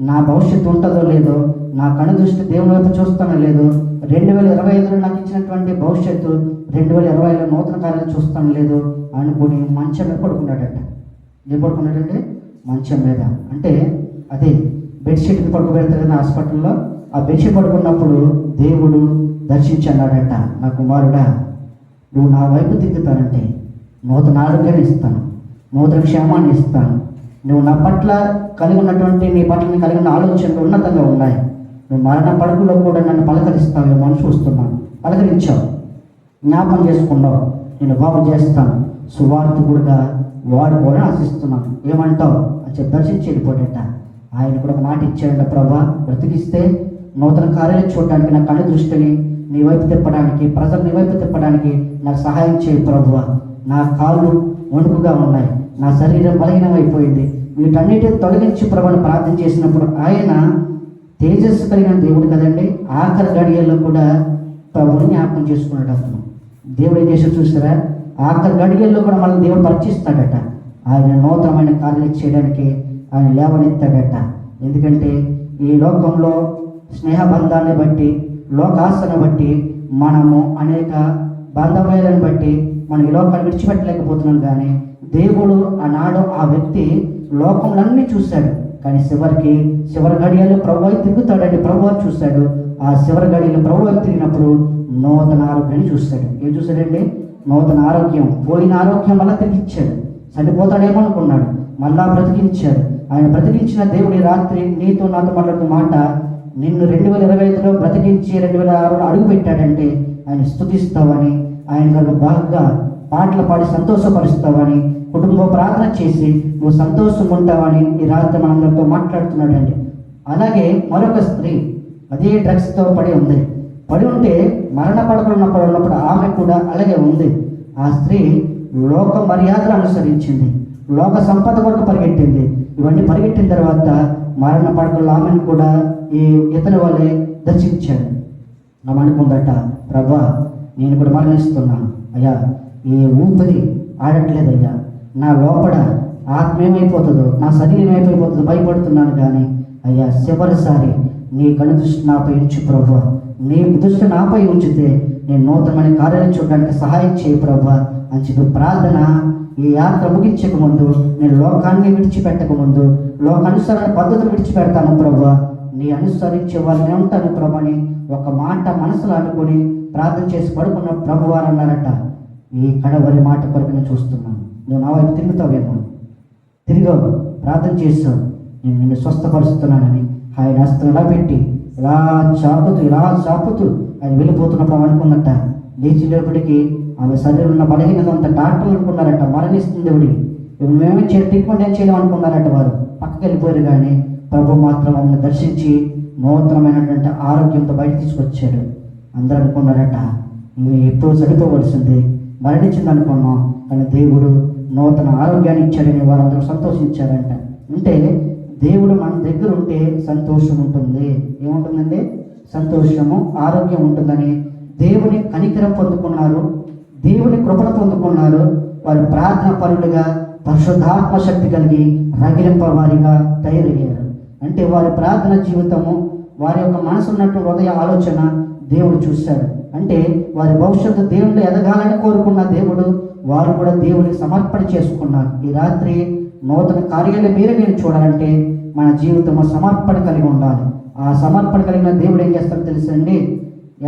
నా భవిష్యత్తు ఉంటుందో లేదో, నా కను దృష్టి దేవుని వైపు చూస్తానో లేదో, 2025లో నాకు ఇచ్చినటువంటి భవిష్యత్తు 2020లో నూతన కార్యాలు చూస్తాను లేదు అనుకుని మంచం మీద పడుకున్నాడట. ఏం పడుకున్నాడంటే మంచం మీద, అంటే అదే బెడ్షీట్ని పడుకోబెడతారు కదా హాస్పిటల్లో, ఆ బెడ్షీట్ పడుకున్నప్పుడు దేవుడు దర్శించన్నాడట, నా కుమారుడా, నువ్వు నా వైపు తిరుగుతానంటే నూతన ఆరోగ్యాన్ని ఇస్తాను, నూతన క్షేమాన్ని ఇస్తాను. నువ్వు నా పట్ల కలిగి ఉన్నటువంటి నీ పట్ల కలిగి ఉన్న ఆలోచనలు ఉన్నతంగా ఉన్నాయి. నువ్వు మరణ పడకలో కూడా నన్ను పలకరిస్తావేమో అని చూస్తున్నాను. పలకరించావు, జ్ఞాపం చేసుకున్నావు, నేను బాగు చేస్తాను, సువార్థకుడుగా వాడుకోవాలని ఆశిస్తున్నాను, ఏమంటావు అని చెప్పి దర్శించి వెళ్ళిపోయాడట. ఆయన కూడా ఒక మాట ఇచ్చాడంట, ప్రభా, బ్రతికిస్తే నూతన కార్యాలు చూడడానికి నా కళ్ళు దృష్టిని నీ వైపు తిప్పడానికి, ప్రజలు నీ వైపు తిప్పడానికి నాకు సహాయం చేయి ప్రభువ. నా కాళ్ళు వణుకుగా ఉన్నాయి, నా శరీరం బలహీనమైపోయింది, వీటన్నిటిని తొలగించి ప్రభుని ప్రార్థన చేసినప్పుడు ఆయన తేజస్సు కలిగిన దేవుడు కదండి, ఆఖరి గడియల్లో కూడా ప్రభుని జ్ఞాపకం చేసుకున్నాడు. అతను దేవుడు ఏం చేసి చూసారా, ఆఖరి గడియల్లో కూడా మళ్ళీ దేవుడు పరీక్షిస్తాడట. ఆయన నూతనమైన కార్యాలు చేయడానికి ఆయన లేవనెత్తాడట. ఎందుకంటే ఈ లోకంలో స్నేహబంధాన్ని బట్టి, లోకాసను బట్టి, మనము అనేక బాంధవ్యాలను బట్టి మనం ఈ లోకాన్ని విడిచిపెట్టలేకపోతున్నాం. కానీ దేవుడు ఆనాడు ఆ వ్యక్తి లోకంలన్నీ చూశాడు, కానీ చివరి గడియలు ప్రభు తిరుగుతాడండి. ప్రభు చూశాడు, ఆ చివరి గడియలు ప్రభు తిరిగినప్పుడు నూతన ఆరోగ్యాన్ని చూశాడు. ఏం చూశాడండి? నూతన ఆరోగ్యం. పోయిన ఆరోగ్యం మళ్ళీ తిరిగిచ్చాడు. చనిపోతాడేమో అనుకున్నాడు, మళ్ళా బ్రతికించాడు. ఆయన బ్రతికించిన దేవుడి రాత్రి నీతో నాతో మాట్లాడుతున్న మాట, నిన్ను 2025లో బ్రతికించి 2006లో అడుగు పెట్టాడంటే ఆయన స్తుతిస్తావని, ఆయన బాగా పాటలు పాడి సంతోషపరుస్తావని, కుటుంబ ప్రార్థన చేసి నువ్వు సంతోషం ఉంటావని ఈ రాత్రి మనందరితో మాట్లాడుతున్నాడండి. అలాగే మరొక స్త్రీ అదే డ్రగ్స్తో పడి ఉంటే మరణ పడకలు ఉన్నప్పుడు ఆమె కూడా అలాగే ఉంది. ఆ స్త్రీ లోక మర్యాదలు అనుసరించింది, లోక సంపద కొరకు పరిగెట్టింది. ఇవన్నీ పరిగెట్టిన తర్వాత మరణ పడకలు ఆమెను కూడా ఈ ఇతని వల్లే దర్శించాడు. ఆమె అనుకుందట, ప్రభా, నేను కూడా మరణిస్తున్నాను అయ్యా, ఈ ఊపిరి ఆడట్లేదయ్యా, నా లోపల ఆత్మ ఏమైపోతుందో, నా శరీరం ఏమైపోతుందో భయపడుతున్నాను. కానీ అయ్యా, చివరిసారి నీ కను దృష్టి నాపై ఉంచు ప్రభు, నీ దృష్టి నాపై ఉంచితే నేను నూతనమైన కార్యాలు చూడడానికి సహాయం చేయి ప్రభు అని చెప్పి ప్రార్థన. ఈ యాత్ర ముగించక ముందు, నేను లోకాన్ని విడిచిపెట్టక ముందు, లోకానుసరణ పద్ధతులు విడిచిపెడతాను ప్రభు, నీ అనుసరించే వాళ్ళని ఉంటాను ప్రభు అని ఒక మాట మనసులో అనుకుని ప్రార్థన చేసి పడుకున్న ప్రభు వారు అన్నారట, ఈ కడవరి మాట కొరకు నేను చూస్తున్నాను, నువ్వు నా వైపు తిరుగుతావేమో, తిరిగావు, ప్రార్థన చేస్తావు, నేను నిన్ను స్వస్థపరుస్తున్నానని ఆయన హస్తం ఇలా పెట్టి ఇలా చాపుతూ ఆయన వెళ్ళిపోతున్నప్పుడు అనుకున్నట్ట. లేచినప్పటికీ ఆమె శరీరంలో ఉన్న బలహీనత అంత డాక్టర్లు అనుకున్నారట, మరణిస్తుంది దేవుడికి, మేమే ట్రీట్మెంట్ ఏం చేయడం అనుకున్నారట. వారు పక్కకి వెళ్ళిపోయారు. కానీ ప్రభు మాత్రం ఆమెను దర్శించి నూతనమైనటువంటి ఆరోగ్యంతో బయట తీసుకొచ్చాడు. అందరూ అనుకున్నారట ఇవి ఎప్పుడు చనిపోవలసింది, మరణించింది అనుకున్నాం, కానీ దేవుడు నూతన ఆరోగ్యాన్ని ఇచ్చాడని వారందరూ సంతోషించారంట. అంటే దేవుడు మన దగ్గర ఉంటే సంతోషం ఉంటుంది. ఏముంటుందండి? సంతోషము, ఆరోగ్యం ఉంటుందని దేవుని కనికరం పొందుకున్నారు, దేవుని కృపను పొందుకున్నారు. వారు ప్రార్థన పరులుగా పరిశుద్ధాత్మ శక్తి కలిగి రగిలింప వారిగా తయారయ్యారు. అంటే వారి ప్రార్థన జీవితము, వారి యొక్క మనసు ఉన్నట్టు హృదయ ఆలోచన దేవుడు చూశాడు. అంటే వారి భవిష్యత్తు దేవుడు ఎదగాలని కోరుకున్న దేవుడు వారు కూడా దేవునికి సమర్పణ చేసుకున్నారు. ఈ రాత్రి నూతన కార్యాలు మీరే నేను చూడాలంటే మన జీవితంలో సమర్పణ కలిగి ఉండాలి. ఆ సమర్పణ కలిగిన దేవుడు ఏం చేస్తాడో తెలుసండి.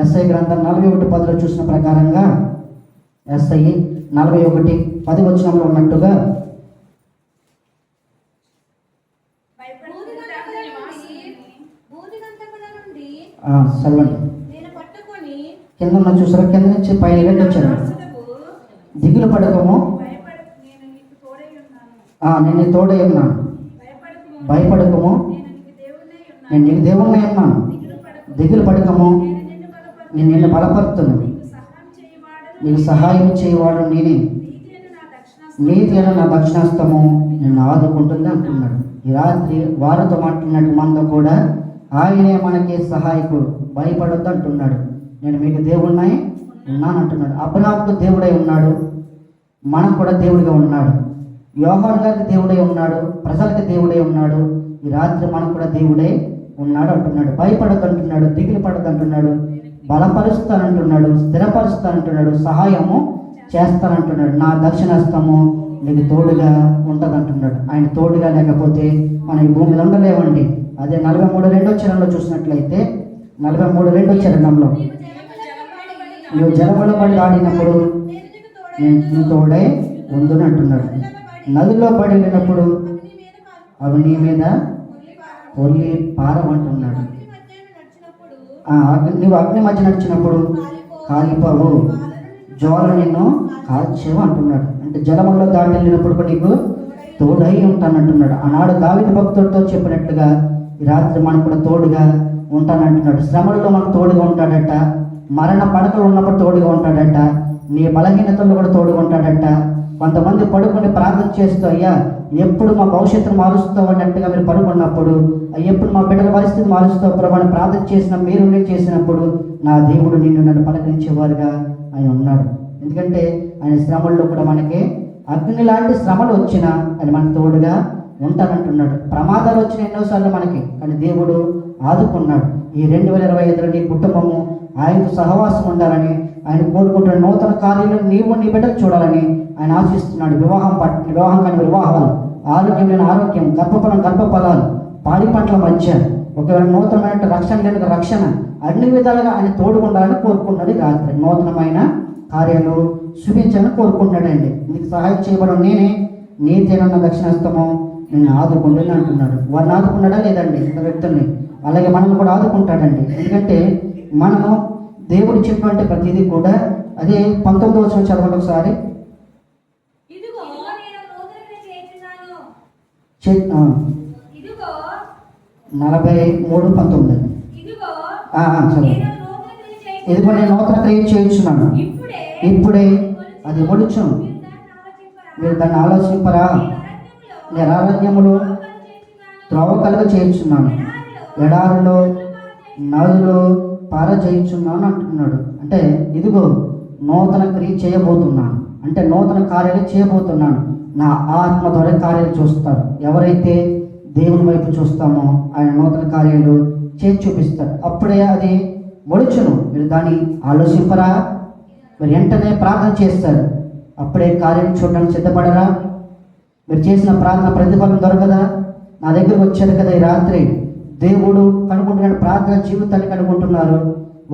ఎస్ఐ గ్రంథం 41:10 చూసిన ప్రకారంగా, ఎస్ఐ 41:10 వచనంలో ఉన్నట్టుగా, బూదిగంతకుల నుండి చదవండి. నేను పట్టుకొని కింద ఉన్న చూసారా, కింద నుంచి పైన వెళ్ళొచ్చారు. దిగులు పడకము, నేను నీకు తోడై ఉన్నాను. నేను నీ తోడై ఉన్నాను, భయపడకుము, భయపడకము, నేను నీకు దేవుడై ఉన్నాను. నేను నీకు దేవుణ్ణి ఉన్నాను, దిగులు పడకము, నేను నిన్ను బలపరుతున్నాను, నీకు సహాయం చేయవాడు నేనే, నీతి అయిన నా దక్షిణాస్తము నిన్ను ఆదుకుంటుంది అంటున్నాడు. ఈ రాత్రి వారితో మాట్లాడినట్టు మనతో కూడా ఆయనే మనకి సహాయకుడు, భయపడొద్దు అంటున్నాడు. నేను మీకు దేవుడినై ఉన్నాను అంటున్నాడు. అబ్రహాముకు దేవుడై ఉన్నాడు, మనకు కూడా దేవుడిగా ఉన్నాడు. యోహాను గారికి దేవుడై ఉన్నాడు, ప్రజలకు దేవుడై ఉన్నాడు. ఈ రాత్రి మనకు కూడా దేవుడై ఉన్నాడు అంటున్నాడు. భయపడద్దు అంటున్నాడు, దిగులు పడద్దు అంటున్నాడు, బలపరుస్తానంటున్నాడు, స్థిరపరుస్తానంటున్నాడు, సహాయము చేస్తానంటున్నాడు. నా దక్షిణాస్తము నీకు తోడుగా ఉంటుందంటున్నాడు. ఆయన తోడుగా లేకపోతే మనం ఈ భూమిలో ఉండలేమండి. అదే 43:2 చరణంలో చూసినట్లయితే, 43:2 చరణంలో, నువ్వు జలములో పడి ఆడినప్పుడు నేను నీ తోడై ఉందును అంటున్నాడు. నదిలో పడి వెళ్ళినప్పుడు అవి నీ మీద పొర్లి పారమంటున్నాడు. నువ్వు అగ్ని మధ్య నడిచినప్పుడు కాలిపోవు, జ్వాల నిన్ను కాల్చేవు అంటున్నాడు. అంటే జలములో దాటి వెళ్ళినప్పుడు కూడా నీకు తోడై ఉంటానంటున్నాడు. ఆనాడు దావీదు భక్తుడితో చెప్పినట్లుగా ఈ రాత్రి మనకు కూడా తోడుగా ఉంటానంటున్నాడు. శ్రమల్లో మనకు తోడుగా ఉంటాడట, మరణ పడకలు ఉన్నప్పుడు తోడుగా ఉంటాడట, నీ బలహీనతల్లో కూడా తోడుగా ఉంటాడట. కొంతమంది పడుకొని ప్రార్థన చేస్తూ, అయ్యా ఎప్పుడు మా భవిష్యత్తును మారుస్తావు అన్నట్టుగా మీరు పడుకున్నప్పుడు, ఎప్పుడు మా బిడ్డల పరిస్థితి మారుస్తావు ప్రభాని ప్రార్థన చేసిన మీరు నేను చేసినప్పుడు నా దేవుడు నన్ను పలకరించేవారుగా ఆయన ఉన్నాడు. ఎందుకంటే ఆయన శ్రమల్లో కూడా మనకి అగ్ని లాంటి శ్రమలు వచ్చినా ఆయన మనకు తోడుగా ఉంటానంటున్నాడు. ప్రమాదాలు వచ్చిన ఎన్నోసార్లు మనకి, కానీ దేవుడు ఆదుకున్నాడు. ఈ 2025లో నీ కుటుంబము ఆయనతో సహవాసం ఉండాలని ఆయన కోరుకుంటున్న నూతన కార్యాలు నీవు నీ బిడ్డలు చూడాలని ఆయన ఆశిస్తున్నాడు. వివాహం కాని వివాహాలు, ఆరోగ్యం లేని ఆరోగ్యం, గర్భఫలాలు, పాడి పంటల మధ్య ఒకవేళ నూతనమైన రక్షణ లేని రక్షణ, అన్ని విధాలుగా ఆయన తోడుకుండాలని కోరుకుంటున్నాడు. ఈ రాత్రి నూతనమైన కార్యాలు చూపించాలని కోరుకుంటున్నాడండి. నీకు సహాయం చేయబడం నేనే, నీతేనన్న దక్షిణాస్తము నేను ఆదుకుంటుంది అంటున్నాడు. వారిని ఆదుకున్నాడా లేదండి ఇంత వ్యక్తుల్ని? అలాగే మనం కూడా ఆదుకుంటాడండి. ఎందుకంటే మనము దేవుడు చెప్పినట్టు ప్రతిదీ కూడా, అదే 19వ వచనం చదవండి ఒకసారి. ఇదిగో నేను నూతనగా చేస్తున్నాను. 43:19. ఇదిగో చదువు. నేను నూతన క్రియ చేస్తున్నాను. ఇదిగో నేను నూతన క్రియ చేయించున్నాను, ఇప్పుడే అది మొలుచును, మీరు దాన్ని ఆలోచింపరా. నేను అరణ్యములో త్రోవ కలుగ చేయించున్నాను, ఎడారిలో నదులు పారజేయించున్నాను అంటున్నాడు. అంటే ఇదిగో నూతన క్రియ చేయబోతున్నాను, అంటే నూతన కార్యాలు చేయబోతున్నాను. నా ఆత్మ ద్వారా కార్యాలు చూస్తారు. ఎవరైతే దేవుని వైపు చూస్తామో ఆయన నూతన కార్యాలు చేసి చూపిస్తాడు. అప్పుడే అది మొలుచును, మీరు దాన్ని ఆలోచింపరా. మీరు వెంటనే ప్రార్థన చేస్తారు, అప్పుడే కార్యం చూడడానికి సిద్ధపడరా. మీరు చేసిన ప్రార్థన ప్రతిఫలం దొరకదా? నా దగ్గరకు వచ్చారు కదా ఈ రాత్రి, దేవుడు కనుకుంటున్నాడు, ప్రార్థన జీవితాన్ని కనుకుంటున్నారు,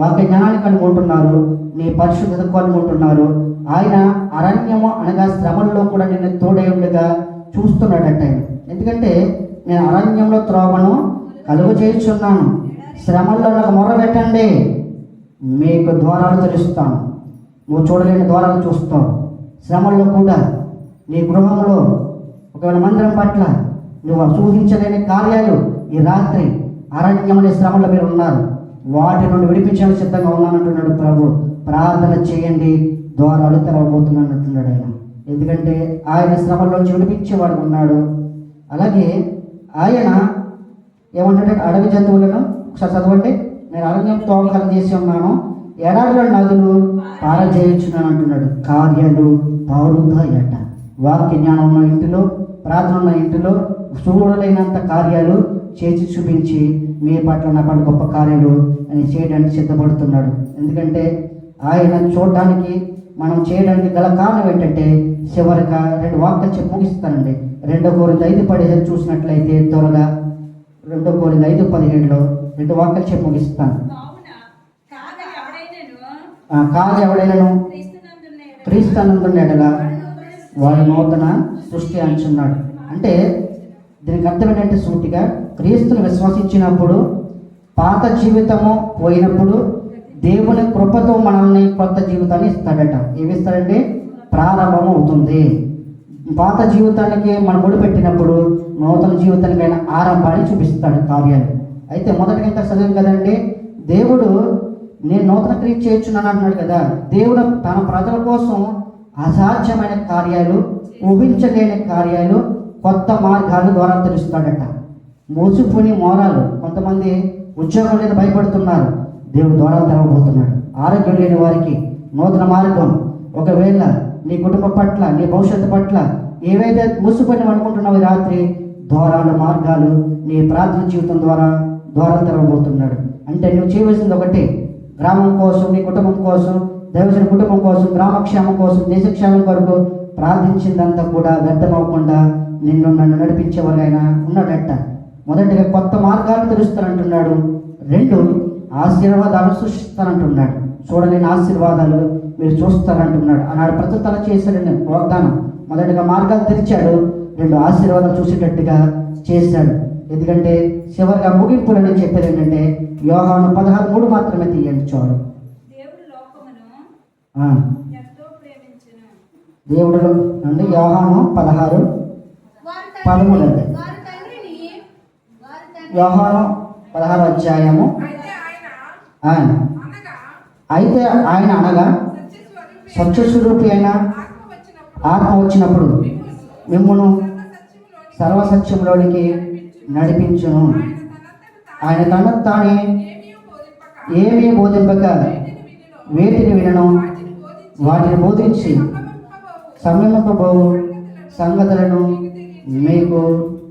వాక్య జ్ఞానాన్ని కనుకుంటున్నారు, నీ పరిశుద్ధత కనుకుంటున్నారు. ఆయన అరణ్యము అనగా శ్రమల్లో కూడా నిన్ను తోడై ఉండగా చూస్తున్నాడట. ఎందుకంటే నేను అరణ్యంలో త్రోవను కలుగు చేయించున్నాను, శ్రమల్లో నాకు మొర్ర పెట్టండి, మీకు ద్వారాలు తెలుస్తాను. నువ్వు చూడలేని ద్వారాలు చూస్తావు. శ్రమల్లో కూడా నీ గృహంలో ఒకవేళ మందిరం పట్ల నువ్వు సూచించలేని కార్యాలు ఈ రాత్రి అరణ్యం అనే శ్రమలో మీరు ఉన్నారు. వాటి నుండి విడిపించడానికి సిద్ధంగా ఉన్నానంటున్నాడు ప్రభు. ప్రార్థన చేయండి, ద్వారాలు తెరవబోతున్నాను అంటున్నాడు ఆయన. ఎందుకంటే ఆయన శ్రమల్లోంచి విడిపించేవాడు ఉన్నాడు. అలాగే ఆయన ఏమంటాడంటే అడవి జంతువులను ఒకసారి చదవండి. నేను అరణ్యం తోకలు చేసి ఉన్నాను, ఎడారిలో నదులు పారజేయుచున్నాను అంటున్నాడు. కార్యాలు పారుతాయట. వాక్య జ్ఞానం ఉన్న ఇంటిలో, ప్రార్థన ఉన్న ఇంటిలో చూడలేనంత కార్యాలు చేసి చూపించి మీ పట్ల నా పట్ల గొప్ప కార్యాలు అని చేయడానికి సిద్ధపడుతున్నాడు. ఎందుకంటే ఆయన చూడడానికి, మనం చేయడానికి గల కారణం ఏంటంటే చివరిగా 2 వాక్యాలు చెప్పి ముగిస్తానండి. 2 కొరింథీ 5:17 చూసినట్లయితే త్వరగా 2 కొరింథీ 5:17లో 2 వాక్యాలు చెప్పి ముగిస్తాను. కాదు ఎవడైనాను క్రీస్తునందున్న వాడు నూతన సృష్టి అంటున్నాడు. అంటే దీనికి అర్థం ఏంటంటే సూటిగా క్రీస్తుని విశ్వసించినప్పుడు పాత జీవితము పోయినప్పుడు దేవుని కృపతో మనల్ని కొత్త జీవితాన్ని ఇస్తాడట. ఏమి ఇస్తాడంటే ప్రారంభం అవుతుంది. పాత జీవితానికి మనం ముడిపెట్టినప్పుడు నూతన జీవితానికి ఆయన ఆరంభాన్ని చూపిస్తాడు కార్యాలు. అయితే మొదటిగా ఇంత చదివాం కదండి, దేవుడు నేను నూతన క్రియ చేయించున్నాను అంటున్నాడు కదా. దేవుడు తన ప్రజల కోసం అసాధ్యమైన కార్యాలు, ఊహించలేని కార్యాలు, కొత్త మార్గాల ద్వారా తెలుస్తాడట. మోసుకుని మోరాలు, కొంతమంది ఉద్యోగం లేని భయపడుతున్నారు, దేవుడు ద్వారాలు తెరవబోతున్నాడు. ఆరోగ్యం లేని వారికి నూతన మార్గం, ఒకవేళ నీ కుటుంబం పట్ల, నీ భవిష్యత్తు పట్ల ఏవైతే మూసుకొని అనుకుంటున్నావు ఈ రాత్రి, ద్వారాలు, మార్గాలు నీ ప్రార్థన జీవితం ద్వారా ద్వారాలు తెరవబోతున్నాడు. అంటే నువ్వు చేయవలసింది ఒకటి, గ్రామం కోసం, నీ కుటుంబం కోసం, దైవజన కుటుంబం కోసం, గ్రామక్షేమం కోసం, దేశక్షేమం కొరకు ప్రార్థించిందంతా కూడా వ్యర్థమవకుండా నన్ను నడిపించేవారు ఆయన ఉన్నాడట. మొదటిగా కొత్త మార్గాలు తెరుస్తానంటున్నాడు. 2 ఆశీర్వాదాలు సృష్టిస్తానంటున్నాడు. చూడలేని ఆశీర్వాదాలు మీరు చూస్తారంటున్నాడు. ఆనాడు ప్రతితల చేశాడు వాగ్దానం. మొదటిగా మార్గాలు తెరిచాడు, 2 ఆశీర్వాదాలు చూసేటట్టుగా చేశాడు. ఎందుకంటే చివరిగా ముగింపులని చెప్పేది ఏంటంటే యోహాను 16:3 మాత్రమే తీయండి చాలు. దేవుడు లోకమును ఎంతో ప్రేమించెను. దేవుడు నుండి యోహాను 16:13 అండి. యోహాను 16 అధ్యాయము. అయితే ఆయన అనగా సత్యస్వరూపి అయిన ఆత్మ వచ్చినప్పుడు మిమ్మును సర్వసత్యంలోనికి నడిపించును. ఆయన తన తానే ఏమీ బోధింపక వేటిని వినను వాటిని బోధించి సమీపింపబోవు సంగతులను మీకు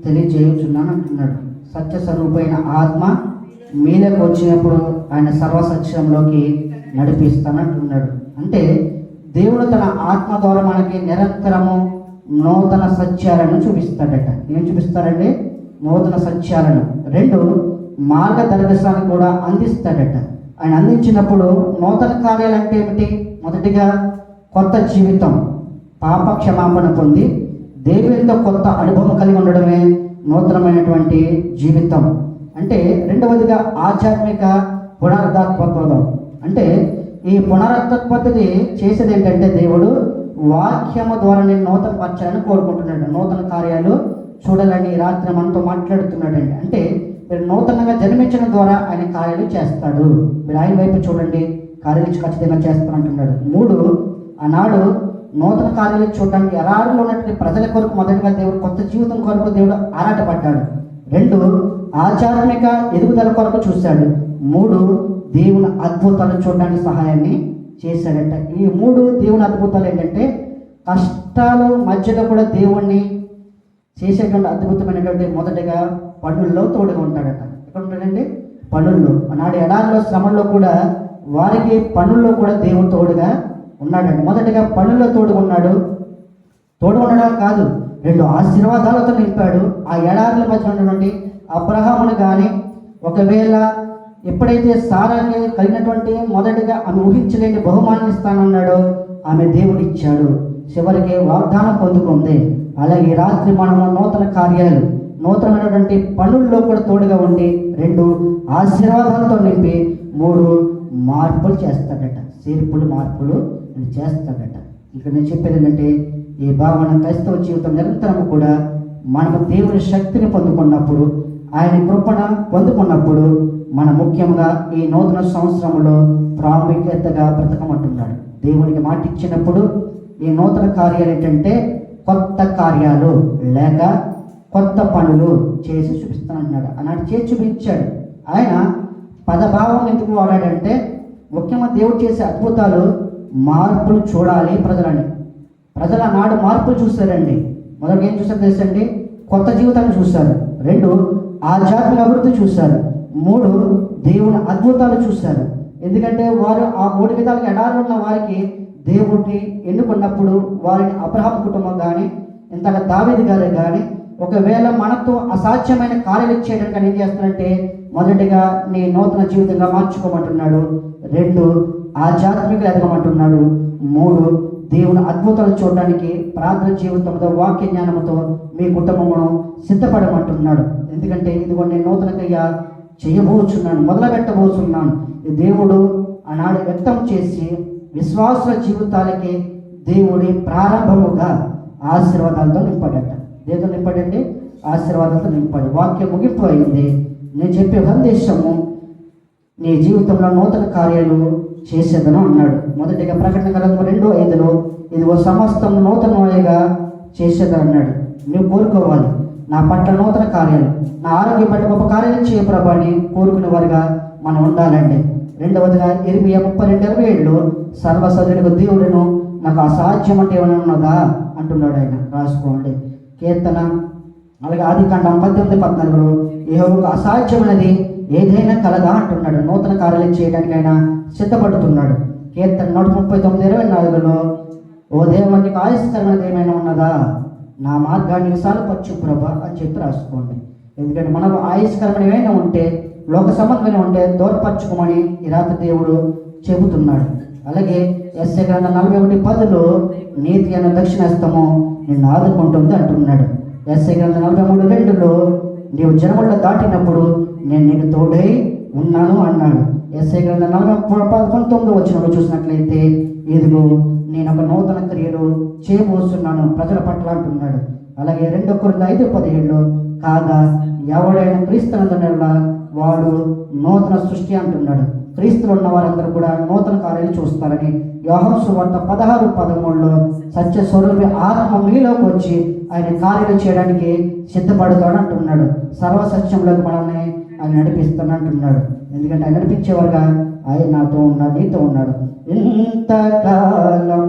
తెలియజేయుచున్నాను అంటున్నాడు. సత్యస్వరూపైన ఆత్మ మీలోకి వచ్చినప్పుడు ఆయన సర్వసత్యంలోకి నడిపిస్తానంటున్నాడు. అంటే దేవుడు తన ఆత్మ ద్వారా మనకి నిరంతరము నూతన సత్యాలను చూపిస్తాడట. ఏం చూపిస్తాడండి? నూతన సత్యాలను. 2 మార్గదర్శనాన్ని కూడా అందిస్తాడట. ఆయన అందించినప్పుడు నూతన కార్యాలు అంటే ఏమిటి? మొదటిగా కొత్త జీవితం, పాప క్షమాపణ పొంది దేవునితో కొత్త అనుభవం కలిగి ఉండడమే నూతనమైనటువంటి జీవితం. అంటే రెండవదిగా ఆధ్యాత్మిక పునరుద్ధాత్మత్వం. అంటే ఈ పునరుత్పత్తి చేసేది ఏంటంటే దేవుడు వాక్యము ద్వారా నేను నూతన పరచాలని కోరుకుంటున్నాడు. నూతన కార్యాలు చూడాలని రాత్రి మనతో మాట్లాడుతున్నాడండి. అంటే మీరు నూతనంగా జన్మించడం ద్వారా ఆయన కార్యాలు చేస్తాడు. మీరు ఆయన వైపు చూడండి, కార్యాలు ఖచ్చితంగా చేస్తానంటున్నాడు. 3 ఆనాడు నూతన కార్యాలు చూడడానికి ఎరారులో ఉన్నటువంటి ప్రజల కొరకు మొదటిగా దేవుడు కొత్త జీవితం కొరకు దేవుడు ఆరాటపడ్డాడు. 2 ఆధ్యాత్మిక ఎదుగుదల కొరకు చూశాడు. 3 దేవుని అద్భుతాలు చూడడానికి సహాయాన్ని చేశాడట. ఈ 3 దేవుని అద్భుతాలు ఏంటంటే కష్టాల మధ్యలో కూడా దేవుణ్ణి చేసేటువంటి అద్భుతమైనటువంటి మొదటిగా పనుల్లో తోడుగా ఉంటాడట. ఎక్కడ ఉంటాడండి? పనుల్లో. ఆనాడు ఎడారిలో శ్రమల్లో కూడా వారికి పనుల్లో కూడా దేవుడు తోడుగా ఉన్నాడండి. మొదటిగా పనుల్లో తోడుగా ఉన్నాడు. తోడు ఉండడం కాదు, 2 ఆశీర్వాదాలతో నింపాడు. ఆ ఎడారుల మధ్య ఉన్నటువంటి అబ్రహామును కానీ, ఒకవేళ ఎప్పుడైతే సారాకి కలిగినటువంటి మొదటిగా ఆమె ఊహించలేని బహుమానం ఇస్తానన్నాడో ఆమె దేవుడు ఇచ్చాడు. చివరికి వాగ్దానం పొందుకుంది. అలాగే రాత్రి మనము నూతన కార్యాలు, నూతనమైనటువంటి పనుల్లో కూడా తోడుగా ఉండి 2 ఆశీర్వాదాలతో నింపి 3 మార్పులు చేస్తాడట. చేర్పులు, మార్పులు చేస్తాడట. ఇక్కడ నేను చెప్పేది ఏంటంటే ఈ భావన క్రైస్తవ జీవితం నిరంతరము కూడా మనము దేవుని శక్తిని పొందుకున్నప్పుడు, ఆయన కృపణ పొందుకున్నప్పుడు మనం ముఖ్యంగా ఈ నూతన సంవత్సరంలో ప్రాముఖ్యతగా బ్రతకమంటున్నాడు. దేవునికి మాట ఇచ్చినప్పుడు ఈ నూతన కార్యాలు ఏంటంటే కొత్త కార్యాలు లేక కొత్త పనులు చేసి చూపిస్తానంటున్నాడు. ఆనాడు చేసి చూపించాడు. ఆయన పదభావం ఎందుకు వాడాడంటే ముఖ్యంగా దేవుడు చేసే అద్భుతాలు మార్పులు చూడాలి ప్రజలు ఆనాడు మార్పులు చూశారండి. మొదటి ఏం చూసారు తెలుసండి? కొత్త జీవితాన్ని చూశారు. 2 ఆధ్యాత్మిక అభివృద్ధి చూశారు. 3 దేవుని అద్భుతాలు చూశారు. ఎందుకంటే వారు ఆ 3 విధాలుగా ఎడారి ఉన్న వారికి దేవుడిని ఎన్నుకున్నప్పుడు వారిని అబ్రహాం కుటుంబం కానీ ఇంతగా దావీదు గారు కానీ ఒకవేళ మనతో అసాధ్యమైన కార్యాలు చేయడానికి ఏం చేస్తారంటే మొదటిగా నీ నూతన జీవితంగా మార్చుకోమంటున్నాడు. 2 ఆధ్యాత్మిక ఎదగమంటున్నాడు. 3 దేవుని అద్భుతాలు చూడడానికి ప్రార్థన జీవితంతో వాక్య జ్ఞానంతో మీ కుటుంబమును సిద్ధపడమంటున్నాడు. ఎందుకంటే ఇదిగో నేను నూతన క్రియ చేయబోచున్నాను, మొదలుపెట్టబోతున్నాను. ఈ దేవుడు ఆనాడు వ్యక్తం చేసి విశ్వాసుల జీవితాలకి దేవుడి ప్రారంభముగా ఆశీర్వాదాలతో నింపాడట. దేంతో నింపాడండి? ఆశీర్వాదాలతో నింపాడు. వాక్యం ముగింపు అయింది. నేను చెప్పే సందేశము నీ జీవితంలో నూతన కార్యాలు చేసేదను అన్నాడు. మొదటిగా ప్రకటన గ్రంథం 2:5 ఇదిగో సమస్తం నూతనగా చేసేదని అన్నాడు. నువ్వు కోరుకోవాలి, నా పట్ల నూతన కార్యాలు, నా ఆరోగ్యం పట్ల గొప్ప కార్యాలు చేయ ప్రభా అని కోరుకునే వారిగా మనం ఉండాలండి. 2వదిగా ఇర్మియా 32:27 సర్వసదులకు దేవుడును నాకు అసాధ్యం అంటే ఏమైనా ఉన్నదా అంటున్నాడు ఆయన. రాసుకోండి. కీర్తన అలాగే ఆదికాండం 18:14 యెహోవాకు అసాధ్యమైనది ఏదైనా కలదా అంటున్నాడు. నూతన కార్యాలు చేయడానికి ఆయన సిద్ధపడుతున్నాడు. కీర్తన 139:24 ఓ దేవా నీకు ఆయుష్కరమైనది ఏమైనా ఉన్నదా, నా మార్గాన్ని విశాలపరచు ప్రభా అని చెప్పి రాసుకోండి. ఎందుకంటే మనకు ఆయుష్కరమైన ఏమైనా ఉంటే లోక సంబంధమైన ఉంటే దూరపరచుకోమని ఈ రాత్రి దేవుడు చెబుతున్నాడు. అలాగే యెషయా గ్రంథం 41:10 నీతి అన్న దక్షిణాస్తము నిన్ను ఆదుకుంటుంది అంటున్నాడు. యెషయా గ్రంథం 43:2 నీవు జనములను దాటినప్పుడు నేను నీకు తోడై ఉన్నాను అన్నాడు. యెషయా గ్రంథం 40:19 చూసినట్లయితే ఇదిగో నేను ఒక నూతన క్రియలు చేయబోతున్నాను ప్రజల పట్ల అంటున్నాడు. అలాగే 2 కొరింథీ 5:17 కాగా ఎవడైనా క్రీస్తునందున వాడు నూతన సృష్టి అంటున్నాడు. క్రీస్తులో ఉన్న వారందరూ కూడా నూతన కార్యాలు చూస్తారని యోహాను సువార్త 16:13 సత్య స్వరూపి ఆత్మ మీలోకి వచ్చి ఆయన కార్యాలు చేయడానికి సిద్ధపడతాడు అంటున్నాడు. సర్వసత్యంలోకి మనల్ని ఆయన నడిపిస్తాను అంటున్నాడు. ఎందుకంటే ఆయన నడిపించేవారుగా ఆయన నాతో ఉన్నాడు, నీతో ఉన్నాడు. ఇంతకాలం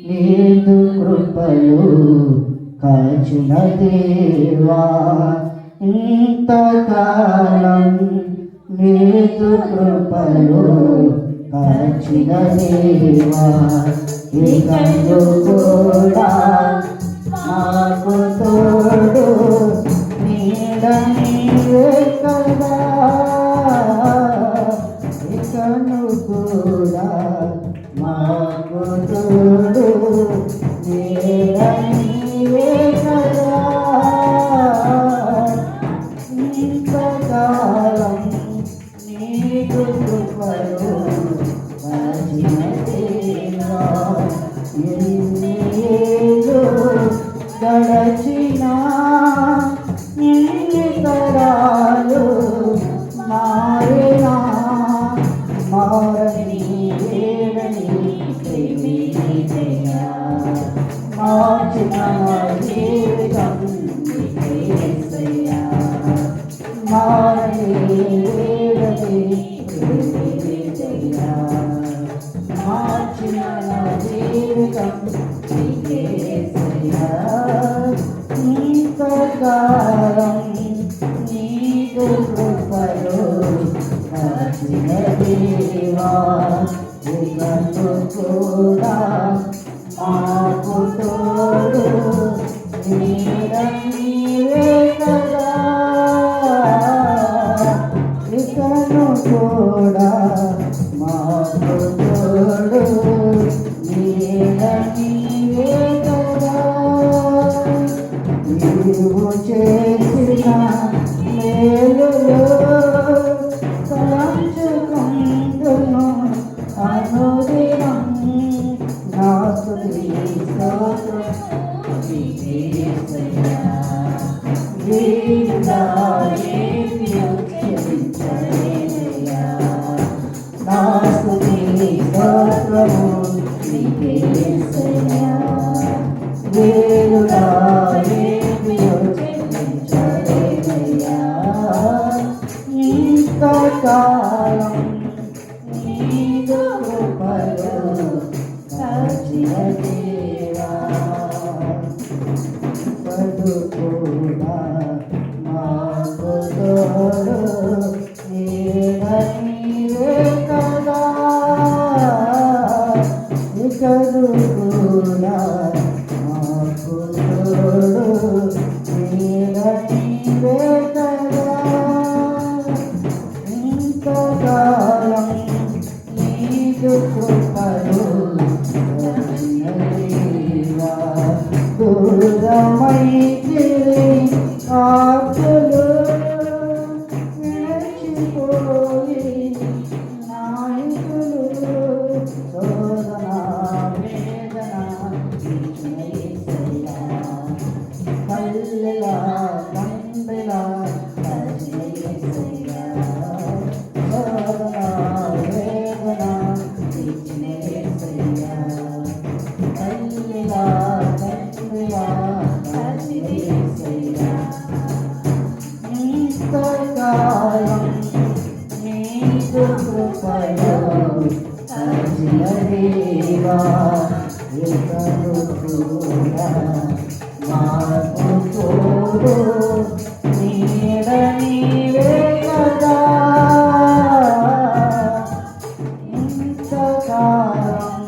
నీదు కృపలు కాచిన దేవా, ఇంతకాలం నీదు కృపలు కాచిన దేవా, ఇకను కూడా నాకు తోడు నీడ నీవే కదా, ఇకను కూడా మాకు తోడు నీడ నీవే కదా, ఇంతకాలం నీకు కృపలు కాచిన దేవా, ఎన్నేళ్ళు గడచినా ఎన్ని తరాలు మారినా మారని వేడని ప్రేమించయా, మార్చిన జీవితం యేసయ్యా, మారని వేడని ప్రేమించయా, మార్చిన జీవితం యేసయ్యా, ఇంతకాలం నీకు కృపలు కాచిన దేవా, ఇకను కూడా మాకు తోడు నీడ నీవే కదా, ఇకను కూడా మాకు తోడు నీడ నీవే కదా, నీవు చేసిన మేలులో తలంచుకుంటును అనుదినం, నా స్తుతి స్తోత్రం యేసయ్యా, యేసయ్యా కాలం నీదు కృపలో కాచిన దేవా కడు కూడా మాకు తోడు నీడ నీవే కదా కడు కూడా మాకు తోడు నీడ నీవే కదా ఇంతకాలం నీదు కృపలో దూరమైతే ఆకులు విడిచిపోయి నాయకులు శోధన వేదన కల్లెలా తండ్రిలా శోధన వేదన కల్లెలా తండ్రిలా ఇంతకాలం నీదు కృపలో కాచిన దేవా ఇతడు కూడా మాకు తోడు నీడ నీవే కదా ఇంతకాలం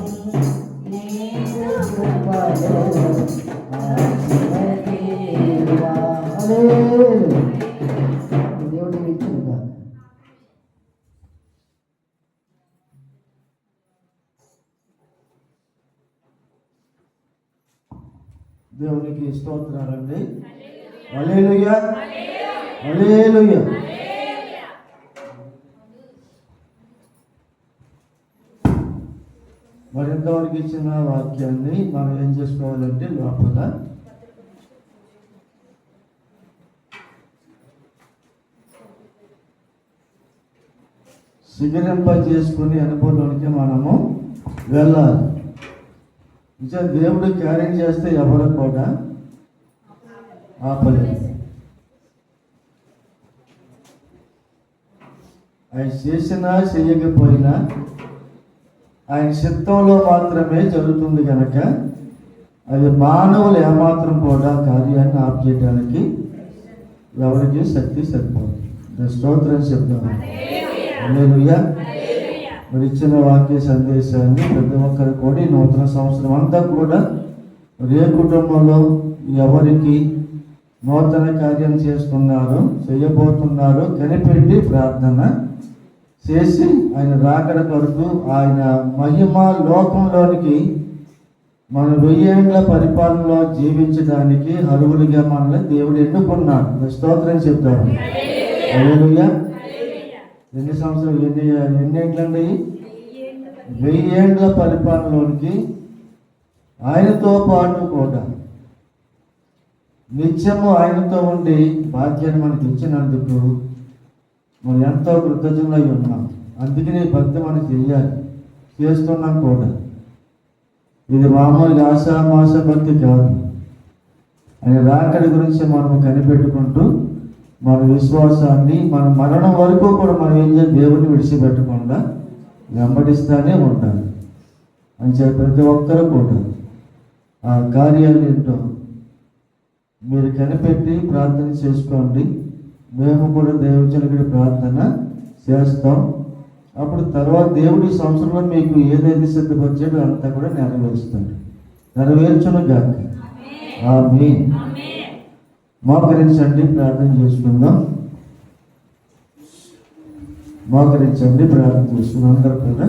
నీదు కృపలో కాచిన దేవా దేవుడికి ఇచ్చిందా దేవునికి స్తోత్రాలండి. హల్లెలూయా, హల్లెలూయా. మరి ఇంతవరకు ఇచ్చిన వాక్యాన్ని మనం ఏం చేసుకోవాలంటే లోపల శిఖరింప చేసుకుని అనుభవంలోనికి మనము వెళ్ళాలి. నిజం దేవుడు క్యారీ చేస్తే ఎవరు కూడా ఆపలేదు. ఆయన చేసినా చేయకపోయినా ఆయన చిత్తంలో మాత్రమే జరుగుతుంది కనుక అది మానవులు ఏమాత్రం కూడా కార్యాన్ని ఆప్ చేయడానికి ఎవరికి శక్తి సరిపోతుంది. స్తోత్రం చెప్తాను. హల్లెలూయా. మరి ఇచ్చిన వాక్య సందేశాన్ని ప్రతి ఒక్కరు కూడా ఈ నూతన సంవత్సరం అంతా కూడా ఏ కుటుంబంలో ఎవరికి నూతన కార్యం చేస్తున్నారో చేయబోతున్నారో కనిపెట్టి ప్రార్థన చేసి ఆయన రాకడ కొరకు ఆయన మహిమ లోకంలోనికి మన 1000 ఏళ్ల పరిపాలనలో జీవించడానికి అర్హులుగా మనల్ని దేవుడు ఎన్నుకున్నాడు. స్తోత్రం చెప్తారు. హల్లెలూయా. ఎన్ని సంవత్సరాలు ఎన్ని ఏండ్లండి? 1000 ఏళ్ల పరిపాలనలోనికి ఆయనతో పాటు కూడా నిత్యము ఆయనతో ఉండి భాగ్యాన్ని మనకి ఇచ్చినందుకు మనం ఎంతో కృతజ్ఞులై ఉన్నాం. అందుకని భక్తి మనం చేయాలి, చేస్తున్నాం కూడా. ఇది మామూలుగా ఆషామాష భక్తి కాదు. ఆయన రాకడి గురించి మనం కనిపెట్టుకుంటూ మన విశ్వాసాన్ని మన మరణం వరకు కూడా మనం ఏం చేయాలి? దేవుడిని విడిచిపెట్టకుండా వెంబడిస్తూనే ఉండాలి అని చెప్పి ప్రతి ఒక్కరూ కూడా ఆ కార్యాలు ఏంటో మీరు కనిపెట్టి ప్రార్థన చేసుకోండి. మేము కూడా దేవుడి ప్రార్థన చేస్తాం. అప్పుడు తర్వాత దేవుడి సంవత్సరంలో మీకు ఏదైతే సిద్ధపరిచాడో అంతా కూడా నెరవేరుస్తాడు. నెరవేర్చును గాక. ఆమేన్. మోకరించండి, ప్రార్థన చేసుకుందాం. మోకరించండి, ప్రార్థన చేసుకుందాం. అందరూ కూడా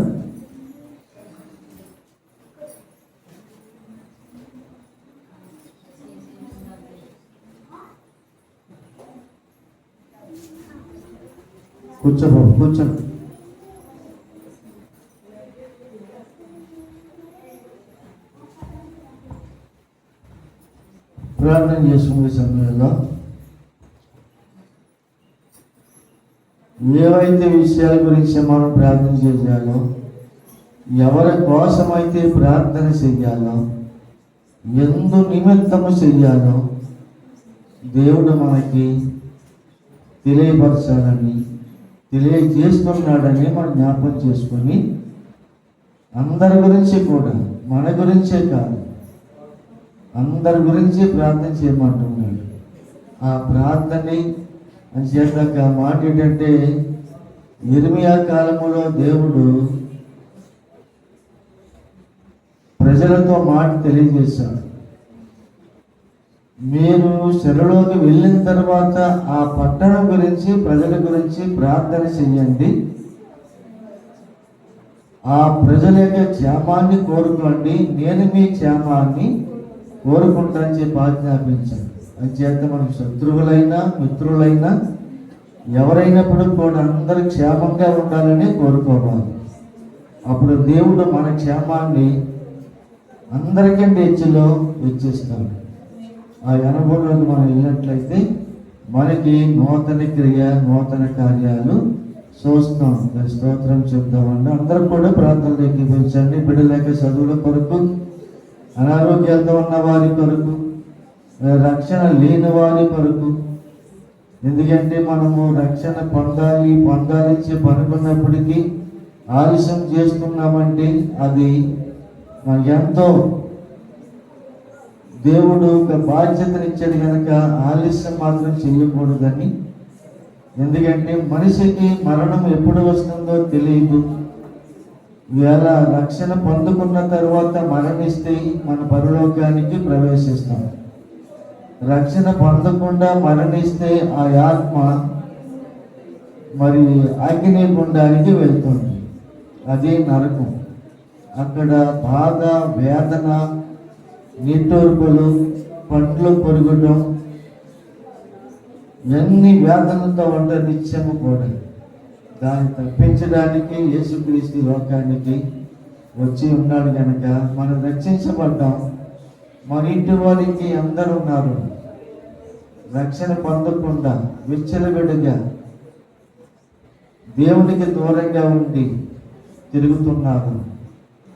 కూర్చోబాబు, కూర్చోండి. ప్రార్థన చేసుకునే సమయంలో ఏవైతే విషయాల గురించి మనం ప్రార్థన చేయాలో, ఎవరి కోసమైతే ప్రార్థన చెయ్యాలో, ఎందు నిమిత్తము చెయ్యాలో దేవుడు మనకి తెలియపరచాలని తెలియజేస్తున్నాడని మనం జ్ఞాపకం చేసుకొని అందరి గురించి కూడా, మన గురించే కాదు, అందరి గురించి ప్రార్థన చేయమంటున్నాడు. ఆ ప్రార్థనని అంచేత మాట ఏంటంటే, ఇర్మియా కాలములో దేవుడు ప్రజలతో మాట తెలియజేశాడు. మీరు చెరలోకి వెళ్ళిన తర్వాత ఆ పట్టణం గురించి, ప్రజల గురించి ప్రార్థన చెయ్యండి. ఆ ప్రజల యొక్క క్షేమాన్ని కోరుకోండి, నేను మీ క్షేమాన్ని కోరుకుంటానని చెప్పి ఆజ్ఞాపించాను. అంచేత మనకు శత్రువులైనా మిత్రులైనా ఎవరైనప్పుడు కూడా అందరూ క్షేమంగా ఉండాలని కోరుకోవాలి. అప్పుడు దేవుడు మన క్షేమాన్ని అందరికంటే హెచ్చులో వెచ్చిస్తాడు. ఆ అనుభవంలోకి మనం వెళ్ళినట్లయితే మనకి నూతన క్రియ, నూతన కార్యాలు చూస్తాం. స్తోత్రం చెప్తామండి. అందరూ కూడా ప్రార్థనలు ఎక్కిపించండి. బిడ్డలేక చదువుల కొరకు, అనారోగ్యాలతో ఉన్న వారి కొరకు, రక్షణ లేని వారి కొరకు. ఎందుకంటే మనము రక్షణ పొందాలి పనుకున్నప్పటికీ ఆలస్యం చేస్తున్నామంటే అది మనకి ఎంతో దేవుడు ఒక బాధ్యతనిచ్చాడు కనుక ఆలస్యం మాత్రం చేయకూడదని. ఎందుకంటే మనిషికి మరణం ఎప్పుడు వస్తుందో తెలియదు. ఇవాళ రక్షణ పొందుకున్న తర్వాత మరణిస్తే మన పరలోకానికి ప్రవేశిస్తాం. రక్షణ పొందకుండా మరణిస్తే ఆ ఆత్మ మరి అగ్ని గుండానికి వెళ్తుంది. అది నరకం. అక్కడ బాధ, వేదన, నిట్టూర్పులు, పండ్లు పొరగటం, ఎన్ని వేదనలతో ఉండే నిత్యము కూడా. దాన్ని తప్పించడానికి యేసుక్రీస్తు లోకానికి వచ్చి ఉన్నాడు కనుక మనం రక్షించబడ్డాం. మన ఇంటి వారికి అందరూ ఉన్నారు రక్షణ పొందకుండా విచ్చలవిడిగా దేవునికి దూరంగా ఉండి తిరుగుతున్నారు.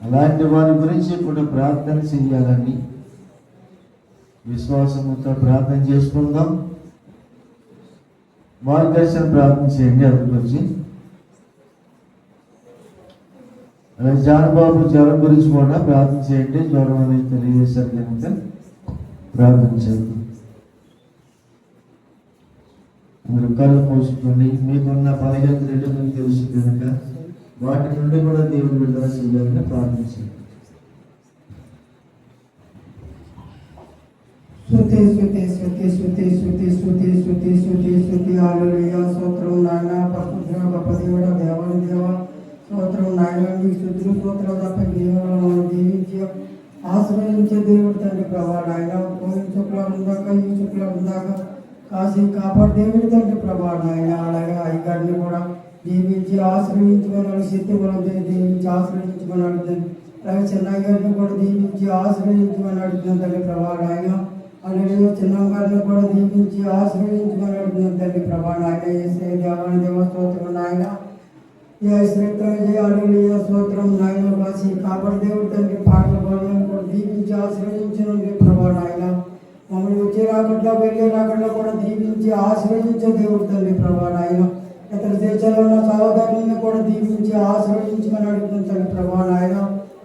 అలాంటి వారి గురించి కూడా ప్రార్థన చేయాలని విశ్వాసంతో ప్రార్థన చేసుకుందాం. మార్గదర్శన ప్రార్థన చేయండి. అది గురించి జానబాబు జ్వరం గురించి కూడా ప్రార్థన చేయండి. జ్వరం అనేది తెలియజేశారు కనుక ప్రార్థన చేద్దాం. మీరు కళ్ళు మూసుకొని మీకున్న పరిగెత్తు మీకు తెలుసు కనుక వాటి నుండి కూడా దేవుడు విడుదల చేయాలని ప్రార్థించండి. స్తుతి స్తుతి స్తుతి స్తుతి స్తుతి స్తుతి స్తుతి స్తుతి స్తుతి హల్లెలూయా. స్తోత్రం నాయన, పరిశుద్ధ గొప్ప దేవుడా, దేవాది దేవ, స్తోత్రం నాయన. మీ స్తుతులు స్తోత్రాలు తప్ప కేవలం దీవించి ఆశ్రయించే దేవుడు తండ్రి ప్రభా నాయన. పోయిన శుక్లం ఉందాక ఈ శుక్లం ఉందాక కాసి కాపాడు దేవుడి తండ్రి ప్రభా నాయన. అలాగే అయ్యగారిని కూడా దీవించి ఆశ్రయించమన్నాడు, శక్తి బలం దీవించి ఆశ్రయించమన్నాడు తండ్రి. అలాగే చిన్నయ్య గారిని కూడా దీవించి ఆశ్రయించమన్నాడు తండ్రి ప్రభా నాయన. అలాగే చిన్నమ్మ గారిని కూడా దీవించి ఆశ్రయించమన్నాడు తండ్రి ప్రభా నాయన. ఏసే దేవాని దేవ స్తోత్రం నాయన. ఏ శ్రీత్రం చేయాలి స్తోత్రం నాయన. కాసి కాపాడు దేవుడి తండ్రి పాటల బలం కూడా దీవించి ఆశ్రయించండి ప్రభా నాయన. మమ్మల్ని వచ్చే రాకట్లో వెళ్ళే రాకట్లో కూడా దీవించి ఆశ్రయించే దేవుడు తండ్రి ప్రభా నాయన. ఇతర దేశాల్లో ఉన్న సహోదరులను కూడా దీవించి ఆశ్రయించమని అడుగుతుంది ప్రభా నాయన.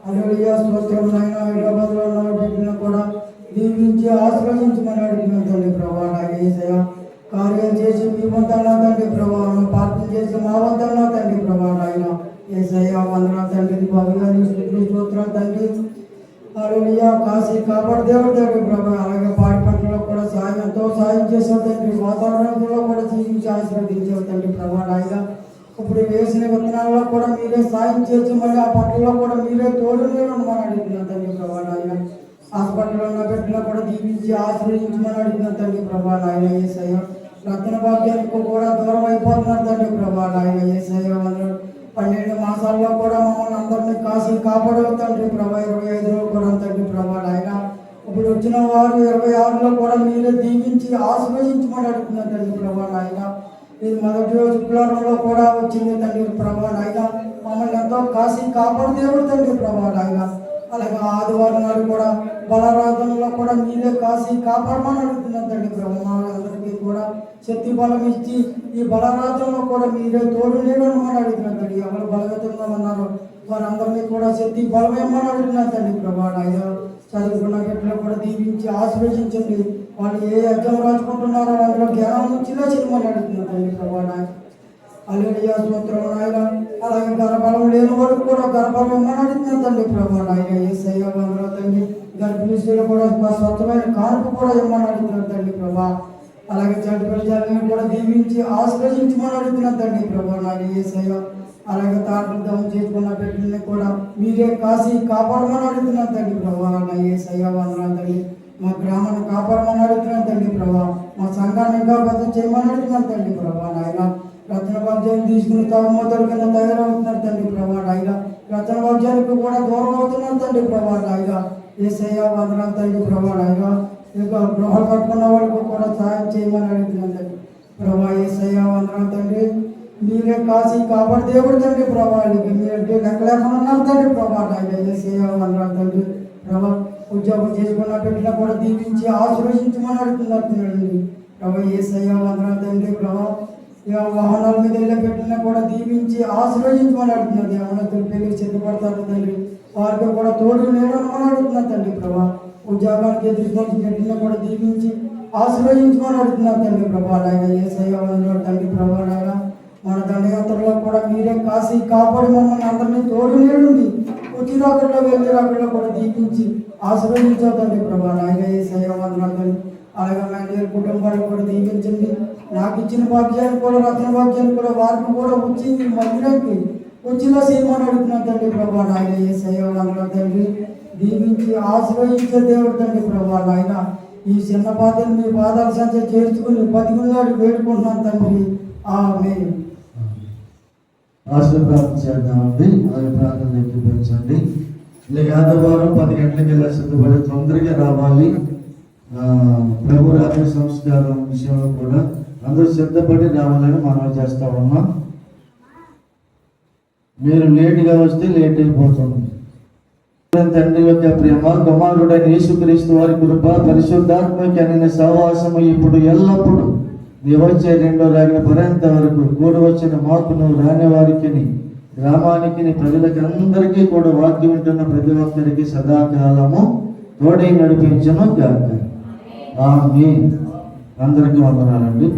హల్లెలూయా. స్తోత్రం నాయన. హైదరాబాద్లో ఉన్న బిడ్డలను కూడా దీవించి ఆశ్రయించమని అడుగుతుంది ప్రభా నాయన. యేసయ్య కార్యాలు చేసి మీ వందన తండ్రి ప్రభా, ప్రార్థన చేసి మా వందన తండ్రి ప్రభా నాయన. యేసయ్య వందన తండ్రి బాబు గారి స్తోత్రం తండ్రి. హల్లెలూయా. కాశీ కాపాడు దేవుడు తండ్రి ప్రభా. అలాగే పాడి పంటలో కూడా ఎంతో సాయం చేసావు తండ్రి. వాతావరణంలో కూడా జీవించి ఆశీర్వదించావు తండ్రి ప్రభా నాయన. ఇప్పుడు వేసిన విత్తనాల్లో కూడా మీరే సాయం చేసి మళ్ళీ ఆ పంటల్లో కూడా మీరే తోడునే ఉండమని అడుగుతున్నాం తండ్రి ప్రభా నాయన. హాస్పిటల్లో ఉన్న బిడ్డలో కూడా దీవించి ఆశ్రయించమని అడుగుతున్నాం తండ్రి ప్రభా నాయన. యేసయ్య రత్న భాగ్యానికి కూడా దూరం అయిపోతున్నారు తండ్రి ప్రభా నాయన. యేసయ్య 12 మాసాల్లో కూడా మమ్మల్ని అందరినీ కాసి కాపాడవు తండ్రి ప్రభా. 25లో కూడా తండ్రి ప్రభా నాయన. ఇప్పుడు వచ్చిన వారు 26లో కూడా మీరే దీవించి ఆశ్రయించమని అడుగుతున్నారు తండ్రి ప్రభా నాయన. ఇది మొదటి రోజు శుక్రవారంలో కూడా వచ్చింది తండ్రి ప్రభా నాయన. మమ్మల్ని ఎంతో కాసి కాపాడు దేవుడు తండ్రి ప్రభా నాయన. అలాగే ఆదివారం నాడు కూడా బలరాధనలో కూడా మీరే కాసి కాపాడమని అడుగుతున్నాం తండ్రి ప్రభా. మా అందరికీ కూడా శక్తి బలం ఇచ్చి ఈ బలరాజ్యంలో కూడా మీరే తోడు లేడని అడుగుతున్నా తండ్రి. ఎవరు బలగతంగా ఉన్నారో వారందరినీ కూడా శక్తి బలం ఏమని అడుగుతున్నా తండ్రి ప్రభా. అయ్యా చదువుకున్న బిడ్డలు కూడా దీవించి ఆశీర్వదించండి. వాళ్ళు ఏ యజ్ఞం రాసుకుంటున్నారో అందులో జ్ఞానం నుంచిలో చేయమని అడుగుతున్నా తండ్రి ప్రభా. అల్లెలియా స్తోత్రం నాయన. అలాగే గర్భబలం లేని వరకు కూడా గర్భబలం ఏమని అడుగుతున్నా తండ్రి ప్రభా. నాయన యేసయ్య వందనాలు తండ్రి. గర్భిణీ స్త్రీలు కూడా స్వచ్ఛమైన కానుక కూడా ఇమ్మని అడుగుతున్నా తండ్రి ప్రభా. అలాగే చంటి ప్రజలను కూడా దీవించి ఆశ్రయించమని అడుగుతున్నా తండ్రి ప్రభా. నాయన యేసయ్య. అలాగే తాటలు దమ్ము చేసుకున్న బిడ్డల్ని కూడా మీరే కాసి కాపాడమని అడుగుతున్నా తండ్రి ప్రభా. నా యేసయ్య వందనాలు తండ్రి. మా గ్రామాన్ని కాపాడమని అడుగుతున్నాను తండ్రి ప్రభా. మా సంఘాన్ని ఇంకా పెద్ద చేయమని అడుగుతున్నాను తండ్రి ప్రభా. నాయన రచన భాగ్యాన్ని తీసుకుని తాగుమోతల కింద తయారవుతున్నారు తండ్రి ప్రభా. నాయన రచన భాగ్యానికి కూడా దూరం అవుతున్నారు తండ్రి ప్రభా. నాయన యేసయ్య వందనాలు తండ్రి ప్రభా. నాయన ఇక గృహాలు కట్టుకున్న వాళ్ళకు కూడా సహాయం చేయమని అడుగుతున్నాను తండ్రి ప్రభా. యేసయ్య వందనాలు తండ్రి. మీరే కాసి కాపాడు దేవుడు తండ్రి ప్రభా. మీరంటే లెక్కలేకుండా ఉన్నారు తండ్రి ప్రభా. నాయన యేసయ్య వందనాలు తండ్రి ప్రభా. ఉద్యోగం చేసుకున్న బిడ్డలు కూడా దీవించి ఆశీర్వదించమని అడుగుతున్నారు ప్రభా. యేసయ్య వందనాలు తండ్రి ప్రభా. వాహనాల మీద వెళ్ళే బిడ్డలను కూడా దీవించి ఆశీర్వదించమని అడుగుతున్నారు. యవనస్తులు పెళ్లికి సిద్ధపడతారు తండ్రి. వారికి కూడా తోడు నేడమని అడుగుతున్నారు తండ్రి ప్రభా. ఉద్యోగానికి ఎదుర్కొని బిడ్డలను కూడా దీవించి ఆశీర్వదించమని అడుగుతున్నారు తండ్రి ప్రభా. నాయన యేసయ్య వందనాలు తండ్రి ప్రభా. నాయన మన దండయాత్రలో కూడా మీరే కాసి కాపాడి మమ్మల్ని అందరినీ తోడు నేడుంది. వచ్చి రాకల్లో వెళ్ళి రాకల్లో కూడా దీపించి ఆశీర్వదించావు తండ్రి ప్రభా. నాయన యేసయ్య వందనాలు తండ్రి. అలాగే నా కుటుంబాలకు కూడా దీవించండి. నాకు ఇచ్చిన భాగ్యాన్ని కూడా రచన భాగ్యాన్ని కూడా వారికి కూడా వచ్చింది మందిరానికి వచ్చిలో చేయమని అడుగుతున్నాను తండ్రి ప్రభా. నాయన యేసయ్య వందనాలు తండ్రి. దీవించి ఆశీర్వదించే దేవుడు తండ్రి ప్రభా. నాయన ఈ చిన్న పాత్రను మీ పాదాల సంచ చేర్చుకుని బతికున్నాడు వేడుకుంటున్నాను తండ్రి. ఆమేన్. ఆశలు ప్రార్థన చేద్దామండి. అలాగే ప్రార్థన చూపించండి. ఇలా ఆదివారం 10 గంటలకు వెళ్ళి సిద్ధపడి తొందరగా రావాలి. ప్రభు రాత్రి సంస్కారం విషయంలో కూడా అందరూ సిద్ధపడి రావాలని మనం చేస్తా ఉన్నాం. మీరు లేటుగా వస్తే లేట్ అయిపోతుంది. తండ్రి యొక్క ప్రేమ, కుమారుడైన యేసుక్రీస్తు వారి కృప, పరిశుద్ధాత్మకి అనే సహవాసము ఇప్పుడు ఎల్లప్పుడు వచ్చే 2వ రాకడ పర్యంత వరకు కూడి వచ్చిన మాకును రాని వారికి గ్రామానికి ప్రజలకి అందరికీ కూడా వాక్యం వింటున్న ప్రతి ఒక్కరికి సదాకాలము తోడై నడిపించను గాక. ఆమేన్. అందరికీ వందనాలండి.